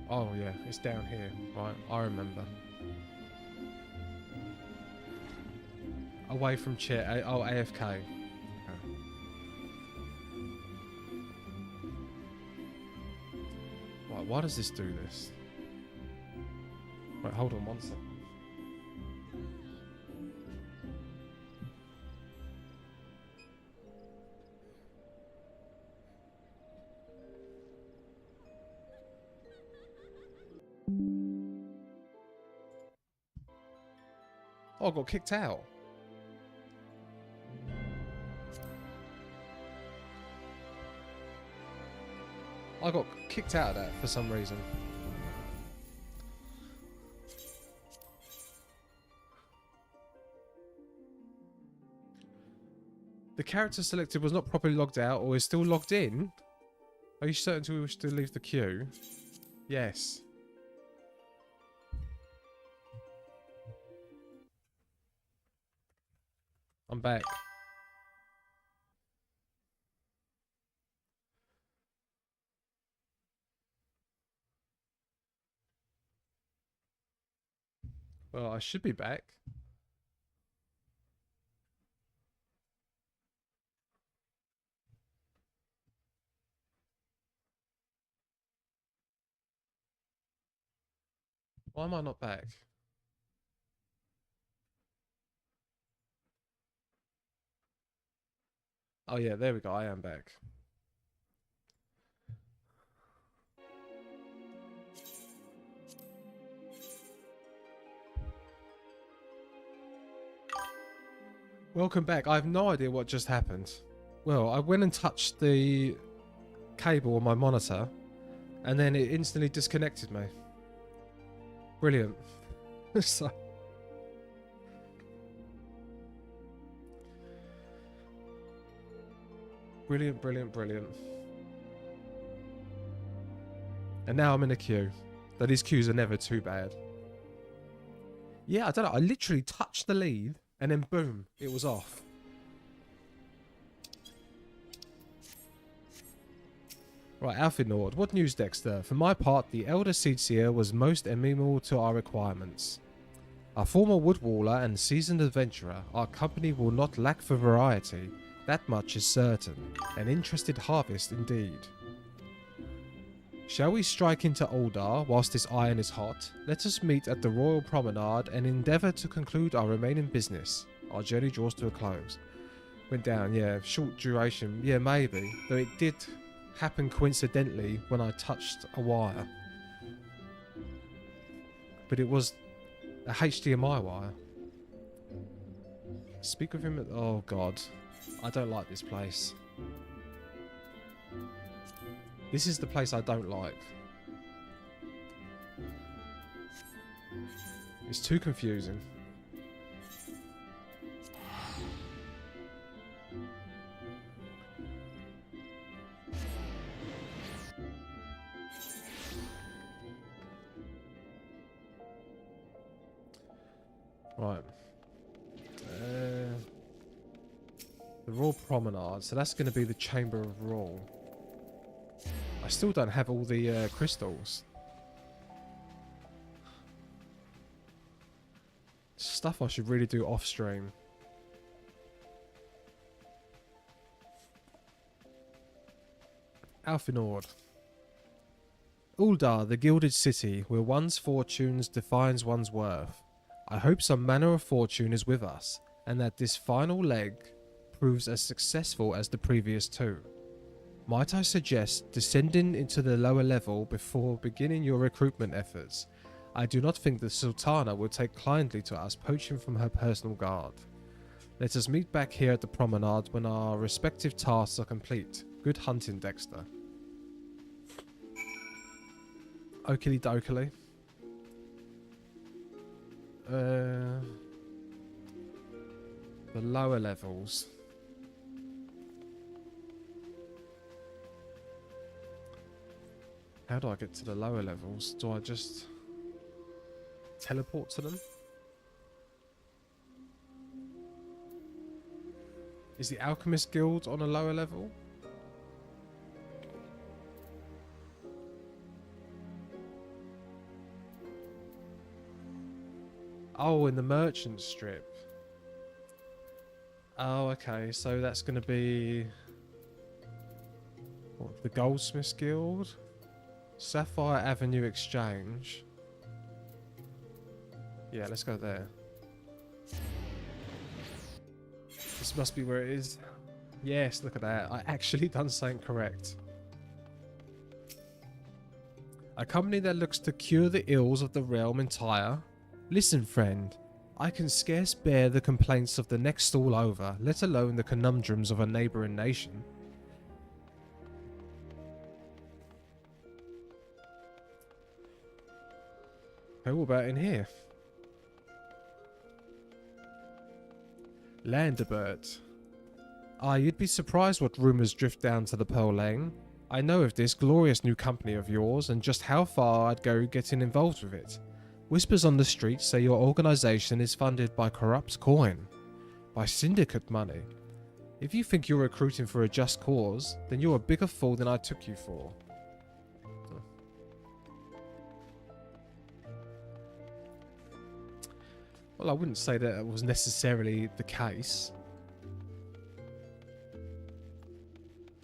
Oh yeah, it's down here. Right, I remember. Away from chair. Oh, AFK. Okay. Right, why does this do this? Right, hold on one second. Oh, I got kicked out. I got kicked out of that for some reason. The character selected was not properly logged out or is still logged in. Are you certain to wish to leave the queue? Yes. I'm back. Well, I should be back. Why am I not back? Oh yeah, there we go. I am back. Welcome back. I have no idea what just happened. Well, I went and touched the cable on my monitor, and then it instantly disconnected me. Brilliant. So, brilliant, brilliant, brilliant. And now I'm in a queue. Though these queues are never too bad. Yeah, I don't know. I literally touched the lead, and then boom, it was off. Right, Alphinord. What news, Dexter? For my part, the Elder Seedseer was most amenable to our requirements. A former woodwaller and seasoned adventurer, our company will not lack for variety. That much is certain. An interested harvest indeed. Shall we strike into Oldar whilst this iron is hot? Let us meet at the Royal Promenade and endeavour to conclude our remaining business. Our journey draws to a close. Went down, yeah. Short duration, yeah, maybe. Though it did happen coincidentally when I touched a wire. But it was a HDMI wire. Speak with him at... Oh god. I don't like this place. This is the place I don't like. It's too confusing. Right. The Royal Promenade. So that's going to be the Chamber of Rule. I still don't have all the crystals. Stuff I should really do off stream. Alphinord. Uldar, the gilded city, where one's fortunes defines one's worth. I hope some manner of fortune is with us, and that this final leg proves as successful as the previous two. Might I suggest descending into the lower level before beginning your recruitment efforts? I do not think the Sultana would take kindly to us poaching from her personal guard. Let us meet back here at the promenade when our respective tasks are complete. Good hunting, Dexter. Oakley dokily. The lower levels. How do I get to the lower levels? Do I just teleport to them? Is the Alchemist Guild on a lower level? Oh, in the merchant strip. Oh, okay. So that's going to be... what, the Goldsmiths Guild? Sapphire Avenue Exchange. Yeah, let's go there. This must be where it is. Yes, look at that. I actually done something correct. A company that looks to cure the ills of the realm entire. Listen, friend. I can scarce bear the complaints of the next stall over, let alone the conundrums of a neighbouring nation. Okay, what about in here? Landebert. Ah, you'd be surprised what rumours drift down to the Pearl Lane. I know of this glorious new company of yours and just how far I'd go getting involved with it. Whispers on the streets say your organisation is funded by corrupt coin, by syndicate money. If you think you're recruiting for a just cause, then you're a bigger fool than I took you for. Well, I wouldn't say that was necessarily the case.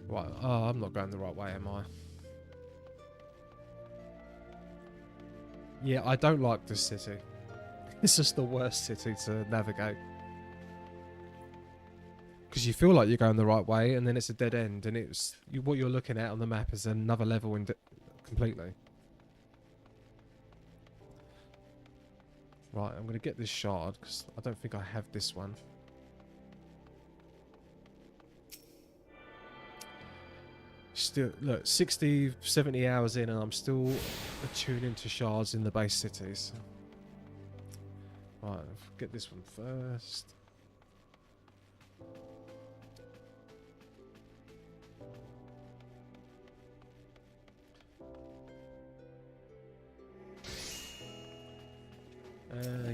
Right, oh, I'm not going the right way, am I? Yeah, I don't like this city. It's just the worst city to navigate. Because you feel like you're going the right way, and then it's a dead end, and it's what you're looking at on the map is another level completely. Right, I'm going to get this shard, because I don't think I have this one. Still, look, 60, 70 hours in and I'm still attuning to shards in the base cities. Right, get this one first.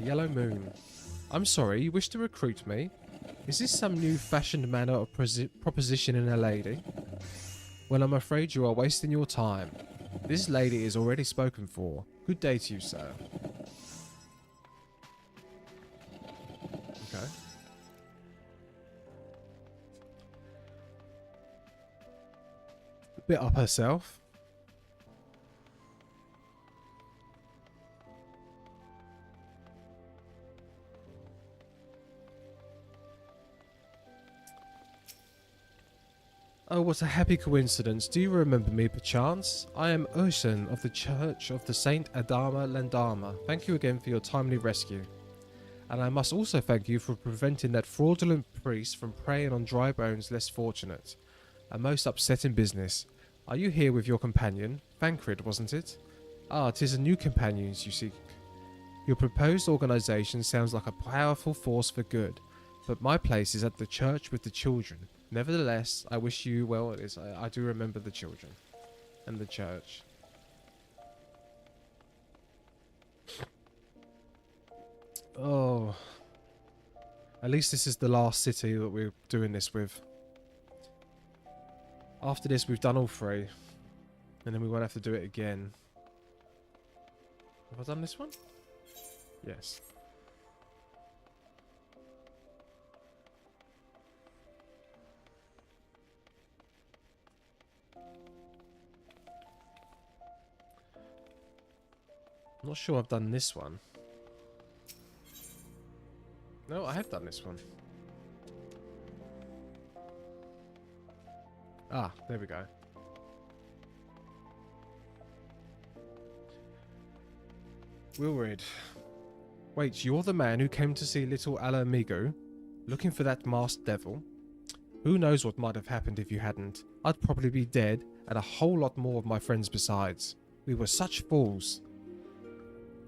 Yellow Moon. I'm sorry, you wish to recruit me? Is this some new fashioned manner of proposition in a lady? Well, I'm afraid you are wasting your time. This lady is already spoken for. Good day to you, sir. Okay. A bit up herself. Oh, what a happy coincidence. Do you remember me, perchance? I am Ocean of the Church of the Saint Adama Landama. Thank you again for your timely rescue. And I must also thank you for preventing that fraudulent priest from preying on dry bones less fortunate. A most upsetting business. Are you here with your companion? Thancred, wasn't it? Ah, 'tis a new companion you seek. Your proposed organisation sounds like a powerful force for good, but my place is at the church with the children. Nevertheless, I wish you well. I do remember the children and the church. Oh, at least this is the last city that we're doing this with. After this, we've done all three, and then we won't have to do it again. Have I done this one? Yes. I'm not sure I've done this one. No, I have done this one. Ah, there we go. Wilrid. Wait, you're the man who came to see little Alamigo? Looking for that masked devil? Who knows what might have happened if you hadn't? I'd probably be dead, and a whole lot more of my friends besides. We were such fools.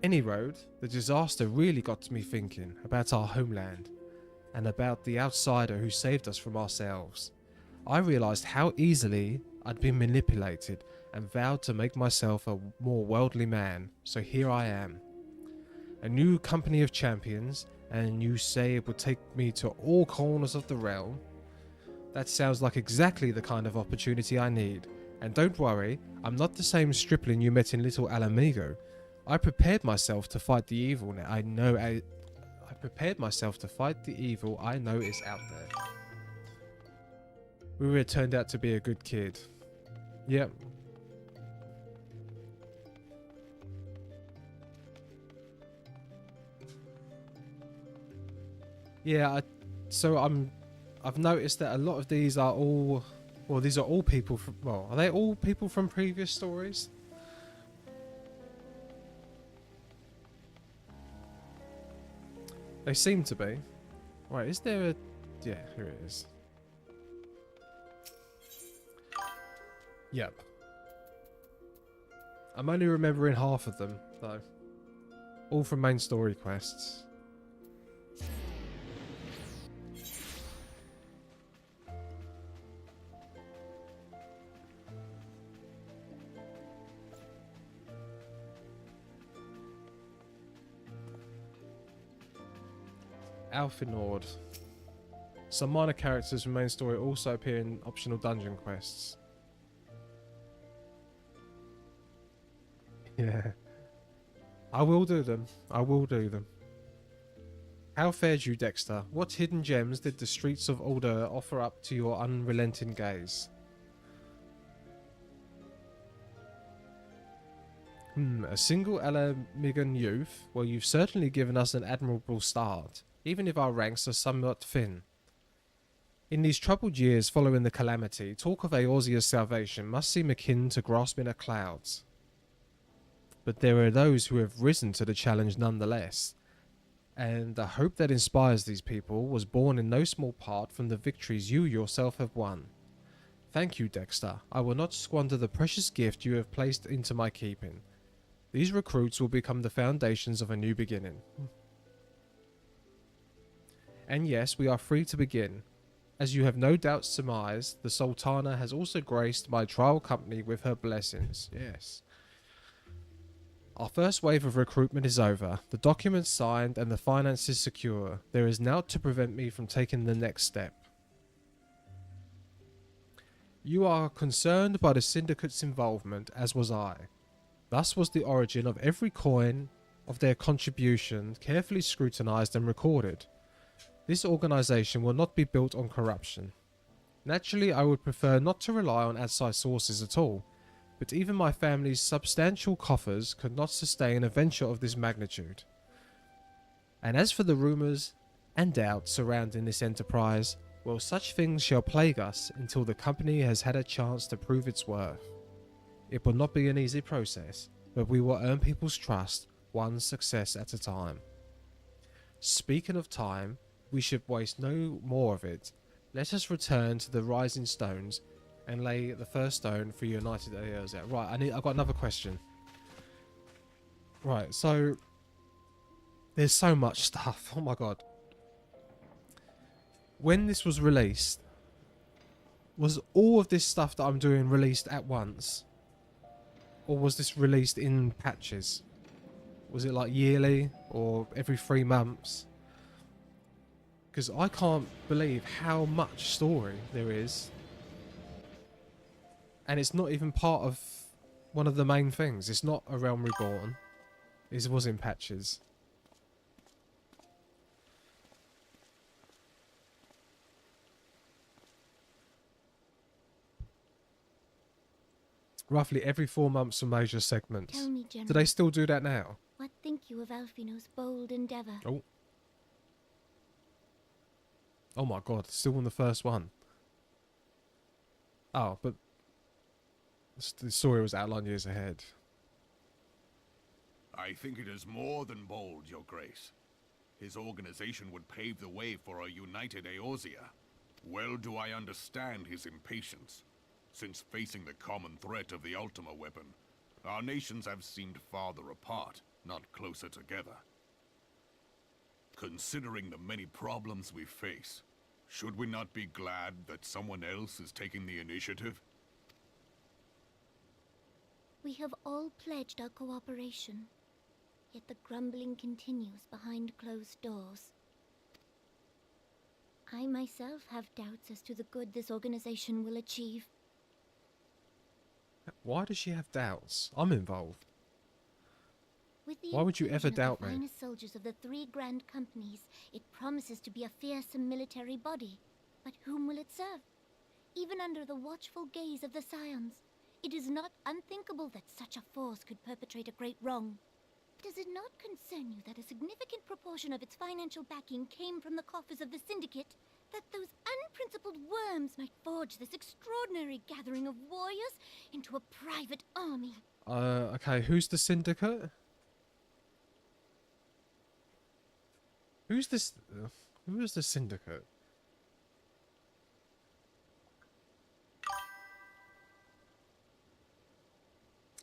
Any road, the disaster really got me thinking about our homeland, and about the outsider who saved us from ourselves. I realised how easily I'd been manipulated, and vowed to make myself a more worldly man, so here I am. A new company of champions, and you say it would take me to all corners of the realm? That sounds like exactly the kind of opportunity I need. And don't worry, I'm not the same stripling you met in Little Alamigo. I prepared myself to fight the evil I know is out there. Rurid turned out to be a good kid. Yep. Yeah, I've noticed that a lot of these are all, well, these are all people from, well, are they all people from previous stories? They seem to be. Right, is there a, yeah, here it is. Yep. I'm only remembering half of them, though. All from main story quests. Alfinord. Some minor characters from main story also appear in optional dungeon quests. Yeah. I will do them. I will do them. How fared you, Dexter? What hidden gems did the streets of Alder offer up to your unrelenting gaze? A single Alamigan youth? Well, you've certainly given us an admirable start, even if our ranks are somewhat thin. In these troubled years following the calamity, talk of Eorzea's salvation must seem akin to grasping at clouds. But there are those who have risen to the challenge nonetheless, and the hope that inspires these people was born in no small part from the victories you yourself have won. Thank you, Dexter. I will not squander the precious gift you have placed into my keeping. These recruits will become the foundations of a new beginning. And yes, we are free to begin. As you have no doubt surmised, the Sultana has also graced my trial company with her blessings. Yes. Our first wave of recruitment is over, the documents signed and the finances secure. There is naught to prevent me from taking the next step. You are concerned by the syndicate's involvement, as was I. Thus was the origin of every coin of their contribution carefully scrutinized and recorded. This organization will not be built on corruption. Naturally, I would prefer not to rely on outside sources at all, but even my family's substantial coffers could not sustain a venture of this magnitude. And as for the rumours and doubts surrounding this enterprise, well, such things shall plague us until the company has had a chance to prove its worth. It will not be an easy process, but we will earn people's trust one success at a time. Speaking of time, we should waste no more of it. Let us return to the Rising Stones and lay the first stone for United Eorzea. Right, I've got another question. Right, so there's so much stuff. Oh my god. When this was released, was all of this stuff that I'm doing released at once? Or was this released in patches? Was it like yearly or every 3 months? Because I can't believe how much story there is. And it's not even part of one of the main things. It's not a Realm Reborn. It was in patches. Roughly every 4 months for major segments. Tell me, General, Do they still do that now? what think you of Alfino's bold endeavor? Oh. Oh my god, still on the first one. Oh, but the story was outlined years ahead. I think it is more than bold, Your Grace. His organization would pave the way for a united Eorzea. Well do I understand his impatience, since facing the common threat of the Ultima weapon, our nations have seemed farther apart, not closer together. Considering the many problems we face, should we not be glad that someone else is taking the initiative? We have all pledged our cooperation, yet the grumbling continues behind closed doors. I myself have doubts as to the good this organization will achieve. Why does she have doubts? I'm involved. With the Why would you ever inclusion of doubt the me? finest soldiers of the 3 grand companies, it promises to be a fearsome military body. But whom will it serve? Even under the watchful gaze of the Scions, it is not unthinkable that such a force could perpetrate a great wrong. Does it not concern you that a significant proportion of its financial backing came from the coffers of the Syndicate? That those unprincipled worms might forge this extraordinary gathering of warriors into a private army? Okay, who's the Syndicate? Who's this? Who is the Syndicate?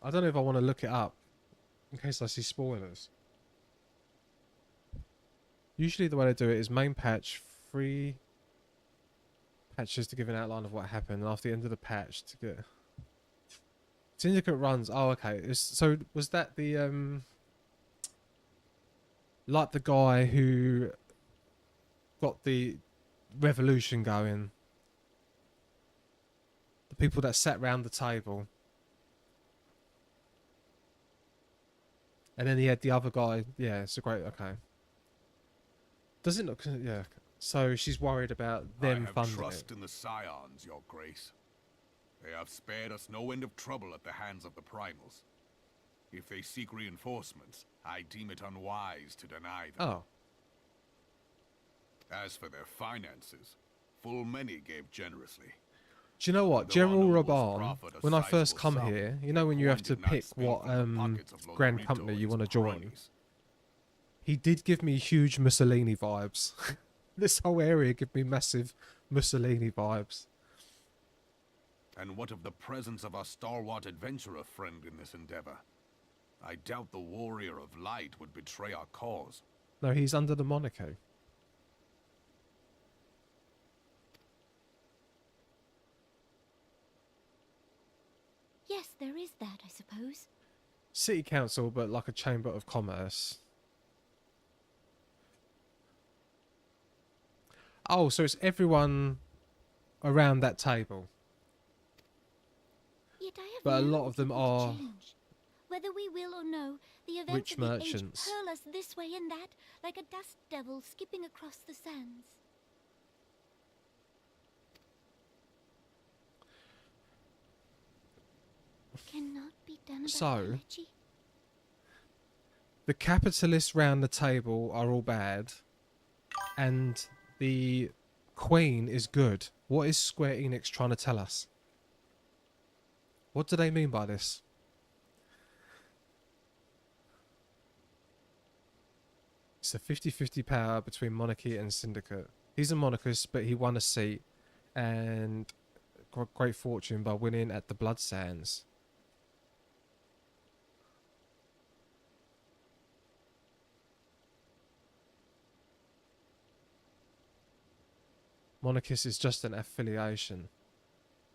I don't know if I want to look it up in case I see spoilers. Usually the way I do it is main patch, 3 patches to give an outline of what happened, and after the end of the patch to get... Syndicate runs... Oh, okay. So was that the... Like the guy who got the revolution going? The people that sat round the table. And then he had the other guy. Yeah, it's a great... Okay. Does it look... Yeah. So she's worried about them I funding have trust it. in the Scions, Your Grace. They have spared us no end of trouble at the hands of the Primals. If they seek reinforcements, I deem it unwise to deny them. Oh. As for their finances, full many gave generously. Do you know what? Though General our nobles Raban, proffered a when I first sizable come sum, here, you know when you coin have to did not pick spill what from the pockets of grand Lodorito company you and want to his join, cronies. he did give me huge Mussolini vibes. This whole area gave me massive Mussolini vibes. And what of the presence of our stalwart adventurer friend in this endeavor? I doubt the warrior of light would betray our cause. No, he's under the Monaco. Yes, there is that, I suppose. City council, but like a chamber of commerce. Oh, so it's everyone around that table. Yet I have But a no lot of them reason to are change. Whether we will or no, the events rich of the merchants. age hurl us this way and that, like a dust devil skipping across the sands. Cannot be done about So, allergy. the capitalists round the table are all bad, and the Queen is good. What is Square Enix trying to tell us? What do they mean by this? It's a 50-50 power between monarchy and syndicate. He's a monarchist, but he won a seat and got great fortune by winning at the Blood Sands. Monarchist is just an affiliation.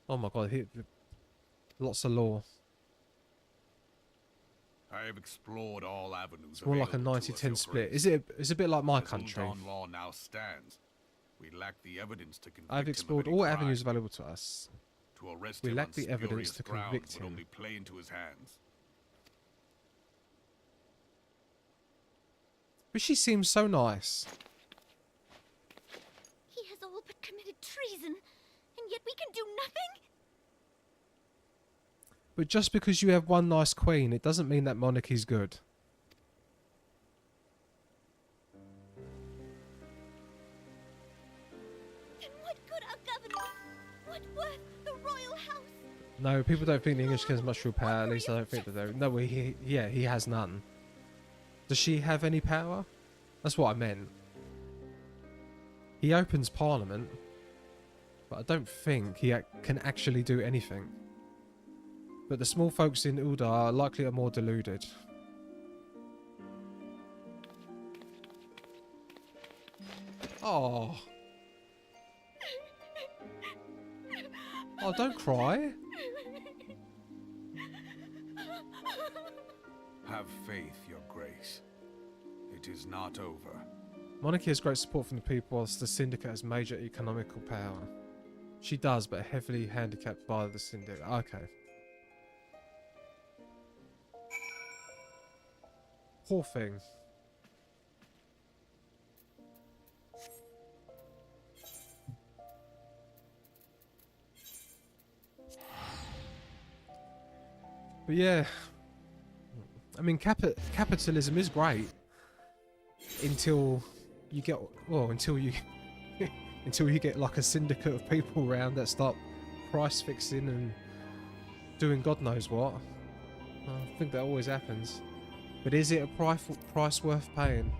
Oh my god, lots of lore. I have explored all avenues. It's more like a available to us, 90-10 Your split. Grace. It's a bit like my As country. Uldan law now stands, we lack the evidence to convict I've him of explored any all crime. avenues available to us. To arrest We him lack on the evidence spurious to grounds convict would him. only play into his hands. But she seems so nice. He has all but committed treason, and yet we can do nothing? But just because you have one nice queen, it doesn't mean that monarchy's good. And what good our government? What worth the royal house? No, people don't think the English has much real power. At least I don't think that they. No, he has none. Does she have any power? That's what I meant. He opens Parliament, but I don't think he can actually do anything. But the small folks in Ulda are likely more deluded. Oh. Oh, don't cry. Have faith, Your Grace. It is not over. Monarchy has great support from the people, whilst the Syndicate has major economical power. She does, but heavily handicapped by the Syndicate. Okay. Poor thing. But yeah, I mean, capitalism is great until you get, well, until you until you get like a syndicate of people around that start price fixing and doing God knows what. I think that always happens. But is it a price worth paying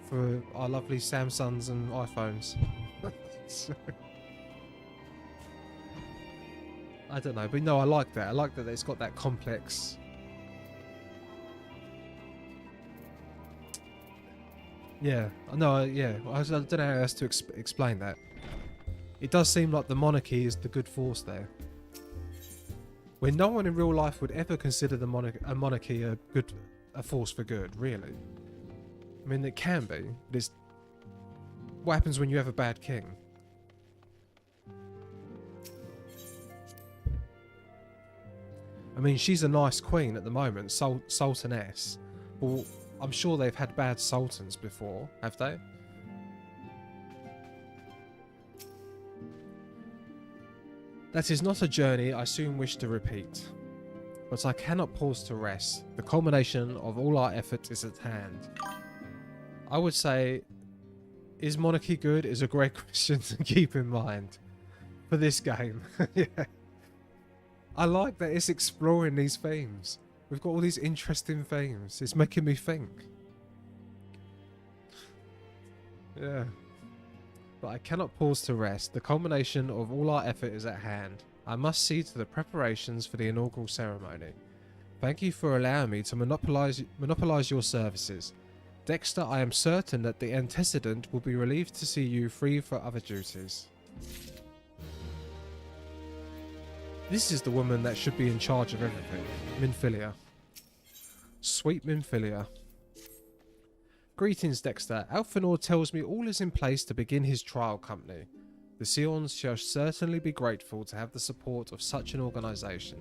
for our lovely Samsungs and iPhones? So, I don't know, but no, I like that. I like that it's got that complex. Yeah, no, yeah. I don't know how else to explain that. It does seem like the monarchy is the good force there. When no one in real life would ever consider the monarchy a force for good, really. I mean, it can be, but it's what happens when you have a bad king. I mean, she's a nice queen at the moment, sultaness. Well, I'm sure they've had bad sultans before, have they? That is not a journey I soon wish to repeat, but I cannot pause to rest. The culmination of all our efforts is at hand. I would say, is monarchy good? Is a great question to keep in mind for this game. Yeah. I like that it's exploring these themes. We've got all these interesting themes. It's making me think. Yeah. But I cannot pause to rest. The culmination of all our effort is at hand. I must see to the preparations for the inaugural ceremony. Thank you for allowing me to monopolize your services. Dexter, I am certain that the antecedent will be relieved to see you free for other duties. This is the woman that should be in charge of everything. Minfilia. Sweet Minfilia. Greetings, Dexter. Alphanor tells me all is in place to begin his trial company. The Sions shall certainly be grateful to have the support of such an organisation.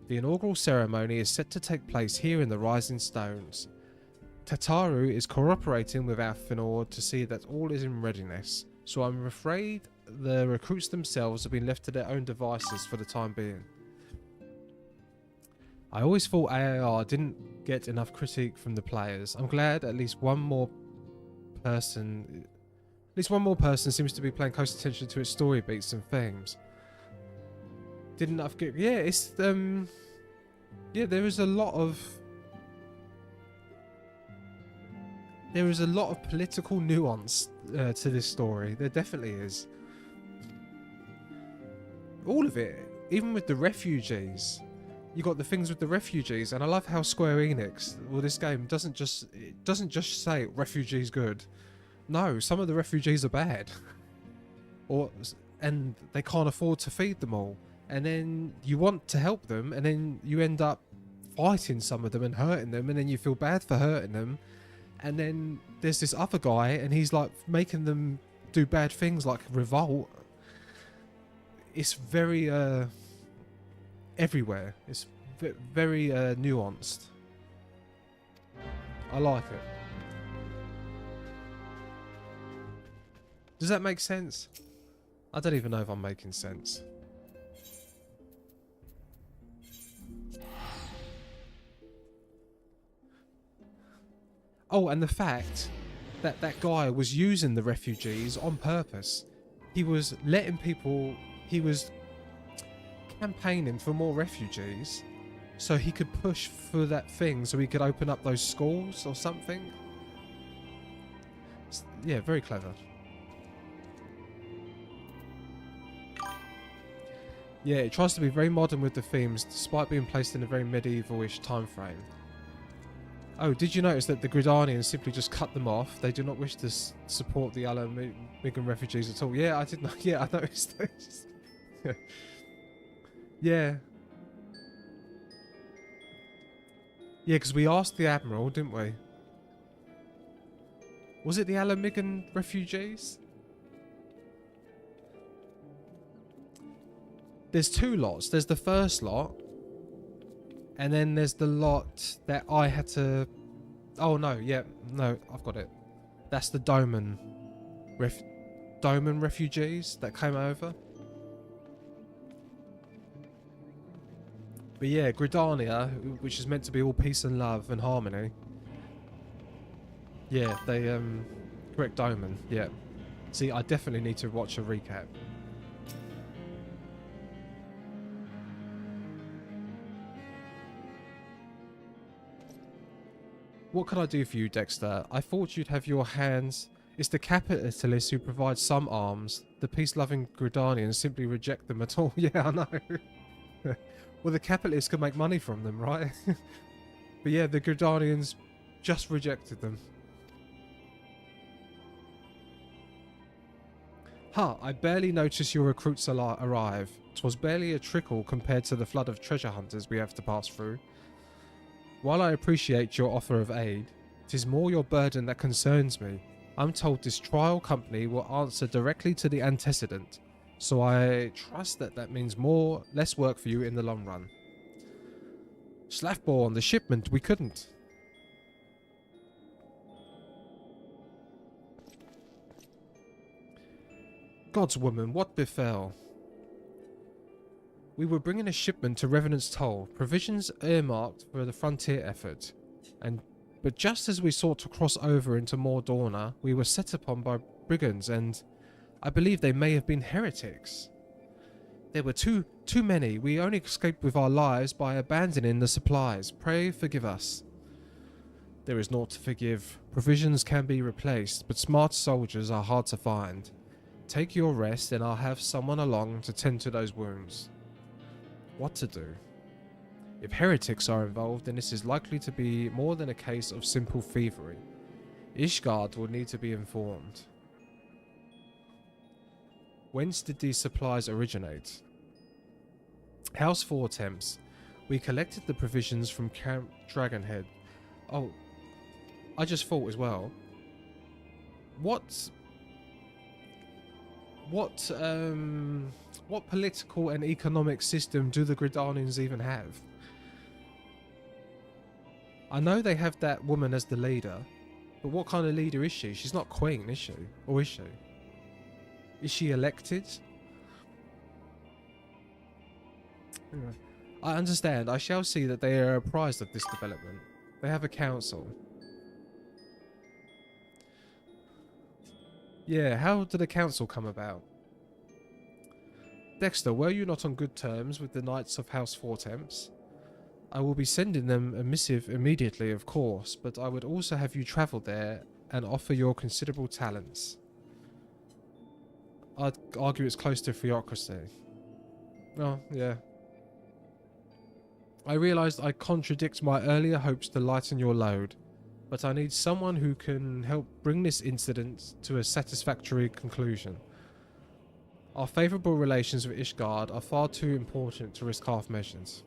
The inaugural ceremony is set to take place here in the Rising Stones. Tataru is cooperating with Alfinor to see that all is in readiness, so I'm afraid the recruits themselves have been left to their own devices for the time being. I always thought AAR didn't get enough critique from the players. I'm glad at least one more person seems to be paying close attention to its story beats and themes. Didn't enough get... Yeah, it's... Yeah, there is a lot of political nuance to this story. There definitely is. All of it, even with the refugees. You got the things with the refugees, and I love how Square Enix, well, this game doesn't just say refugees good. No, some of the refugees are bad, and they can't afford to feed them all. And then you want to help them, and then you end up fighting some of them and hurting them, and then you feel bad for hurting them. And then there's this other guy, and he's like making them do bad things like revolt. It's very everywhere. It's very nuanced. I like it. Does that make sense? I don't even know if I'm making sense. Oh, and the fact that that guy was using the refugees on purpose. He was letting people... He was campaigning for more refugees so he could push for that thing, so he could open up those schools or something. Yeah, very clever. Yeah, it tries to be very modern with the themes despite being placed in a very medieval-ish time frame. Oh, did you notice that the Gridanians simply just cut them off? They do not wish to support the Alamigan refugees at all. Yeah, I did not. Yeah, I noticed those. Yeah. Yeah, because we asked the Admiral, didn't we? Was it the Alamigan refugees? There's two lots. There's the first lot. And then there's the lot that I had to... Oh, no. Yeah. No, I've got it. That's the Doman refugees that came over. But yeah, Gridania, which is meant to be all peace and love and harmony. Yeah, they, correct, Doman, yeah. See, I definitely need to watch a recap. What can I do for you, Dexter? I thought you'd have your hands... It's the capitalists who provide some arms. The peace-loving Gridanians simply reject them at all. Yeah, I know. Well, the capitalists can make money from them, right? But yeah, the Gridanians just rejected them. I barely noticed your recruits arrive. 'Twas barely a trickle compared to the flood of treasure hunters we have to pass through. While I appreciate your offer of aid, it is more your burden that concerns me. I'm told this trial company will answer directly to the antecedent. So I trust that means less work for you in the long run. Slaffborn, the shipment, we couldn't. God's woman, what befell? We were bringing a shipment to Revenant's Toll, provisions earmarked for the frontier effort. But just as we sought to cross over into Mordorna, we were set upon by brigands and... I believe they may have been heretics. There were too many. We only escaped with our lives by abandoning the supplies. Pray forgive us. There is naught to forgive. Provisions can be replaced, but smart soldiers are hard to find. Take your rest and I'll have someone along to tend to those wounds. What to do? If heretics are involved, then this is likely to be more than a case of simple thievery. Ishgard will need to be informed. Whence did these supplies originate? House 4 attempts. We collected the provisions from Camp Dragonhead. Oh, I just thought as well. what political and economic system do the Gridanians even have? I know they have that woman as the leader, but what kind of leader is she? She's not queen, is she? Or is she? Is she elected? Anyway, I understand. I shall see that they are apprised of this development. They have a council. Yeah, how did the council come about? Dexter, were you not on good terms with the Knights of House Fortemps? I will be sending them a missive immediately, of course, but I would also have you travel there and offer your considerable talents. I'd argue it's close to theocracy. Oh, yeah. I realised I contradict my earlier hopes to lighten your load, but I need someone who can help bring this incident to a satisfactory conclusion. Our favourable relations with Ishgard are far too important to risk half measures.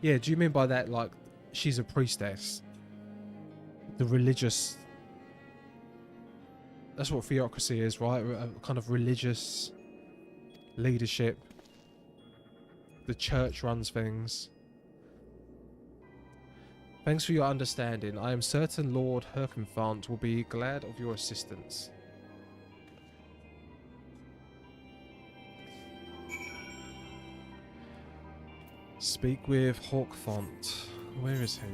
Yeah, do you mean by that, like, she's a priestess? The religious... That's what theocracy is, right? A kind of religious leadership. The church runs things. Thanks for your understanding. I am certain Lord Herkenfant will be glad of your assistance. Speak with Hawkfont. Where is he?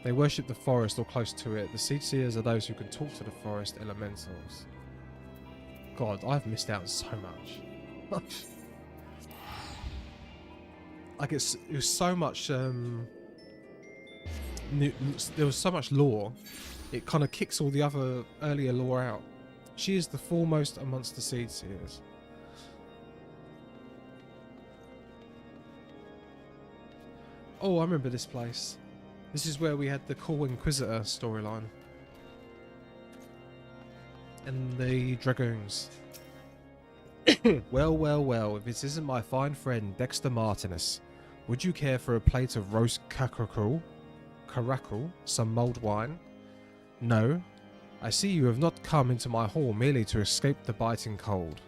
They worship the forest or close to it. The Seedseers are those who can talk to the forest elementals. God, I've missed out so much. Like it was so much there was so much lore, it kind of kicks all the other earlier lore out. She is the foremost amongst the Seedseers. Oh, I remember this place. This is where we had the cool Inquisitor storyline. And the Dragoons. Well, well, well, if this isn't my fine friend Dexter Martinus. Would you care for a plate of roast caracal, some mulled wine? No. I see you have not come into my hall merely to escape the biting cold.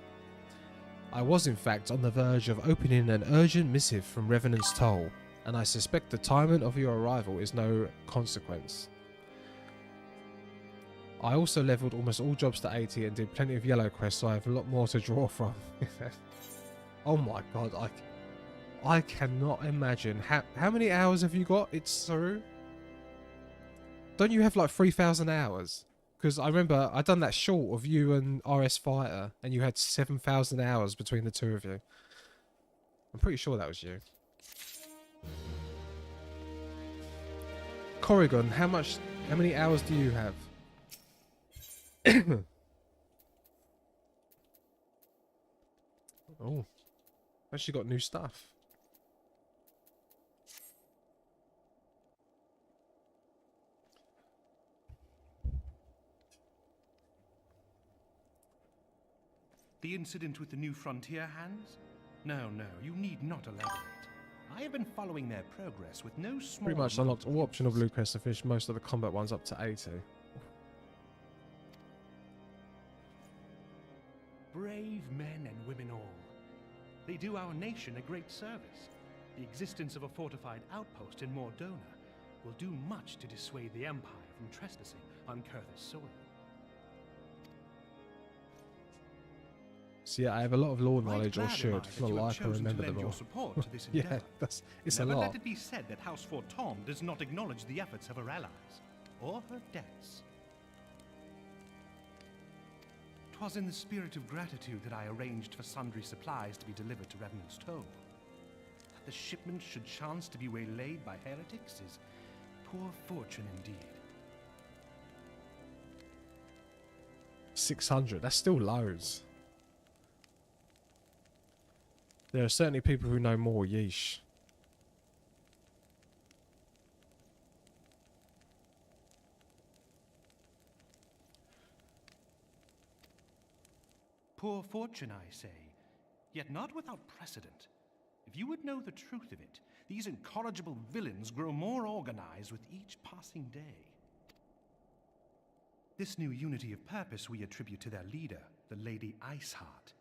I was in fact on the verge of opening an urgent missive from Revenant's Toll, and I suspect the timing of your arrival is no consequence. I also levelled almost all jobs to 80 and did plenty of yellow quests, so I have a lot more to draw from. Oh my god, I cannot imagine. How many hours have you got, Itsaru? Don't you have like 3,000 hours? Because I remember I done that short of you and RS Fighter, and you had 7,000 hours between the two of you. I'm pretty sure that was you. Corrigan, how many hours do you have? Oh, actually got new stuff. The incident with the new frontier hands? No, you need not elaborate. I have been following their progress with no small... Pretty much unlocked all optional blue quests to fish most of the combat ones up to 80. Brave men and women all. They do our nation a great service. The existence of a fortified outpost in Mordona will do much to dissuade the Empire from trespassing on Kurth's soil. So yeah, I have a lot of lore knowledge, or should. Not like I remember them all. Yeah, it's a lot. Never let it be said that House Fortom does not acknowledge the efforts of her allies, or her debts. 'Twas in the spirit of gratitude that I arranged for sundry supplies to be delivered to Revenant's Toll. That the shipment should chance to be waylaid by heretics is poor fortune indeed. 600, that's still loads. There are certainly people who know more, yeesh. Poor fortune, I say, yet not without precedent. If you would know the truth of it, these incorrigible villains grow more organized with each passing day. This new unity of purpose we attribute to their leader, the Lady Iceheart.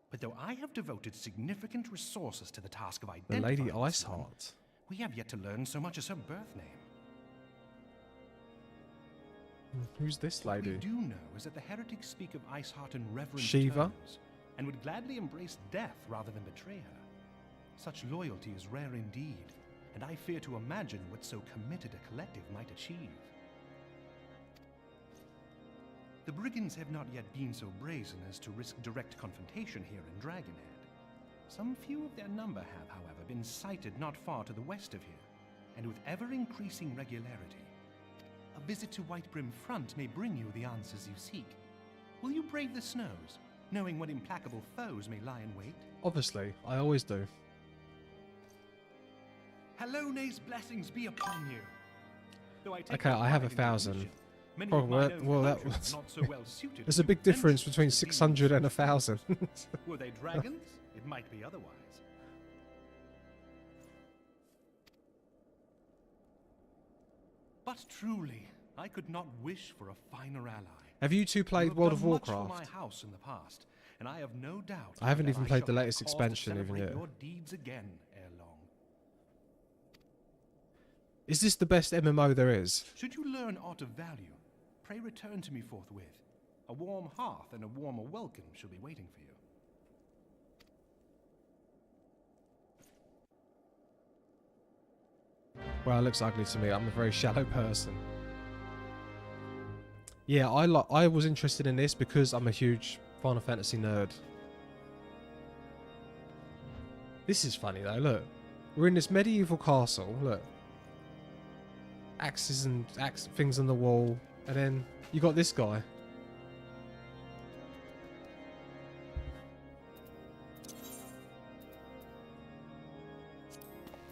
But though I have devoted significant resources to the task of The identifying Lady this one, Iceheart. we have yet to learn so much as her birth name. Who's this What lady? we do know is that the heretics speak of Iceheart in reverent Shiva? terms, and would gladly embrace death rather than betray her. Such loyalty is rare indeed, and I fear to imagine what so committed a collective might achieve. The brigands have not yet been so brazen as to risk direct confrontation here in Dragonhead. Some few of their number have, however, been sighted not far to the west of here, and with ever-increasing regularity. A visit to Whitebrim Front may bring you the answers you seek. Will you brave the snows, knowing what implacable foes may lie in wait? Obviously, I always do. Halone's blessings be upon you. Though I take Okay, no I have pride in 1,000. mission, many Oh, of mine own well, that countries are was- not so well suited There's to a big the difference adventures between of 600 and 1,000. Were they dragons? It might be otherwise. But truly, I could not wish for a finer ally. Have you two You played have World done of much for Warcraft? my house in the past, and I have no doubt I haven't that even played the shall have latest cause to expansion even celebrate yet. your deeds again ere long. Is this the best MMO there is? Should you learn aught of value, pray return to me forthwith. A warm hearth and a warmer welcome shall be waiting for you. Well, it looks ugly to me. I'm a very shallow person. Yeah, I was interested in this because I'm a huge Final Fantasy nerd. This is funny though, look. We're in this medieval castle, look. Axes and things on the wall, and then you got this guy.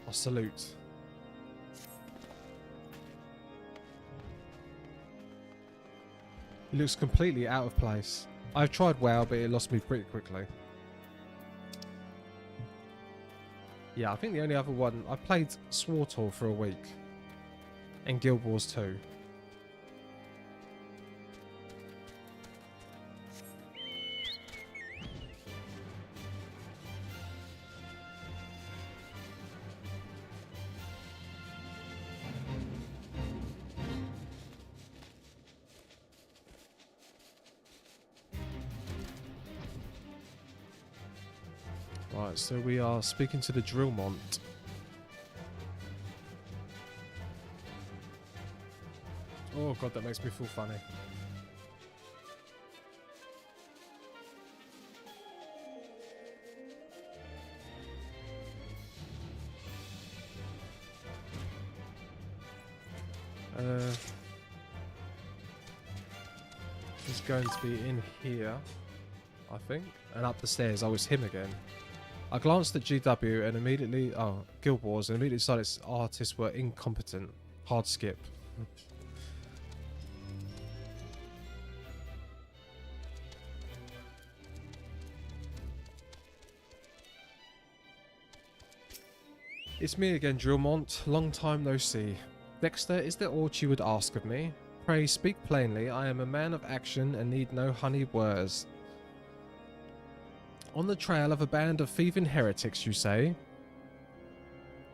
I salute. It looks completely out of place. I've tried WoW, but it lost me pretty quickly. Yeah, I think the only other one... I played Swartor for a week. And Guild Wars 2. Right, so we are speaking to the Drillmont. Oh god, that makes me feel funny. He's going to be in here, I think. And up the stairs. Oh, it's him again. I glanced at GW and immediately... Oh, Guild Wars, and immediately decided its artists were incompetent. Hard skip. It's me again, Drillmont. Long time no see. Dexter, is there aught you would ask of me? Pray speak plainly. I am a man of action and need no honeyed words. On the trail of a band of thieving heretics, you say?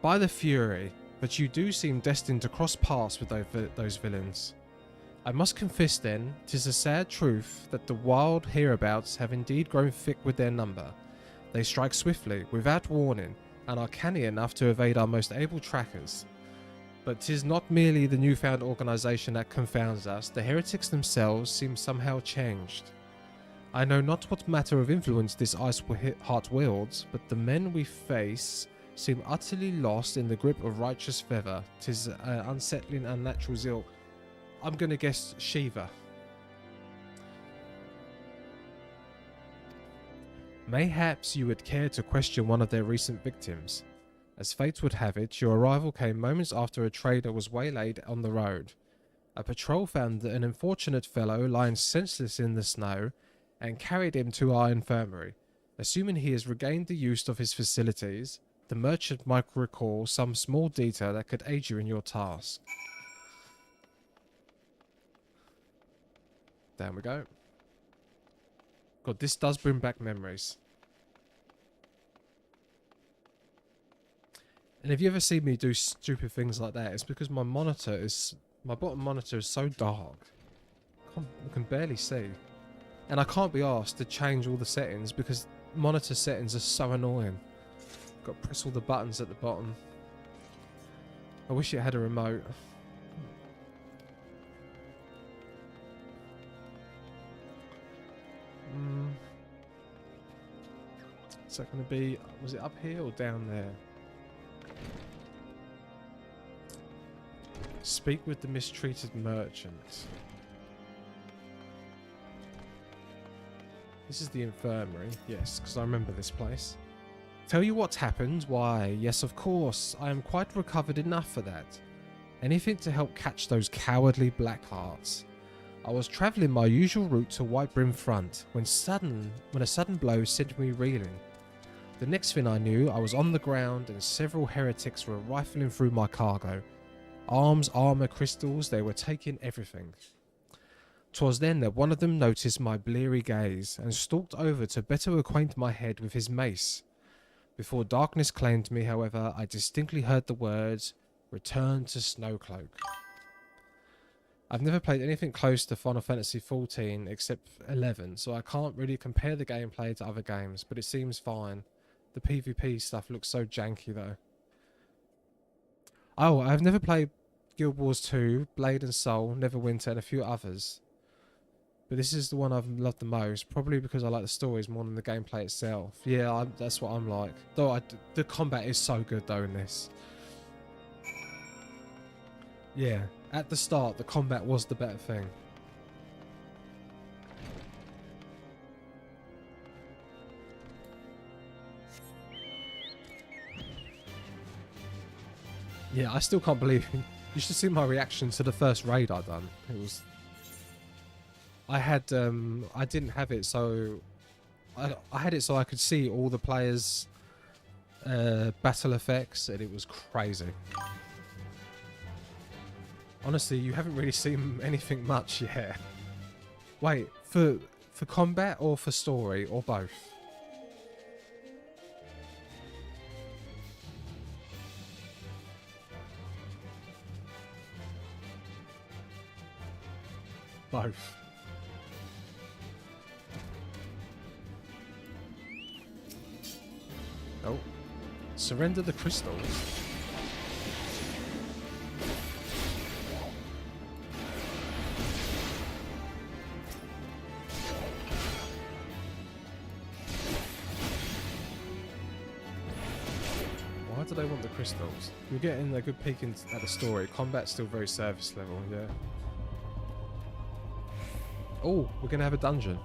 By the Fury, but you do seem destined to cross paths with those villains. I must confess then, 'tis a sad truth that the wild hereabouts have indeed grown thick with their number. They strike swiftly, without warning, and are canny enough to evade our most able trackers. But 'tis not merely the newfound organisation that confounds us, the heretics themselves seem somehow changed. I know not what matter of influence this Iceheart wields, but the men we face seem utterly lost in the grip of righteous fervour. 'Tis unsettling, unnatural zeal. I'm gonna guess Shiva. Mayhaps you would care to question one of their recent victims. As fate would have it, your arrival came moments after a trader was waylaid on the road. A patrol found an unfortunate fellow lying senseless in the snow and carried him to our infirmary. Assuming he has regained the use of his facilities, the merchant might recall some small detail that could aid you in your task. There we go. God, this does bring back memories. And if you ever see me do stupid things like that, it's because my bottom monitor is so dark. I can barely see. And I can't be asked to change all the settings because monitor settings are so annoying. Got to press all the buttons at the bottom. I wish it had a remote. Is that going to be... Was it up here or down there? Speak with the mistreated merchant. This is the infirmary. Yes, because I remember this place. Tell you what's happened? Why, yes, of course. I am quite recovered enough for that. Anything to help catch those cowardly black hearts. I was travelling my usual route to Whitebrim Front when a sudden blow sent me reeling. The next thing I knew, I was on the ground and several heretics were rifling through my cargo. Arms, armour, crystals, they were taking everything. 'Twas then that one of them noticed my bleary gaze and stalked over to better acquaint my head with his mace. Before darkness claimed me, however, I distinctly heard the words, "Return to Snowcloak." I've never played anything close to Final Fantasy XIV except 11, so I can't really compare the gameplay to other games, but it seems fine. The PvP stuff looks so janky though. Oh, I've never played Guild Wars 2, Blade and Soul, Neverwinter and a few others. But this is the one I've loved the most, probably because I like the stories more than the gameplay itself. Yeah, that's what I'm like. Though the combat is so good though in this. Yeah, at the start the combat was the better thing. Yeah, I still can't believe it. You should see my reaction to the first raid I done. It was... I didn't have it, so... I had it so I could see all the players' battle effects, and it was crazy. Honestly, you haven't really seen anything much yet. Wait, for combat or for story, or both? Both. Oh. Surrender the crystals. Why do they want the crystals? You're getting a good peek at the story. Combat's still very service level, yeah. Oh, we're going to have a dungeon.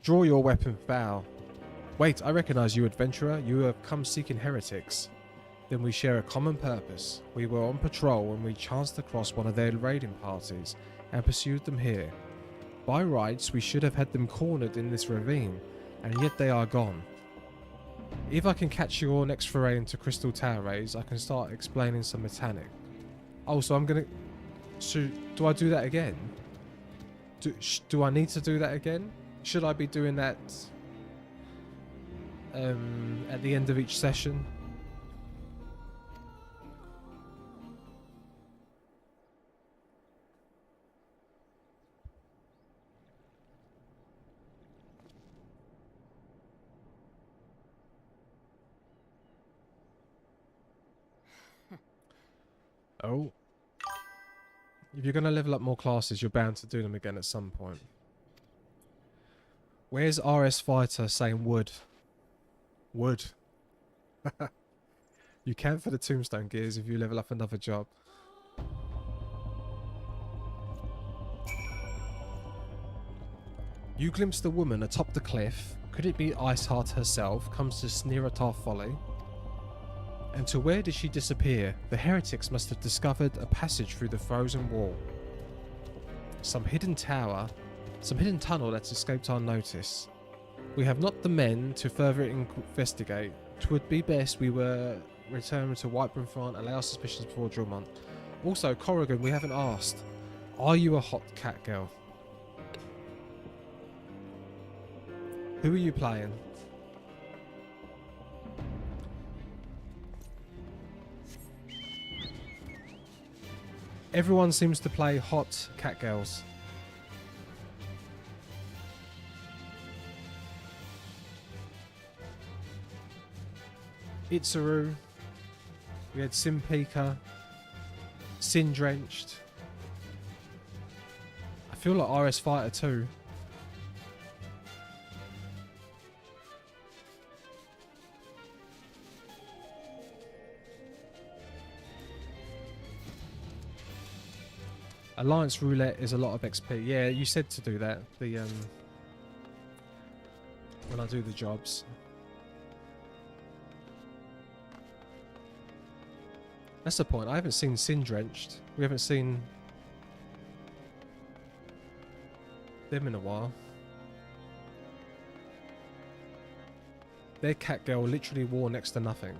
Draw your weapon, bow. Wait, I recognize you, adventurer. You have come seeking heretics. Then we share a common purpose. We were on patrol when we chanced across one of their raiding parties and pursued them here. By rights, we should have had them cornered in this ravine, and yet they are gone. If I can catch your next foray into Crystal Tower raids, I can start explaining some mechanic. Oh, so I'm gonna... So, do I do that again? Do I need to do that again? Should I be doing that at the end of each session? Oh. If you're going to level up more classes, you're bound to do them again at some point. Where's RS Fighter saying wood? Wood. You can for the tombstone gears if you level up another job. You glimpse the woman atop the cliff. Could it be Iceheart herself comes to sneer at our folly? And to where did she disappear? The heretics must have discovered a passage through the frozen wall. Some hidden tower, some hidden tunnel that's escaped our notice. We have not the men to further investigate. 'Twould be best we were returned to Whitebroom Front, allow suspicions before Drumont. Also, Corrigan, we haven't asked. Are you a hot cat girl? Who are you playing? Everyone seems to play hot cat girls. Itzaru. We had Simpika. Sin Drenched. I feel like RS Fighter 2. Alliance Roulette is a lot of XP. Yeah, you said to do that. The when I do the jobs. That's the point. I haven't seen Sin Drenched. We haven't seen them in a while. Their cat girl literally wore next to nothing.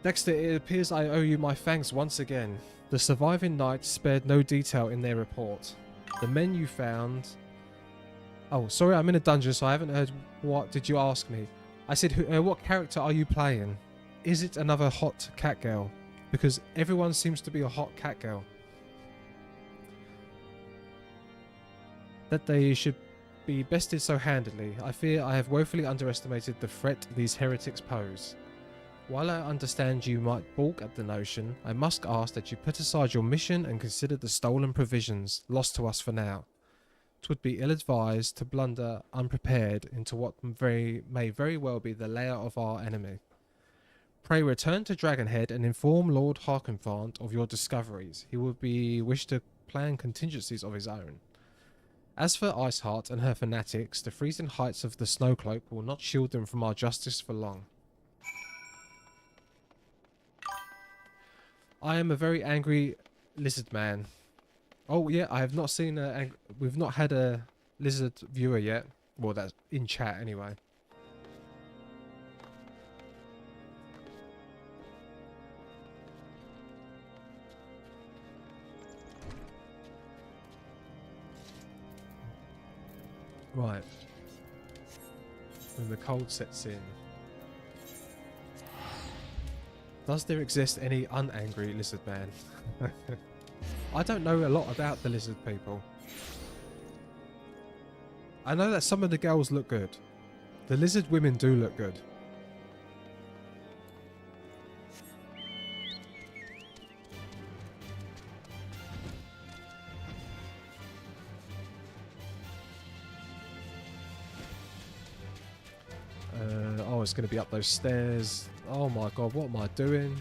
Dexter, it appears I owe you my thanks once again. The surviving knights spared no detail in their report. The men you found... Oh, sorry, I'm in a dungeon, so I haven't heard. What did you ask me? I said, what character are you playing? Is it another hot cat girl? Because everyone seems to be a hot cat girl. That they should be bested so handily. I fear I have woefully underestimated the threat these heretics pose. While I understand you might balk at the notion, I must ask that you put aside your mission and consider the stolen provisions, lost to us for now. 'Twould be ill-advised to blunder unprepared into what may very well be the lair of our enemy. Pray return to Dragonhead and inform Lord Harkenfant of your discoveries. He will wish to plan contingencies of his own. As for Iceheart and her fanatics, the freezing heights of the Snowcloak will not shield them from our justice for long. I am a very angry lizard man. Oh yeah, I have not seen we've not had a lizard viewer yet. Well, that's in chat anyway. Right. When the cold sets in. Does there exist any unangry lizard man? I don't know a lot about the lizard people. I know that some of the girls look good. The lizard women do look good. Oh, it's going to be up those stairs. Oh my god, what am I doing?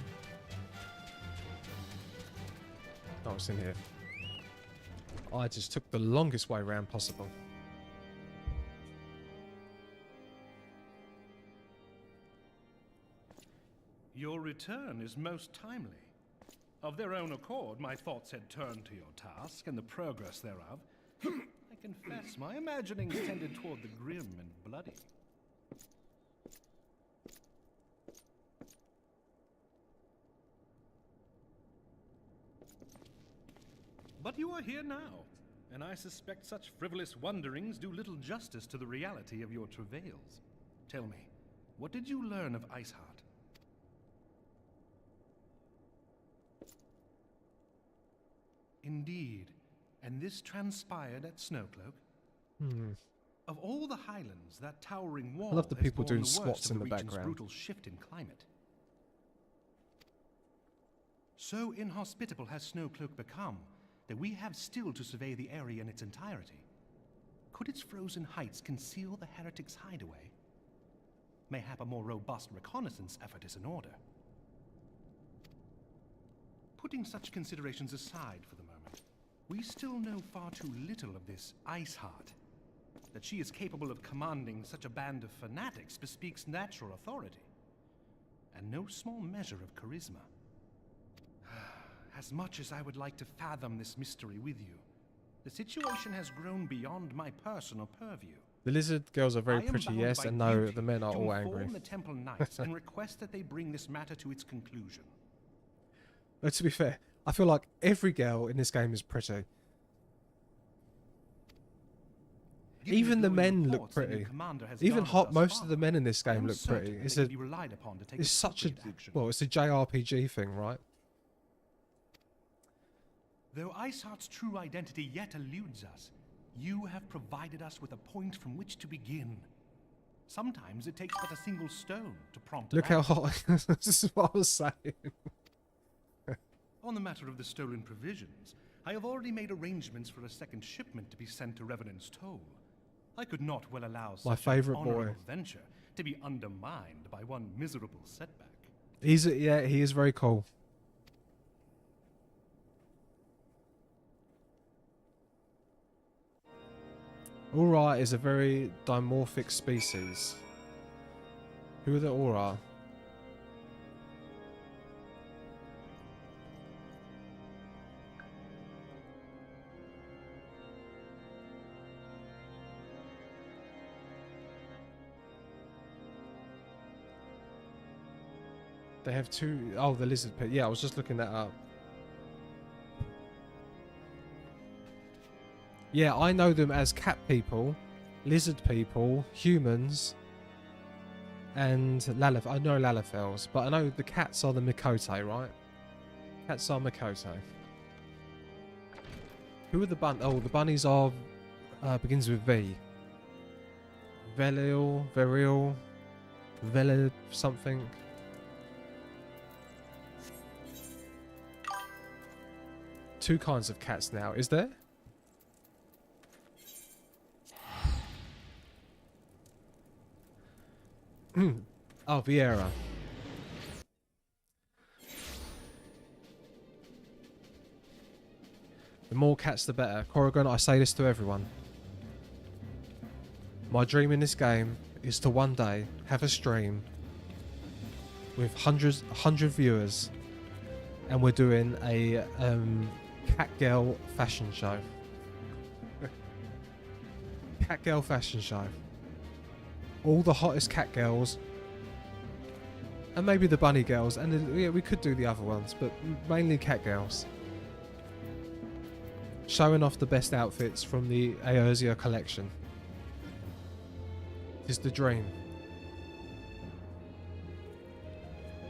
Oh, it's in here. I just took the longest way around possible. Your return is most timely. Of their own accord, my thoughts had turned to your task and the progress thereof. I confess, my imaginings tended toward the grim and bloody. But you are here now, and I suspect such frivolous wonderings do little justice to the reality of your travails. Tell me, what did you learn of Iceheart? Indeed, and this transpired at Snowcloak? Of all the highlands, that towering wall I love the people doing has borne squats the in worst the of region's background. brutal shift in climate. So inhospitable has Snowcloak become that we have still to survey the area in its entirety. Could its frozen heights conceal the heretics' hideaway? Mayhap a more robust reconnaissance effort is in order. Putting such considerations aside for the moment, we still know far too little of this Iceheart. That she is capable of commanding such a band of fanatics bespeaks natural authority. and no small measure of charisma. As much as I would like to fathom this mystery with you, the situation has grown beyond my personal purview. The lizard girls are very I am pretty, bound yes, by and no, duty the men are to all inform angry. the Temple Knights and request that they bring this matter to its conclusion. But to be fair, I feel like every girl in this game is pretty. Given Even the glowing men look reports that your pretty. commander has Even garnered hot, thus most far, of the men in this I game am look certain pretty. they It's can a, be relied upon to take it's such a, appropriate action. well, it's a JRPG thing, right? Though Iceheart's true identity yet eludes us, you have provided us with a point from which to begin. Sometimes it takes but a single stone to prompt Look an how action. hot. This is what I was saying. On the matter of the stolen provisions, I have already made arrangements for a second shipment to be sent to Revenant's Toll. I could not well allow My such an favourite boy. honorable venture to be undermined by one miserable setback. Yeah, he is very cool. Aura is a very dimorphic species. Who are the Aura? They have two... Oh, the lizard pit. Yeah, I was just looking that up. Yeah, I know them as cat people, lizard people, humans, and Lalith. I know Lalithels, but I know the cats are the Mikote, right? Cats are Mikote. Who are the Oh, the bunnies are... begins with V. Velil, Velid something. Two kinds of cats now, is there? Oh, Vieira. The more cats, the better. Corrigan, I say this to everyone. My dream in this game is to one day have a stream with 100 viewers, and we're doing a cat girl fashion show. Cat girl fashion show. All the hottest cat girls, and maybe the bunny girls, and then, yeah, we could do the other ones, but mainly cat girls. Showing off the best outfits from the Eorzea collection. Is the dream.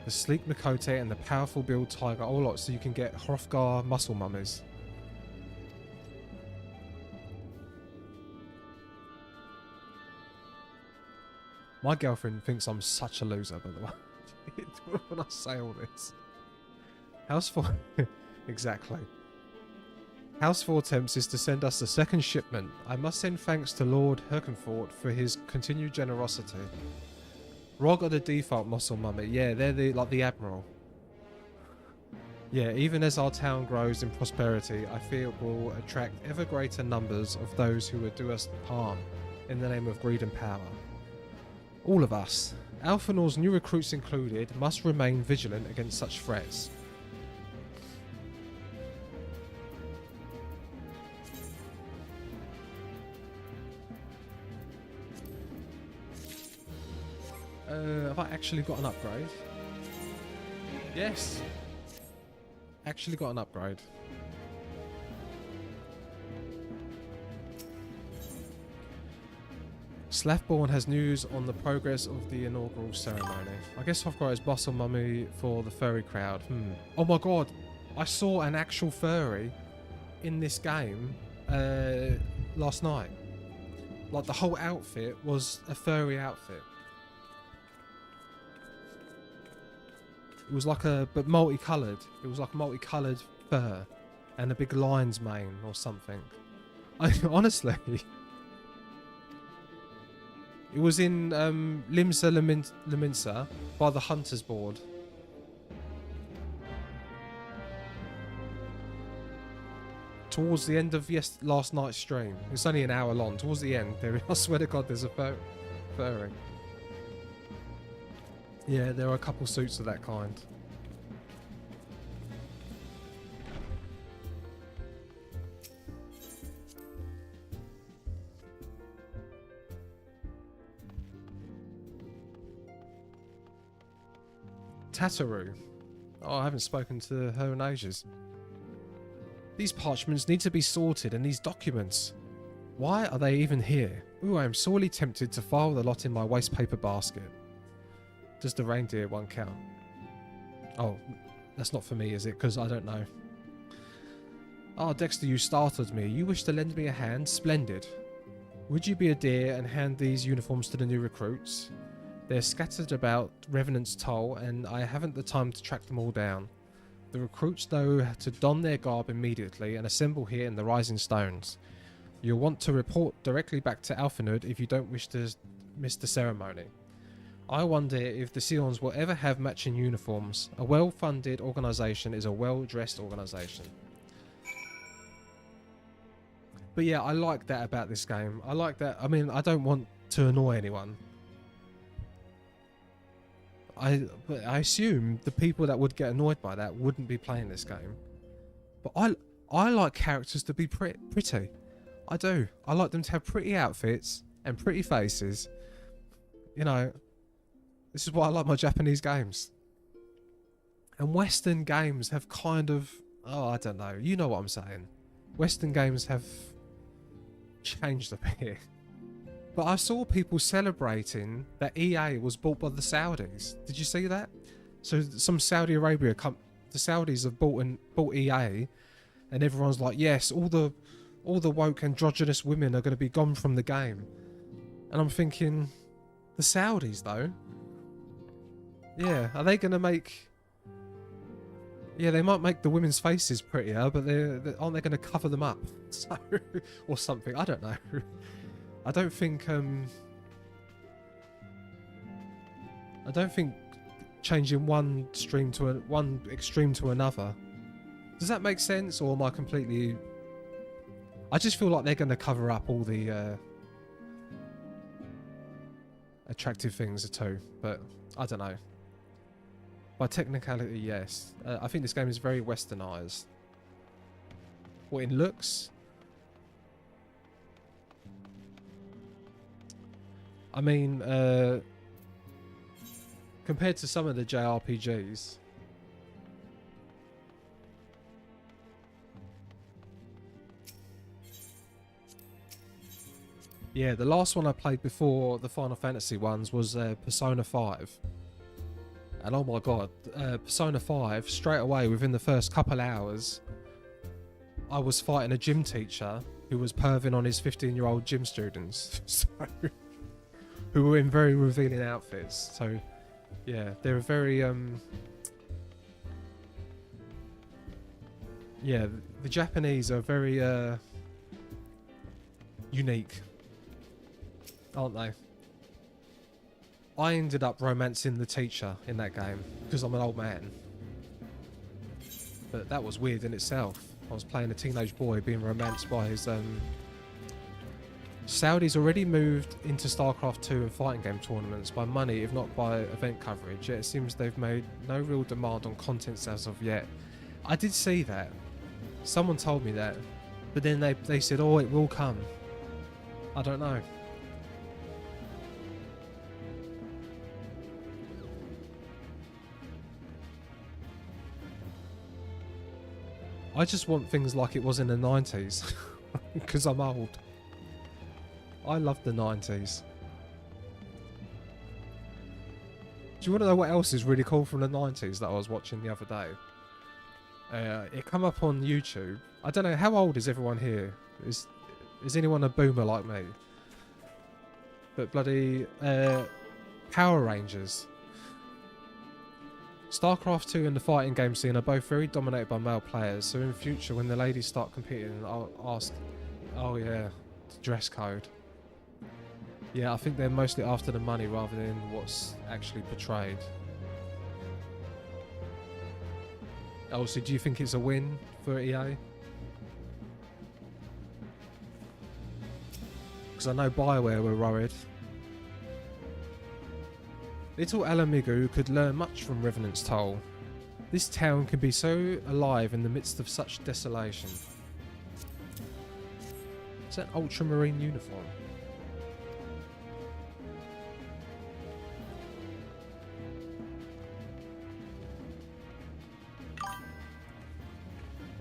The sleek Mikote and the powerful build tiger, all lot, so you can get Hrothgar muscle mummies. My girlfriend thinks I'm such a loser, by the way, when I say all this. House 4... exactly. House 4 attempts is to send us the second shipment. I must send thanks to Lord Herkenfort for his continued generosity. Rog are the default muscle mummy. Yeah, they're like the admiral. Yeah, even as our town grows in prosperity, I fear it will attract ever greater numbers of those who would do us harm in the name of greed and power. All of us, Alphanor's new recruits included, must remain vigilant against such threats. Have I actually got an upgrade? Yes. Actually got an upgrade. Slathborn has news on the progress of the inaugural ceremony. I guess Hrothgar is boss or mummy for the furry crowd. Oh my god, I saw an actual furry in this game last night. Like the whole outfit was a furry outfit. It was like but multicoloured. It was like a multicoloured fur and a big lion's mane or something. Honestly. It was in Limsa Leminsa by the Hunter's Board. Towards the end of last night's stream. It's only an hour long. Towards the end, I swear to God, there's a furry. Yeah, there are a couple suits of that kind. Tataru. Oh, I haven't spoken to her in ages. These parchments need to be sorted, and these documents. Why are they even here? Ooh, I am sorely tempted to file the lot in my waste paper basket. Does the reindeer one count? Oh, that's not for me, is it? Because I don't know. Ah, Dexter, you startled me. You wish to lend me a hand? Splendid. Would you be a dear and hand these uniforms to the new recruits? They're scattered about Revenant's Toll, and I haven't the time to track them all down. The recruits know to don their garb immediately and assemble here in the Rising Stones. You'll want to report directly back to Alphanud if you don't wish to miss the ceremony. I wonder if the Scions will ever have matching uniforms. A well-funded organisation is a well-dressed organisation. But yeah, I like that about this game. I like that. I mean, I don't want to annoy anyone. But I assume the people that would get annoyed by that wouldn't be playing this game. But I like characters to be pretty. I do. I like them to have pretty outfits and pretty faces. You know, this is why I like my Japanese games. And Western games have kind of... Oh, I don't know. You know what I'm saying. Western games have changed a bit. But I saw people celebrating that EA was bought by the Saudis. Did you see that? So some Saudi Arabia, the Saudis have bought EA, and everyone's like, yes, all the woke androgynous women are going to be gone from the game. And I'm thinking, the Saudis though? Yeah, are they going to make... Yeah, they might make the women's faces prettier, but aren't they going to cover them up? So, or something, I don't know. I don't think changing one extreme to another. Does that make sense, or am I completely... I just feel like they're going to cover up all the attractive things too, but I don't know. By technicality, yes. I think this game is very westernized. What, in looks? I mean, compared to some of the JRPGs, yeah, the last one I played before the Final Fantasy ones was Persona 5. And oh my god, Persona 5, straight away within the first couple hours, I was fighting a gym teacher who was perving on his 15-year-old gym students. So, who were in very revealing outfits. So, yeah, they're very, yeah, the Japanese are very, unique, aren't they? I ended up romancing the teacher in that game, because I'm an old man. But that was weird in itself. I was playing a teenage boy being romanced by his, Saudi's already moved into StarCraft 2 and fighting game tournaments by money, if not by event coverage, yet it seems they've made no real demand on content as of yet. I did see that. Someone told me that. But then they said, oh, it will come. I don't know. I just want things like it was in the 90s. Because I'm old. I love the 90s. Do you want to know what else is really cool from the 90s that I was watching the other day? It come up on YouTube. I don't know, how old is everyone here? Is anyone a boomer like me? But bloody Power Rangers. StarCraft 2 and the fighting game scene are both very dominated by male players, so in future when the ladies start competing, I'll ask, oh yeah, dress code. Yeah, I think they're mostly after the money rather than what's actually portrayed. Oh, so do you think it's a win for EA? Because I know BioWare were worried. Little Alamigu could learn much from Revenant's Toll. This town can be so alive in the midst of such desolation. It's an ultramarine uniform.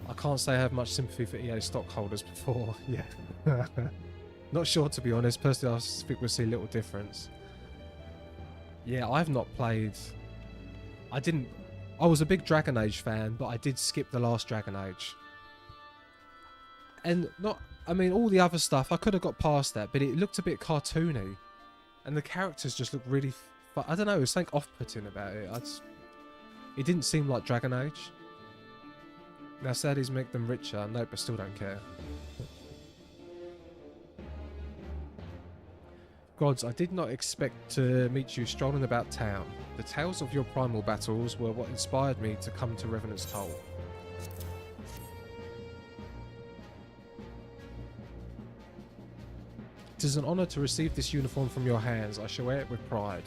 I can't say I have much sympathy for EA stockholders before. Yeah. Not sure, to be honest. Personally, I think we'll see a little difference. Yeah, I've not played... I was a big Dragon Age fan, but I did skip the last Dragon Age. And I mean, all the other stuff, I could have got past that, but it looked a bit cartoony. And the characters just looked really... I don't know, there's something off-putting about it. It didn't seem like Dragon Age. Now, saddies make them richer. Nope, I still don't care. Gods, I did not expect to meet you strolling about town. The tales of your primal battles were what inspired me to come to Revenant's Toll. It is an honour to receive this uniform from your hands. I shall wear it with pride.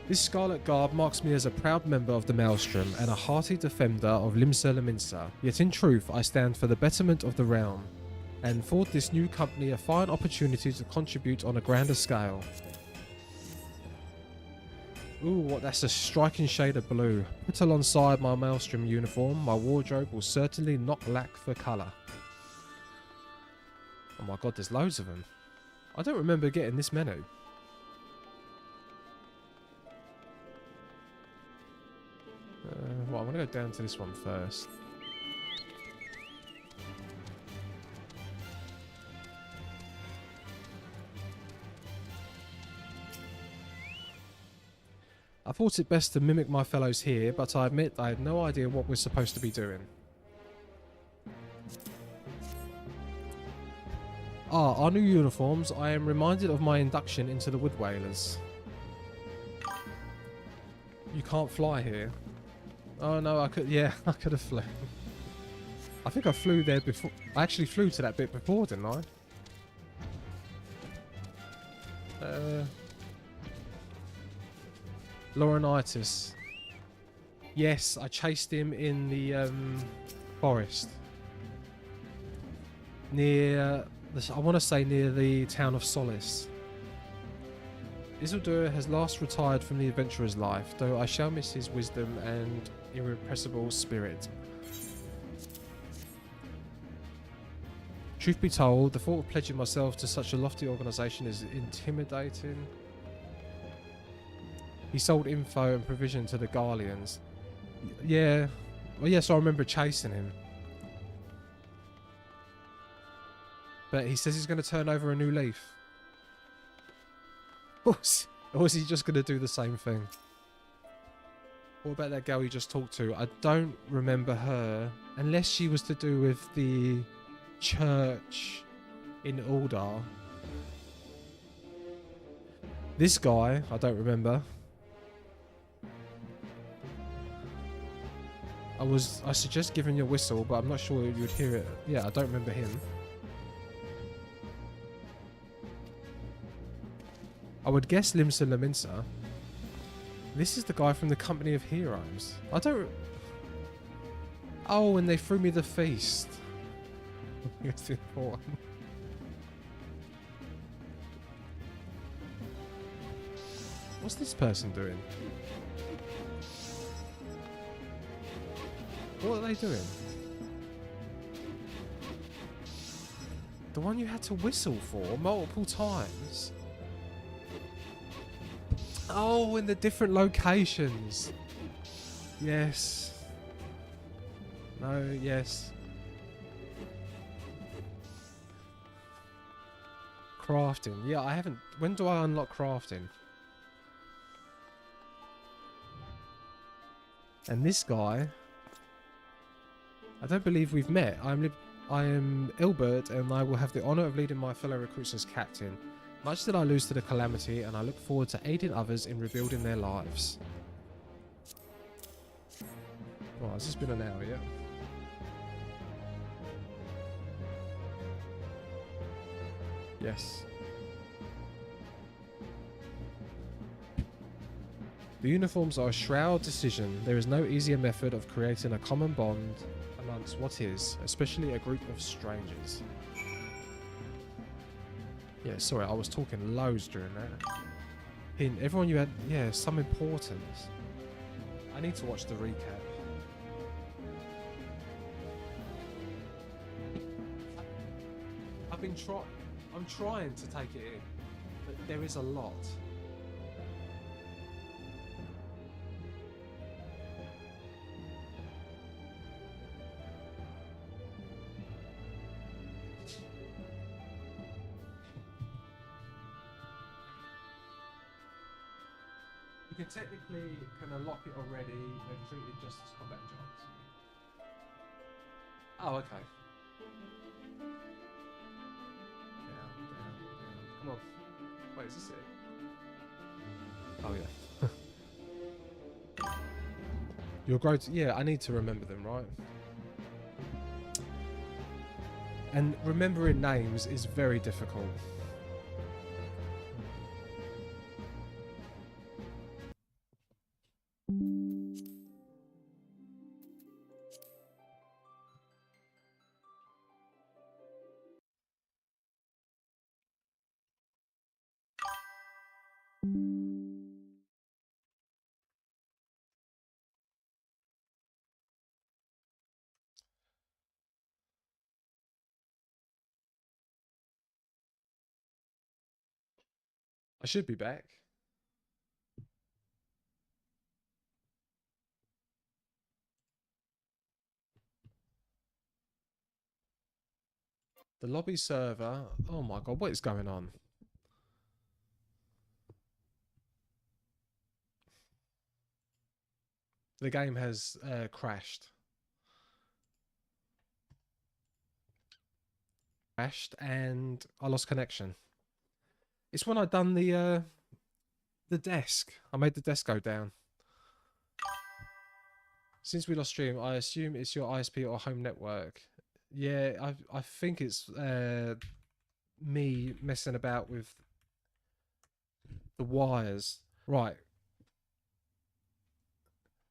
This scarlet garb marks me as a proud member of the Maelstrom and a hearty defender of Limsa Lominsa. Yet in truth, I stand for the betterment of the realm, and afford this new company a fine opportunity to contribute on a grander scale. Ooh, that's a striking shade of blue. Put alongside my Maelstrom uniform, my wardrobe will certainly not lack for colour. Oh my god, there's loads of them. I don't remember getting this many. Well, I'm going to go down to this one first. I thought it best to mimic my fellows here, but I admit I had no idea what we're supposed to be doing. Ah, our new uniforms. I am reminded of my induction into the Wood Whalers. You can't fly here. Oh no, I could. Yeah, I could have flown. I think I flew there before. I actually flew to that bit before, didn't I? Laurinaitis. Yes, I chased him in the forest. Near, I want to say near the town of Solace. Isildur has last retired from the adventurer's life, though I shall miss his wisdom and irrepressible spirit. Truth be told, the thought of pledging myself to such a lofty organisation is intimidating. He sold info and provision to the Garleans. Yeah. Well, yes, I remember chasing him. But he says he's going to turn over a new leaf. Or is he just going to do the same thing? What about that girl you just talked to? I don't remember her. Unless she was to do with the church in Uldar. This guy, I don't remember. I suggest giving you a whistle, but I'm not sure you'd hear it. Yeah, I don't remember him. I would guess Limsa Lominsa. This is the guy from the Company of Heroes. I don't... Oh, and they threw me the feast. It's important. What's this person doing? What are they doing? The one you had to whistle for multiple times? Oh, in the different locations. Yes. No, yes. Crafting. Yeah, I haven't... When do I unlock crafting? And this guy... I don't believe we've met. I am Ilbert, and I will have the honour of leading my fellow recruits as captain. Much did I lose to the calamity, and I look forward to aiding others in rebuilding their lives. Oh, has this been an hour yet? Yes. The uniforms are a shroud decision. There is no easier method of creating a common bond amongst what is, especially a group of strangers. Yeah, sorry, I was talking loads during that. Hint, everyone you had, yeah, some importance. I need to watch the recap. I'm trying to take it in, but there is a lot. You can technically unlock it already and treat it just as combat jobs. Oh, okay. Down. Come on. Wait, is this it? Oh, yeah. Your growth... Yeah, I need to remember them, right? And remembering names is very difficult. I should be back. The lobby server... Oh my god, what is going on? The game has crashed. And I lost connection. It's when I done the desk. I made the desk go down. Since we lost stream, I assume it's your ISP or home network. Yeah, I think it's me messing about with the wires. Right.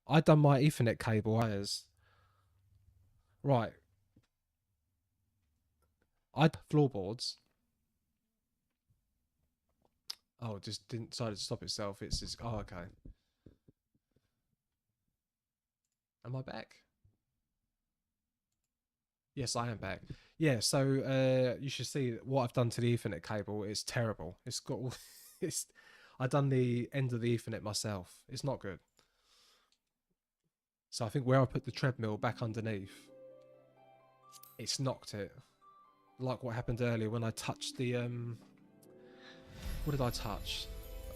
I done my Ethernet cable wires. Right. I floorboards. Oh, it just didn't decide to stop itself. It's just... Oh, okay. Am I back? Yes, I am back. Yeah, so you should see what I've done to the Ethernet cable. It's terrible. It's got all... It's... I done the end of the Ethernet myself. It's not good. So I think where I put the treadmill back underneath, it's knocked it. Like what happened earlier when I touched the... What did I touch?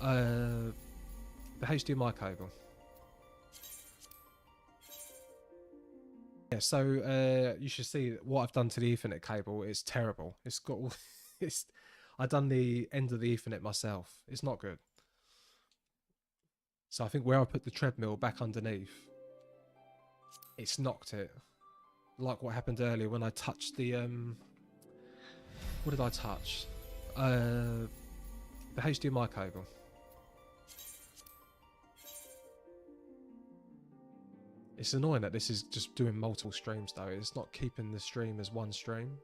The HDMI cable. Yeah, so you should see what I've done to the Ethernet cable. It's terrible. It's got all... It's... I done the end of the Ethernet myself. It's not good. So I think where I put the treadmill back underneath, it's knocked it. Like what happened earlier when I touched the... What did I touch? The HDMI cable. It's annoying that this is just doing multiple streams though. It's not keeping the stream as one stream.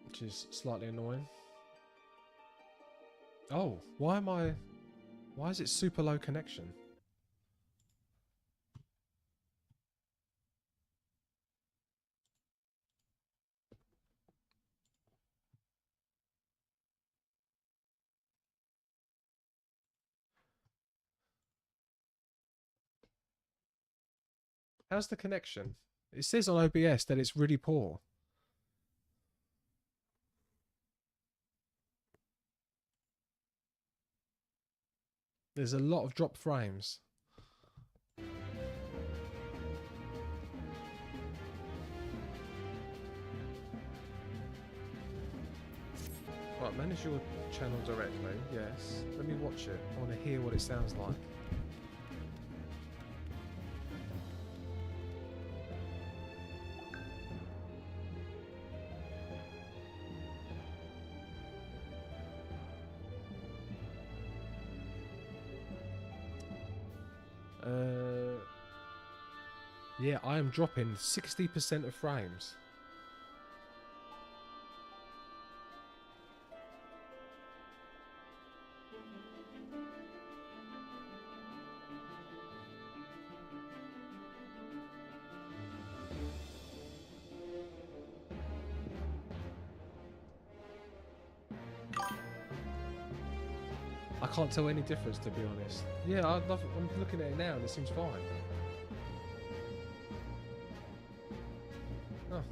Which is slightly annoying. Oh, why is it super low connection? How's the connection? It says on OBS that it's really poor. There's a lot of drop frames. Manage your channel directly, yes. Let me watch it. I want to hear what it sounds like. Yeah, I am dropping 60% of frames. I can't tell any difference, to be honest. Yeah, I'm looking at it now and it seems fine. Oh.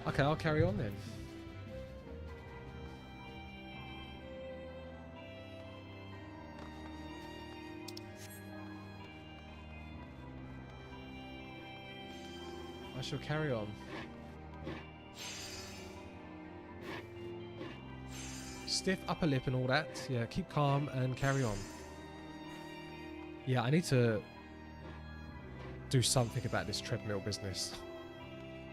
Okay, I'll carry on then. I shall carry on. Stiff upper lip and all that. Yeah, keep calm and carry on. Yeah, I need to do something about this treadmill business.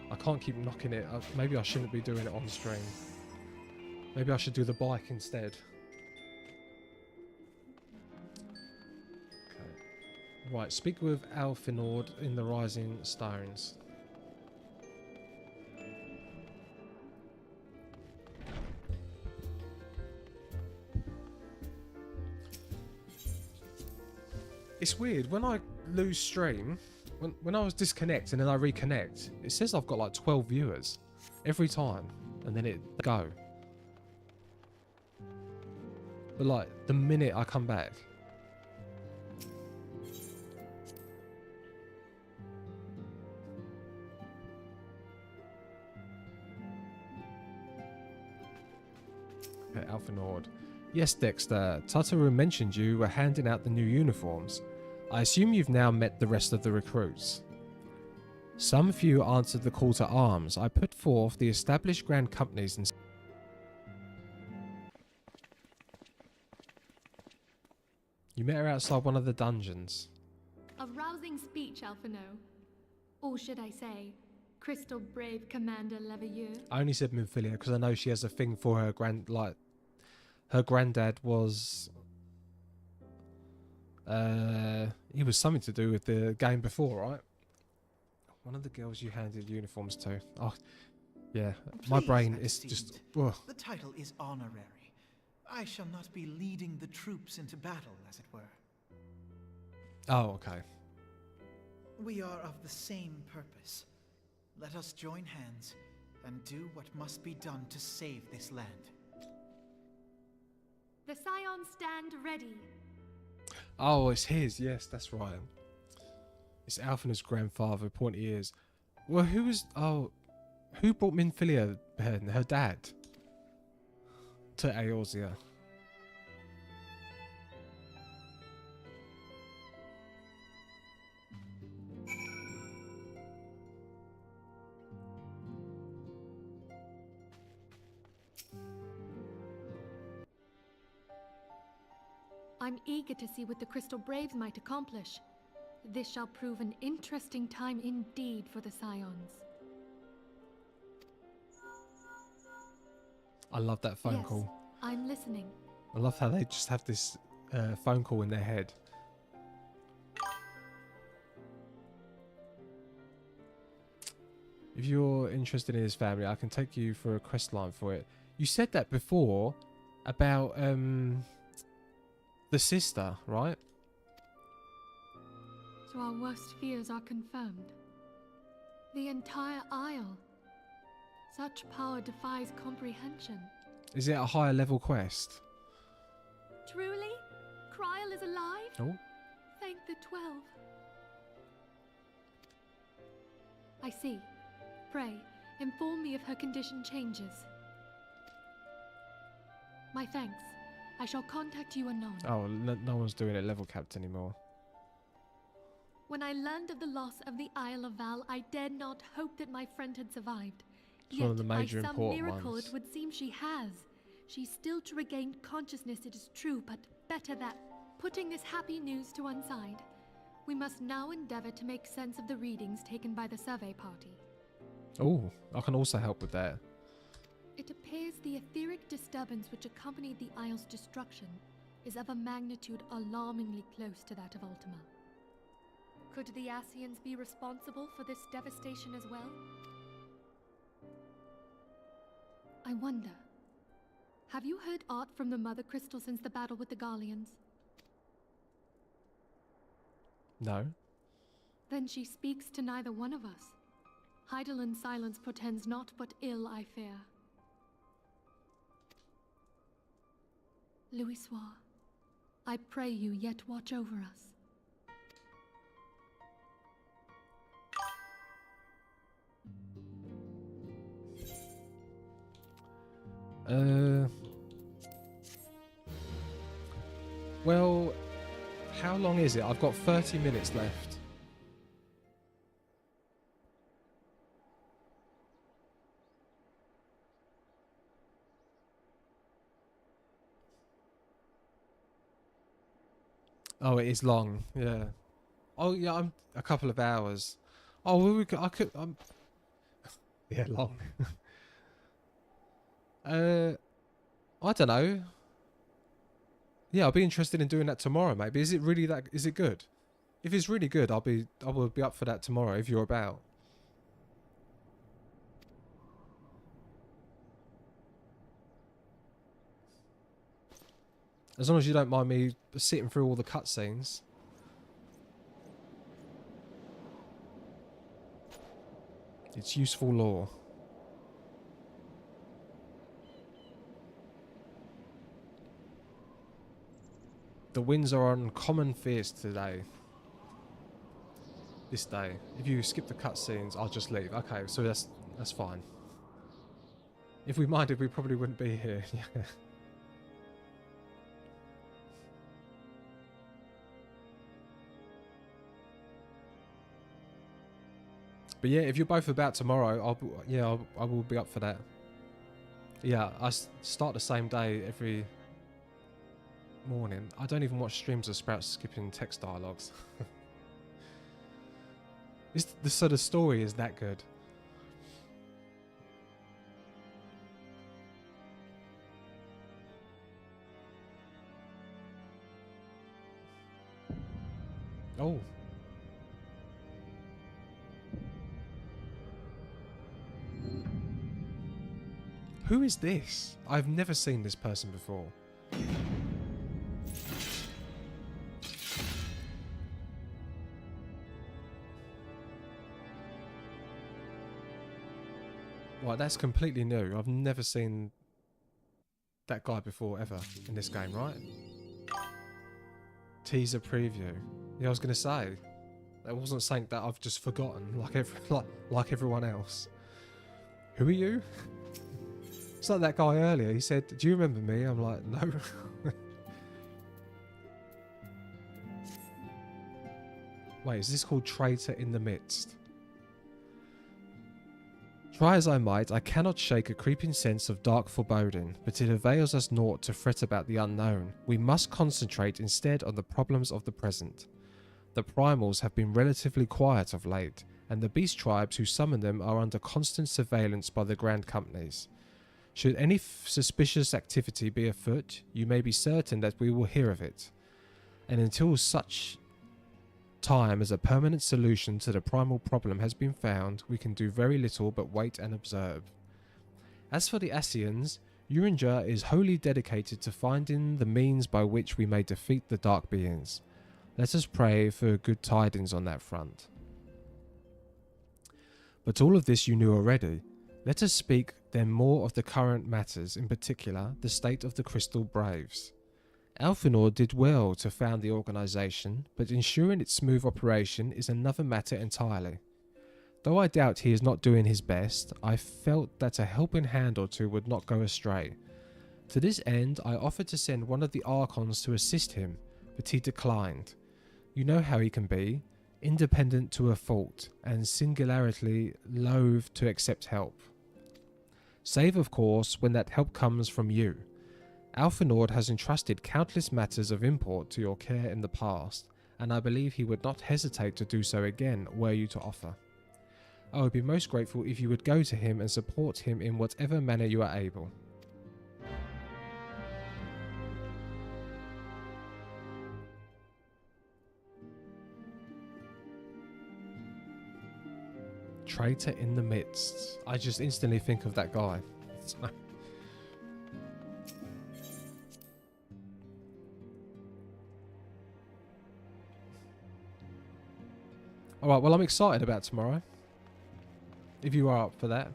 I can't keep knocking it. Maybe I shouldn't be doing it on stream. Maybe I should do the bike instead. Okay. Right, speak with Alfinord in the Rising Stones. It's weird, when I lose stream, when I was disconnect and then I reconnect, it says I've got like 12 viewers every time, and then it go. But like, the minute I come back. Okay, Alpha Nord. Yes, Dexter, Tataru mentioned you were handing out the new uniforms. I assume you've now met the rest of the recruits. Some few answered the call to arms. I put forth the established grand companies and... You met her outside one of the dungeons. A rousing speech, Alphino. Or should I say, Crystal Brave Commander Leveilleur. I only said Minfilia because I know she has a thing for her her granddad was... he was something to do with the game before, right? One of the girls you handed uniforms to. Oh, yeah. My Please brain is accede. just... Ugh. The title is honorary. I shall not be leading the troops into battle, as it were. Oh, okay. We are of the same purpose. Let us join hands and do what must be done to save this land. The Scions stand ready. Oh, it's his. Yes, that's right. It's Alphina's grandfather, pointy ears. Well, who was... Oh, who brought Minfilia, her dad, to Eorzea? I'm eager to see what the Crystal Braves might accomplish. This shall prove an interesting time indeed for the Scions. I love that phone Yes, call. I'm listening. I love how they just have this phone call in their head. If you're interested in his family, I can take you for a quest line for it. You said that before about the sister, right? So our worst fears are confirmed. The entire Isle. Such power defies comprehension. Is it a higher level quest? Truly? Kryl is alive? Oh. Thank the 12. I see. Pray, inform me if her condition changes. My thanks. I shall contact you anon. Oh, no one's doing it level capped anymore. When I learned of the loss of the Isle of Val, I dared not hope that my friend had survived. It's one of the Yet, major by some important miracle, ones. it would seem she has. She's still to regain consciousness, it is true, but better that. Putting this happy news to one side, we must now endeavor to make sense of the readings taken by the survey party. Oh, I can also help with that. It appears the etheric disturbance which accompanied the Isle's destruction is of a magnitude alarmingly close to that of Ultima. Could the Ascians be responsible for this devastation as well? I wonder, have you heard aught from the Mother Crystal since the battle with the Garleans? No. Then she speaks to neither one of us. Heidel's silence portends naught but ill, I fear. Louisoix, I pray you yet watch over us. Well, how long is it? I've got 30 minutes left. Oh, it is long. Yeah. Oh, yeah. I'm a couple of hours. Oh, well, I could. Yeah, long. I don't know. Yeah, I'll be interested in doing that tomorrow, maybe. Is it really that? Is it good? If it's really good, I will be up for that tomorrow if you're about. As long as you don't mind me sitting through all the cutscenes. It's useful lore. The winds are uncommon fierce today. This day. If you skip the cutscenes, I'll just leave. Okay, so that's fine. If we minded, we probably wouldn't be here. Yeah. But yeah, if you're both about tomorrow, I will be up for that. Yeah, I start the same day every morning. I don't even watch streams of Sprouts skipping text dialogues. So the story is that good. Oh. Who is this? I've never seen this person before. Right, that's completely new. I've never seen that guy before, ever, in this game, right? Teaser preview. Yeah, I was going to say. That wasn't something that I've just forgotten, like everyone else. Who are you? It's like that guy earlier. He said, "Do you remember me?" I'm like, "No." Wait, is this called Traitor in the Midst? Try as I might, I cannot shake a creeping sense of dark foreboding, but it avails us naught to fret about the unknown. We must concentrate instead on the problems of the present. The primals have been relatively quiet of late, and the beast tribes who summon them are under constant surveillance by the grand companies. Should any suspicious activity be afoot, you may be certain that we will hear of it. And until such time as a permanent solution to the primal problem has been found, we can do very little but wait and observe. As for the Ascians, Uringer is wholly dedicated to finding the means by which we may defeat the dark beings. Let us pray for good tidings on that front. But all of this you knew already. Let us speak then more of the current matters, in particular the state of the Crystal Braves. Alfinor did well to found the organisation, but ensuring its smooth operation is another matter entirely. Though I doubt he is not doing his best, I felt that a helping hand or two would not go astray. To this end, I offered to send one of the Archons to assist him, but he declined. You know how he can be, independent to a fault, and singularly loath to accept help. Save, of course, when that help comes from you. Alphanord has entrusted countless matters of import to your care in the past, and I believe he would not hesitate to do so again were you to offer. I would be most grateful if you would go to him and support him in whatever manner you are able. Traitor in the midst. I just instantly think of that guy. Alright, well, I'm excited about tomorrow. If you are up for that.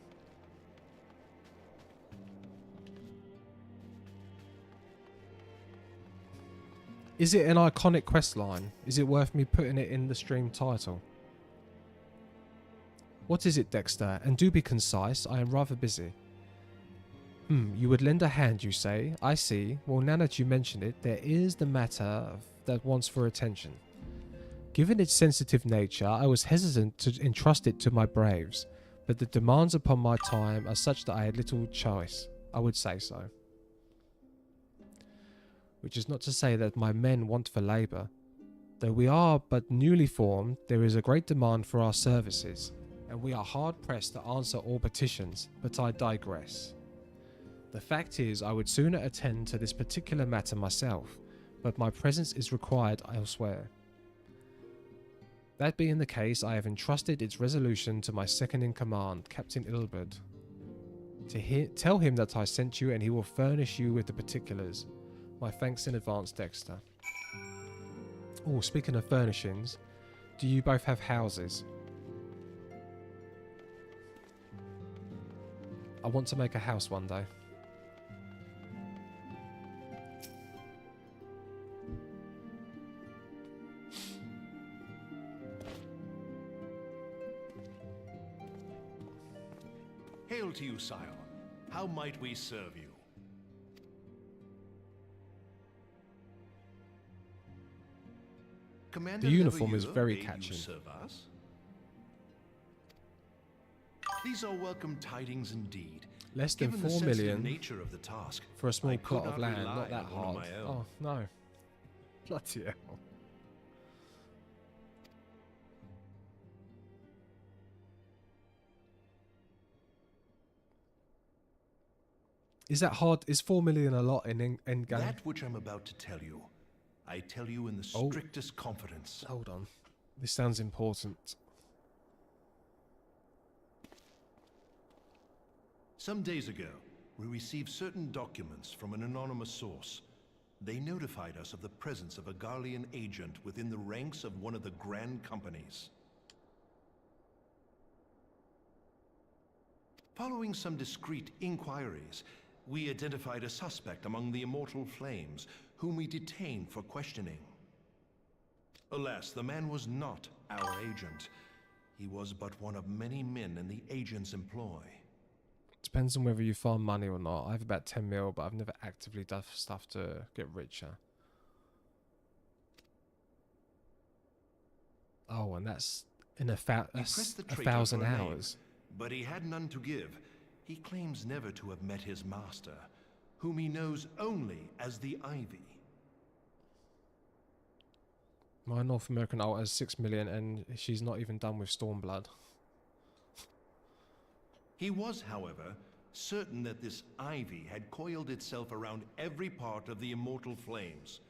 Is it an iconic quest line? Is it worth me putting it in the stream title? What is it, Dexter? And do be concise, I am rather busy. You would lend a hand, you say? I see. Well, now that you mention it, there is the matter that wants for attention. Given its sensitive nature, I was hesitant to entrust it to my braves, but the demands upon my time are such that I had little choice. I would say so. Which is not to say that my men want for labour. Though we are but newly formed, there is a great demand for our services, and we are hard pressed to answer all petitions, but I digress. The fact is, I would sooner attend to this particular matter myself, but my presence is required elsewhere. That being the case, I have entrusted its resolution to my second-in-command, Captain Ilbert. Tell him that I sent you and he will furnish you with the particulars. My thanks in advance, Dexter. Oh, speaking of furnishings, do you both have houses? I want to make a house one day. Hail to you, sire. How might we serve you? Commander The uniform Leveilleur, is very may you catching. serve us? These are welcome tidings indeed. Less than Given the 4 sensitive million nature of the task, for a small I could plot of not land, rely not that on one of hard. my own. Oh, no. Bloody hell. Is that hard? Is 4 million a lot in Endgame? That which I'm about to tell you, I tell you in the Oh. strictest confidence. Hold on. This sounds important. Some days ago, we received certain documents from an anonymous source. They notified us of the presence of a Garlean agent within the ranks of one of the Grand Companies. Following some discreet inquiries, we identified a suspect among the Immortal Flames, whom we detained for questioning. Alas, the man was not our agent. He was but one of many men in the agent's employ. Depends on whether you farm money or not. I have about 10 mil, but I've never actively done stuff to get richer. Oh, and that's in He pressed the a traitor 1,000 for a name, hours. but he had none to give. He claims never to have met his master, whom he knows only as the Ivy. My North American alt has 6 million, and she's not even done with Stormblood. He was, however, certain that this Ivy had coiled itself around every part of the Immortal Flames.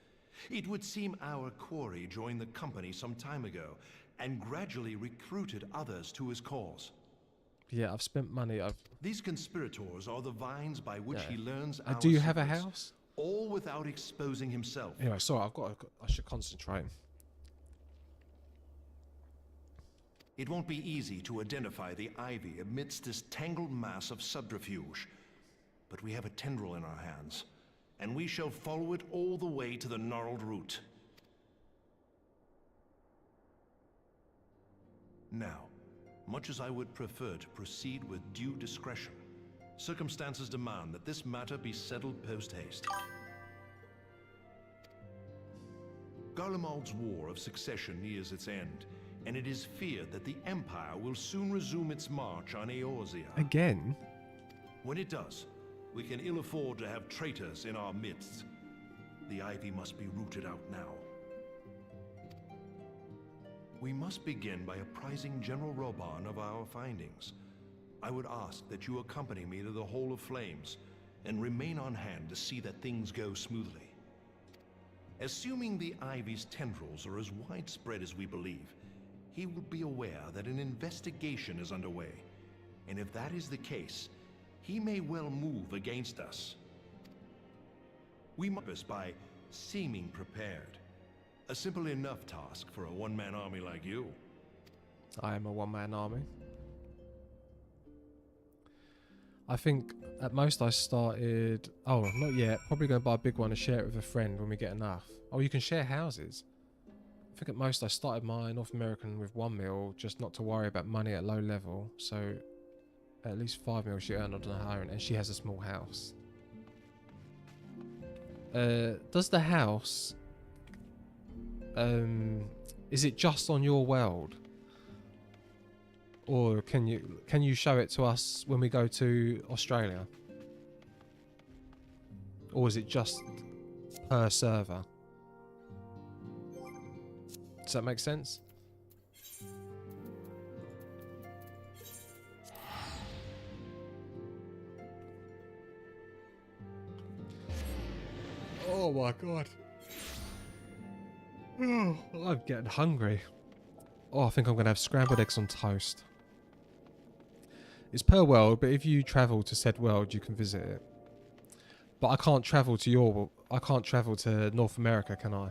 It would seem our quarry joined the company some time ago, and gradually recruited others to his cause. Yeah, I've spent money. These conspirators are the vines by which Yeah. he learns our Do you have a secrets, house? all without exposing himself. Anyway, sorry, I should concentrate. It won't be easy to identify the Ivy amidst this tangled mass of subterfuge. But we have a tendril in our hands, and we shall follow it all the way to the gnarled root. Now, much as I would prefer to proceed with due discretion, circumstances demand that this matter be settled post-haste. Garlemald's War of Succession nears its end, and it is feared that the Empire will soon resume its march on Eorzea. Again? When it does, we can ill afford to have traitors in our midst. The ivy must be rooted out now. We must begin by apprising General Reborn of our findings. I would ask that you accompany me to the Hall of Flames and remain on hand to see that things go smoothly. Assuming the ivy's tendrils are as widespread as we believe, he will be aware that an investigation is underway, and if that is the case, he may well move against us. We must by seeming prepared. A simple enough task for a one-man army like you. I am a one-man army. I think at most I started... Oh, not yet. Probably going to buy a big one and share it with a friend when we get enough. Oh, you can share houses. I think at most I started my North American with 1 mil, just not to worry about money at low level. So at least 5 mil she earned on her own, and she has a small house. Does the house... is it just on your world? Or can you show it to us when we go to Australia? Or is it just per server? Does that make sense? Oh my god. Oh, I'm getting hungry. Oh, I think I'm going to have scrambled eggs on toast. It's per world, but if you travel to said world, you can visit it. But I can't travel to I can't travel to North America, can I?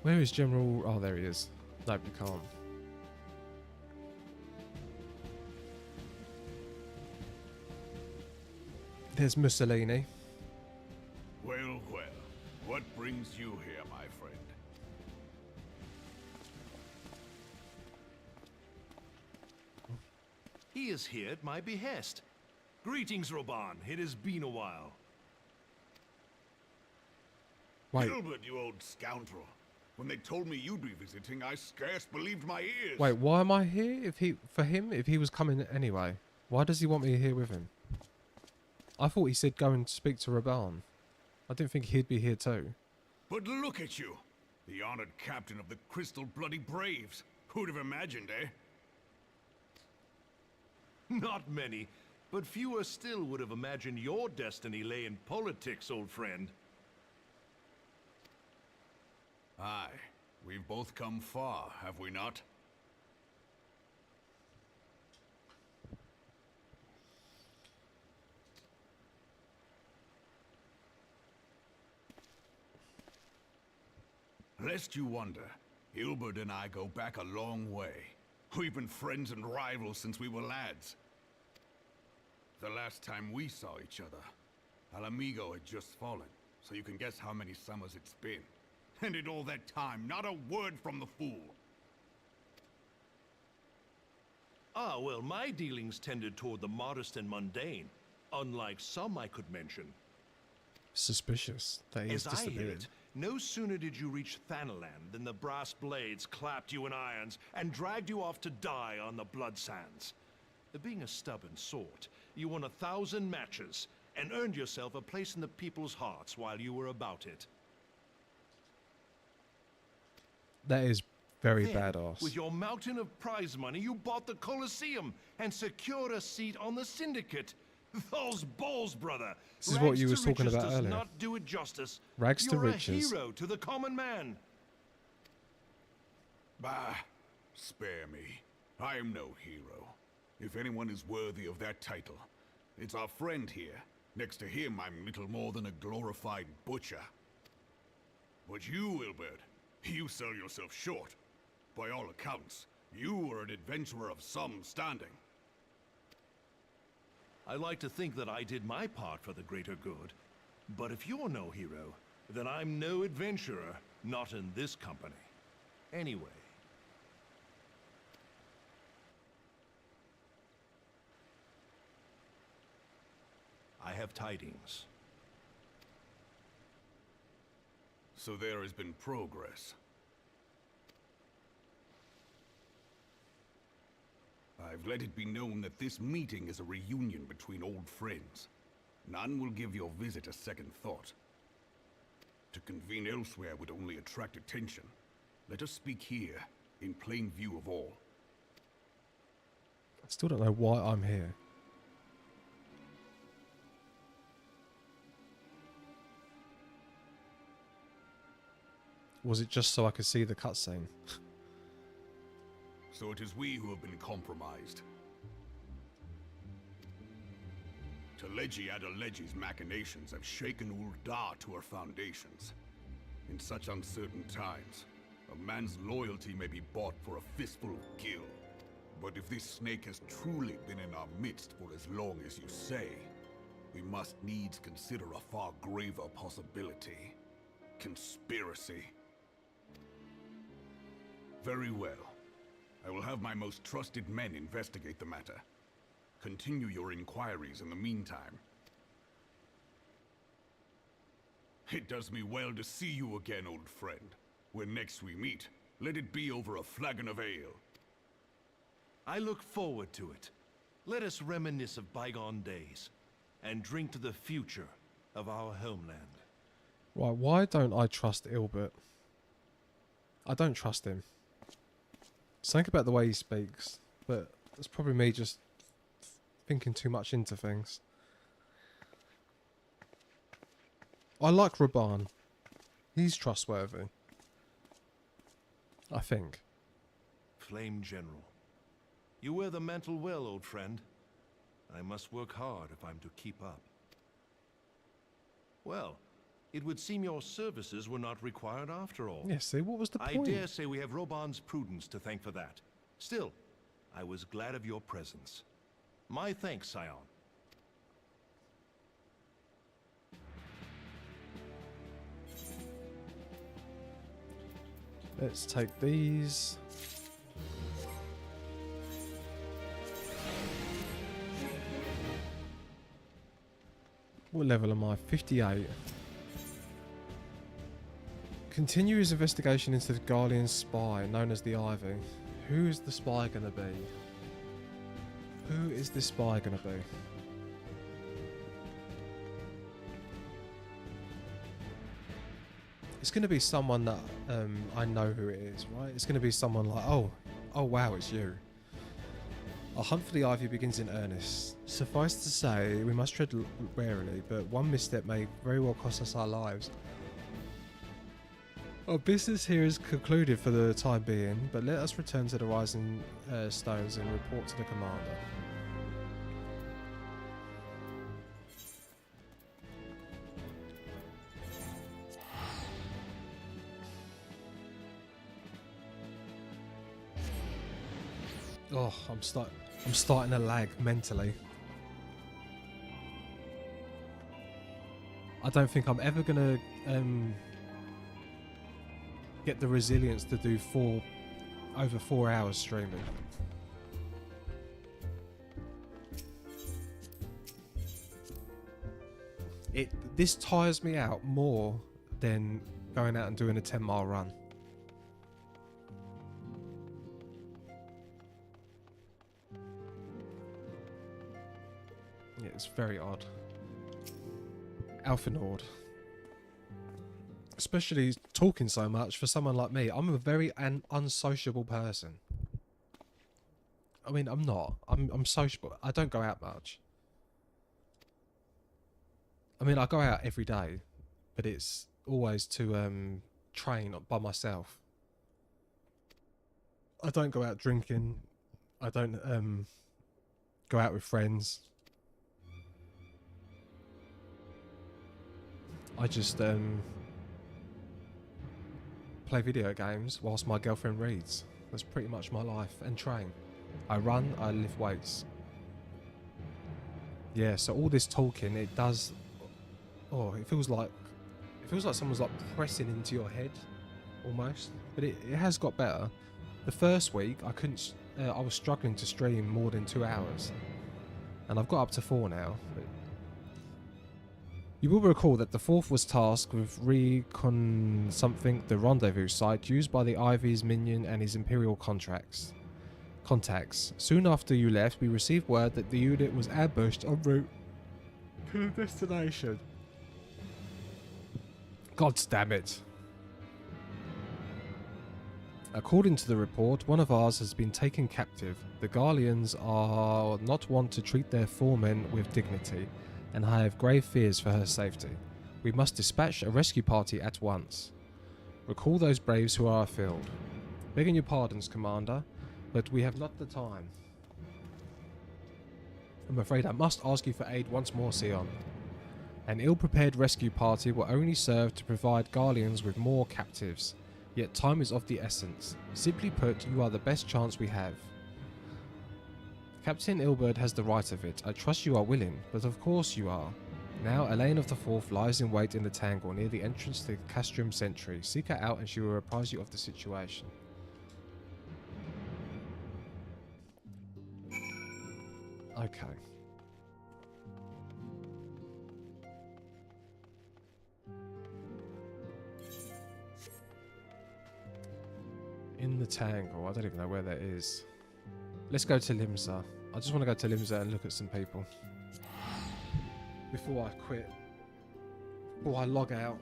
Where is General... Oh, there he is. Nope, you can't. There's Mussolini. Well, well. What brings you here, my friend? He is here at my behest. Greetings, Reborn. It has been a while. Wait. Gilbert, you old scoundrel. When they told me you'd be visiting, I scarce believed my ears. Wait, why am I here? If he was coming anyway, why does he want me here with him? I thought he said go and speak to Reborn. I didn't think he'd be here too. But look at you, the honored captain of the Crystal Bloody Braves. Who'd have imagined, eh? Not many, but fewer still would have imagined your destiny lay in politics, old friend. Aye, we've both come far, have we not? Lest you wonder, Hilbert and I go back a long way. We've been friends and rivals since we were lads. The last time we saw each other, Alamigo had just fallen, so you can guess how many summers it's been. And in all that time, not a word from the fool. Ah, well, my dealings tended toward the modest and mundane, unlike some I could mention. Suspicious that he's As I hear disappeared. it, no sooner did you reach Thanaland than the brass blades clapped you in irons and dragged you off to die on the blood sands. Being a stubborn sort, you won 1,000 matches and earned yourself a place in the people's hearts while you were about it. That is very Then, badass. with your mountain of prize money, you bought the Colosseum and secured a seat on the Syndicate. Those balls, brother. This is what you Rags was to talking riches about does earlier. not do it justice. Rags to You're riches. a hero to the common man. Bah, spare me. I am no hero. If anyone is worthy of that title, it's our friend here. Next to him, I'm little more than a glorified butcher. But you, Wilbert, you sell yourself short. By all accounts, you are an adventurer of some standing. I like to think that I did my part for the greater good. But if you're no hero, then I'm no adventurer, not in this company. Anyway. I have tidings. So there has been progress. I've let it be known that this meeting is a reunion between old friends. None will give your visit a second thought. To convene elsewhere would only attract attention. Let us speak here, in plain view of all. I still don't know why I'm here. Was it just so I could see the cutscene? So it is we who have been compromised. Teleji Adeleji's machinations have shaken Ul'dah to her foundations. In such uncertain times, a man's loyalty may be bought for a fistful of gil. But if this snake has truly been in our midst for as long as you say, we must needs consider a far graver possibility. Conspiracy. Very well. I will have my most trusted men investigate the matter. Continue your inquiries in the meantime. It does me well to see you again, old friend. When next we meet, let it be over a flagon of ale. I look forward to it. Let us reminisce of bygone days, and drink to the future of our homeland. Right, why don't I trust Ilbert? I don't trust him. Think about the way he speaks, but it's probably me just thinking too much into things. I like Raban. He's trustworthy. I think. Flame General. You wear the mantle well, old friend. I must work hard if I'm to keep up. Well, it would seem your services were not required after all. Yeah, see, what was the point? I dare say we have Roban's prudence to thank for that. Still, I was glad of your presence. My thanks, Scion. Let's take these. What level am I? 58. Continue his investigation into the Garlean spy, known as the Ivy. Who is the spy going to be? Who is this spy going to be? It's going to be someone that I know who it is, right? It's going to be someone like, oh wow, it's you. Our hunt for the Ivy begins in earnest. Suffice to say, we must tread warily, but one misstep may very well cost us our lives. Our business here is concluded for the time being, but let us return to the Rising Stones and report to the commander. Oh, I'm starting to lag mentally. I don't think I'm ever gonna get the resilience to do over 4 hours streaming. This tires me out more than going out and doing a 10-mile run. Yeah, it's very odd. Alpha Nord. Especially talking so much for someone like me. I'm a very unsociable person. I mean, I'm not. I'm sociable. I don't go out much. I mean, I go out every day, but it's always to train by myself. I don't go out drinking. I don't go out with friends. I just play video games whilst my girlfriend reads. That's pretty much my life. And train. I run, I lift weights. Yeah, so all this talking, it does... Oh, it feels like someone's like pressing into your head, almost. But it has got better. The first week, I was struggling to stream more than 2 hours. And I've got up to 4 now. But You will recall that the 4th was tasked with something the rendezvous site used by the Ivy's minion and his Imperial contacts. Soon after you left, we received word that the unit was ambushed en route to the destination. God damn it. According to the report, one of ours has been taken captive. The Garleans are not wont to treat their foremen with dignity, and I have grave fears for her safety. We must dispatch a rescue party at once. Recall those braves who are afield. Begging your pardons, Commander, but we have not the time. I'm afraid I must ask you for aid once more, Sion. An ill-prepared rescue party will only serve to provide Garleans with more captives. Yet time is of the essence. Simply put, you are the best chance we have. Captain Ilberd has the right of it. I trust you are willing, but of course you are. Now, Elaine of the Fourth lies in wait in the Tangle near the entrance to the Castrum Sentry. Seek her out and she will apprise you of the situation. Okay. In the Tangle. I don't even know where that is. Let's go to Limsa. I just want to go to Limsa and look at some people. Before I quit. Before I log out.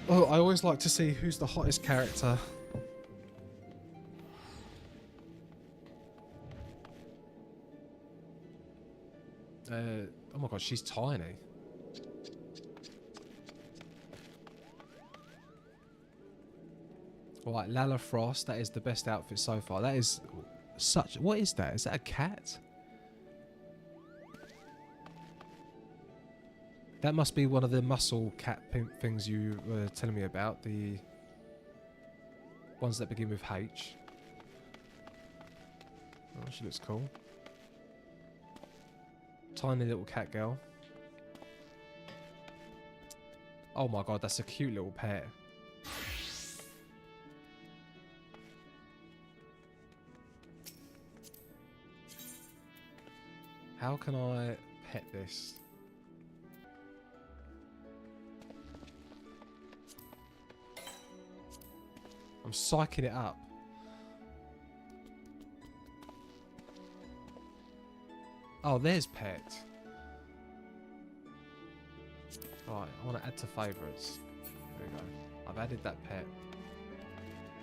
Oh, I always like to see who's the hottest character. Oh my god, she's tiny. Right, Lala Frost, that is the best outfit so far. That is such... What is that? Is that a cat? That must be one of the muscle cat pimp things you were telling me about. The ones that begin with H. Oh, she looks cool. Tiny little cat girl. Oh my god, that's a cute little pet. How can I pet this? I'm psyching it up. Oh, there's pet. Right, I want to add to favourites. There we go. I've added that pet.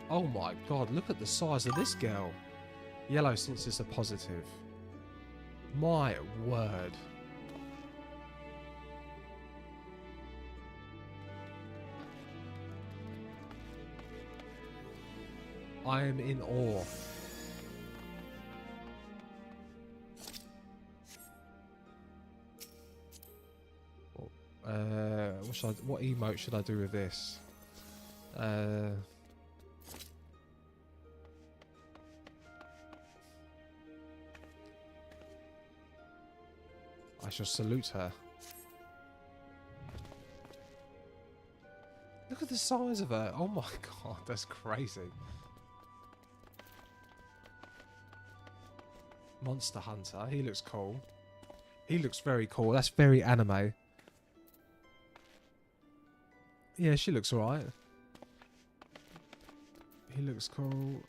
Oh my god, look at the size of this girl. Yellow since it's a positive. My word. I am in awe. What emote should I do with this? I shall salute her. Look at the size of her. Oh my god, that's crazy. Monster Hunter, he looks cool. He looks very cool. That's very anime. Yeah, she looks alright. He looks cool.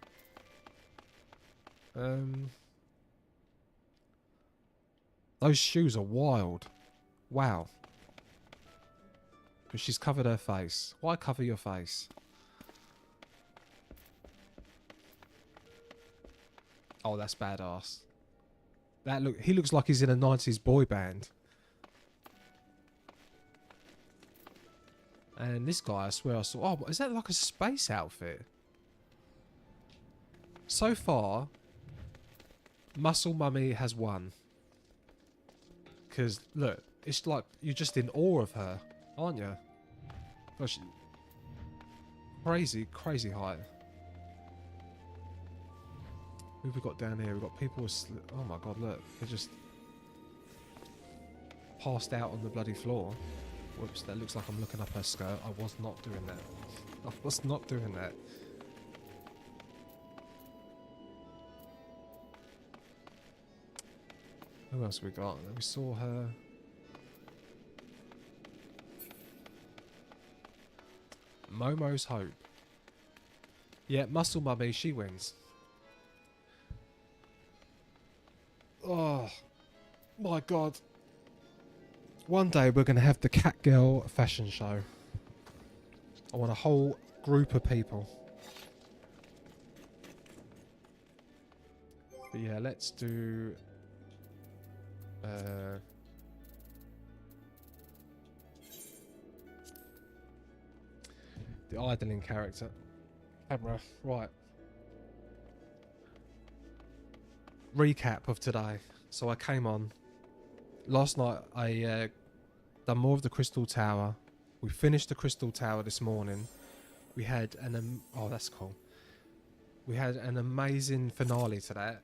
Those shoes are wild. Wow. But she's covered her face. Why cover your face? Oh, that's badass. He looks like he's in a 90s boy band. And this guy, I swear I saw... Oh, is that like a space outfit? So far, Muscle Mummy has won. Because, look, it's like you're just in awe of her, aren't you? Gosh, crazy, crazy height. Who have we got down here? We've got people with... Oh my god, look. They're just passed out on the bloody floor. Whoops, that looks like I'm looking up her skirt. I was not doing that. I was not doing that. Who else we got? We saw her. Momo's Hope. Yeah, Muscle Mummy, she wins. Oh, my God. One day we're going to have the Cat Girl fashion show. I want a whole group of people. But yeah, let's do... the idling character. Camera, right. Recap of today. So I came on. Last night I done more of the Crystal Tower. We finished the Crystal Tower this morning. We had an... oh, that's cool. We had an amazing finale to that.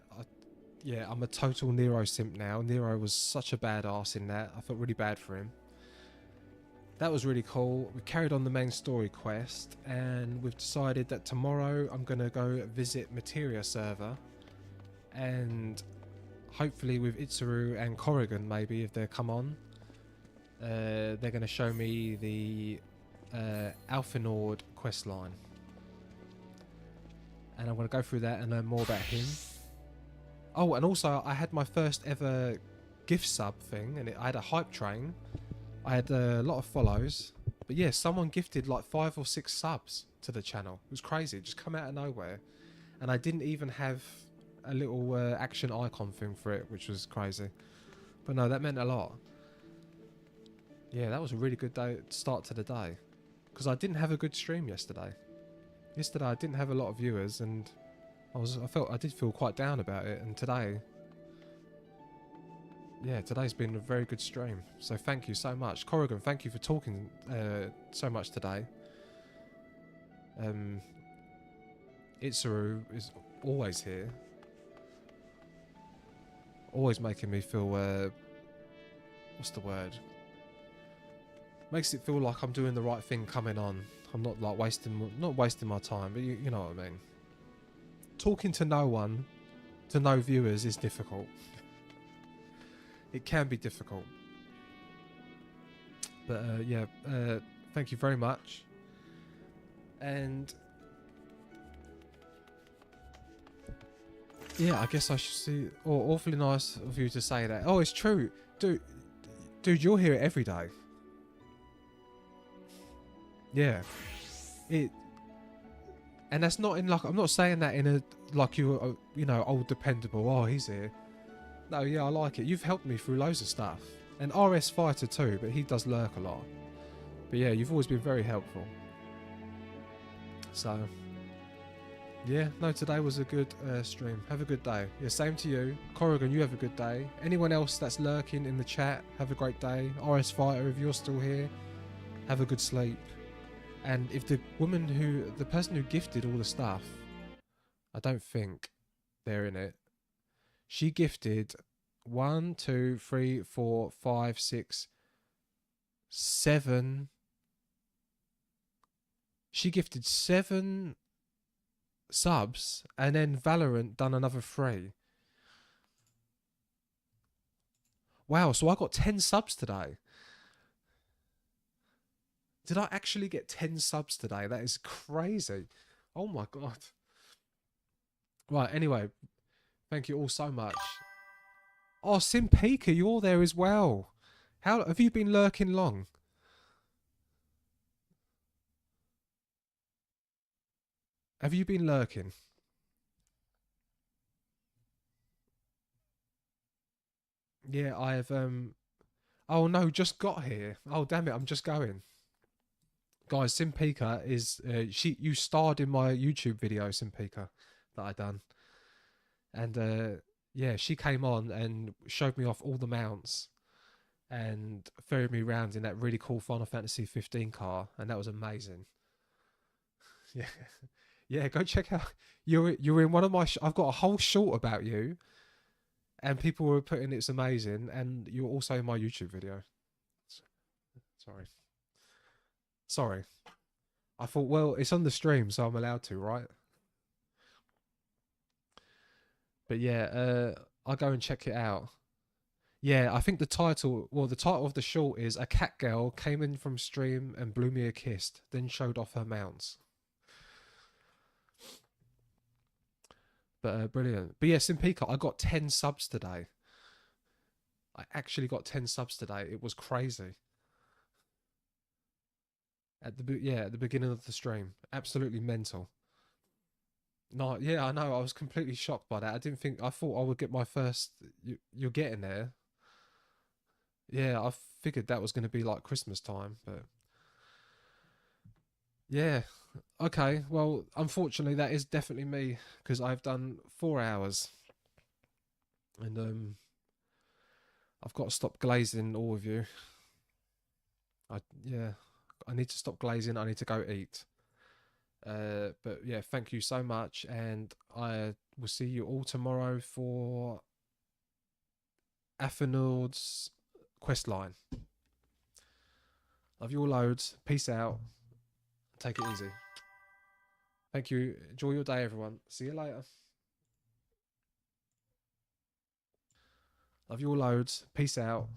Yeah, I'm a total Nero simp now. Nero was such a badass in that. I felt really bad for him. That was really cool. We carried on the main story quest, and we've decided that tomorrow I'm going to go visit Materia server, and hopefully with Itzaru and Corrigan, maybe, if they come on, they're going to show me the Alphenord quest line. And I'm going to go through that and learn more about him. Oh, and also I had my first ever gift sub thing, and I had a hype train. I had a lot of follows, but yeah, someone gifted like 5 or 6 subs to the channel. It was crazy. It just come out of nowhere, and I didn't even have a little action icon thing for it, which was crazy. But no, that meant a lot. Yeah, that was a really good day start to the day, because I didn't have a good stream yesterday. Yesterday I didn't have a lot of viewers, and I did feel quite down about it. And today, yeah, today's been a very good stream. So thank you so much. Corrigan, thank you for talking so much today. Itzaru is always here. Always making me feel, what's the word? Makes it feel like I'm doing the right thing coming on. I'm not like not wasting my time, but you know what I mean. Talking to no one, to no viewers, is difficult. It can be difficult. But yeah, thank you very much. And yeah, I guess I should see. Oh, awfully nice of you to say that. Oh, it's true. Dude, you'll hear it every day. Yeah. And that's not in like, I'm not saying that in a, like you're, you know, old dependable, oh, he's here. No, yeah, I like it. You've helped me through loads of stuff. And RS Fighter too, but he does lurk a lot. But yeah, you've always been very helpful. So, yeah, no, today was a good stream. Have a good day. Yeah, same to you. Corrigan, you have a good day. Anyone else that's lurking in the chat, have a great day. RS Fighter, if you're still here, have a good sleep. And if the person who gifted all the stuff, I don't think they're in it. She gifted 1, 2, 3, 4, 5, 6, 7. She gifted 7 subs, and then Valorant done another 3. Wow, so I got 10 subs today. Did I actually get 10 subs today? That is crazy. Oh my God. Right, anyway. Thank you all so much. Oh, Simpika, you're there as well. How have you been lurking long? Have you been lurking? Yeah, I have. Oh no, just got here. Oh damn it, I'm just going. Guys, Simpika is you starred in my YouTube video, Simpika, that I done. And yeah, she came on and showed me off all the mounts and ferried me around in that really cool Final Fantasy XIV car, and that was amazing. Yeah, yeah, go check out. You're in one of my. I've got a whole short about you, and people were putting it's amazing, and you're also in my YouTube video. Sorry. I thought, well, it's on the stream, so I'm allowed to, right? But yeah, I'll go and check it out. Yeah, I think the title, well, the title of the short is "A cat girl came in from stream and blew me a kiss, then showed off her mounts." But brilliant. But yeah, Simpika, I got 10 subs today. I actually got 10 subs today. It was crazy. At the beginning of the stream, absolutely mental. No, yeah, I know. I was completely shocked by that. I didn't think. I thought I would get my first. You're getting there. Yeah, I figured that was going to be like Christmas time, but yeah. Okay, well, unfortunately, that is definitely me because I've done 4 hours, and I've got to stop glazing all of you. Yeah, I need to stop glazing. I need to go eat. But yeah, thank you so much, and I will see you all tomorrow for Athenord's quest line. Love you all loads. Peace out. Take it easy. Thank you. Enjoy your day, everyone. See you later. Love you all loads. Peace out.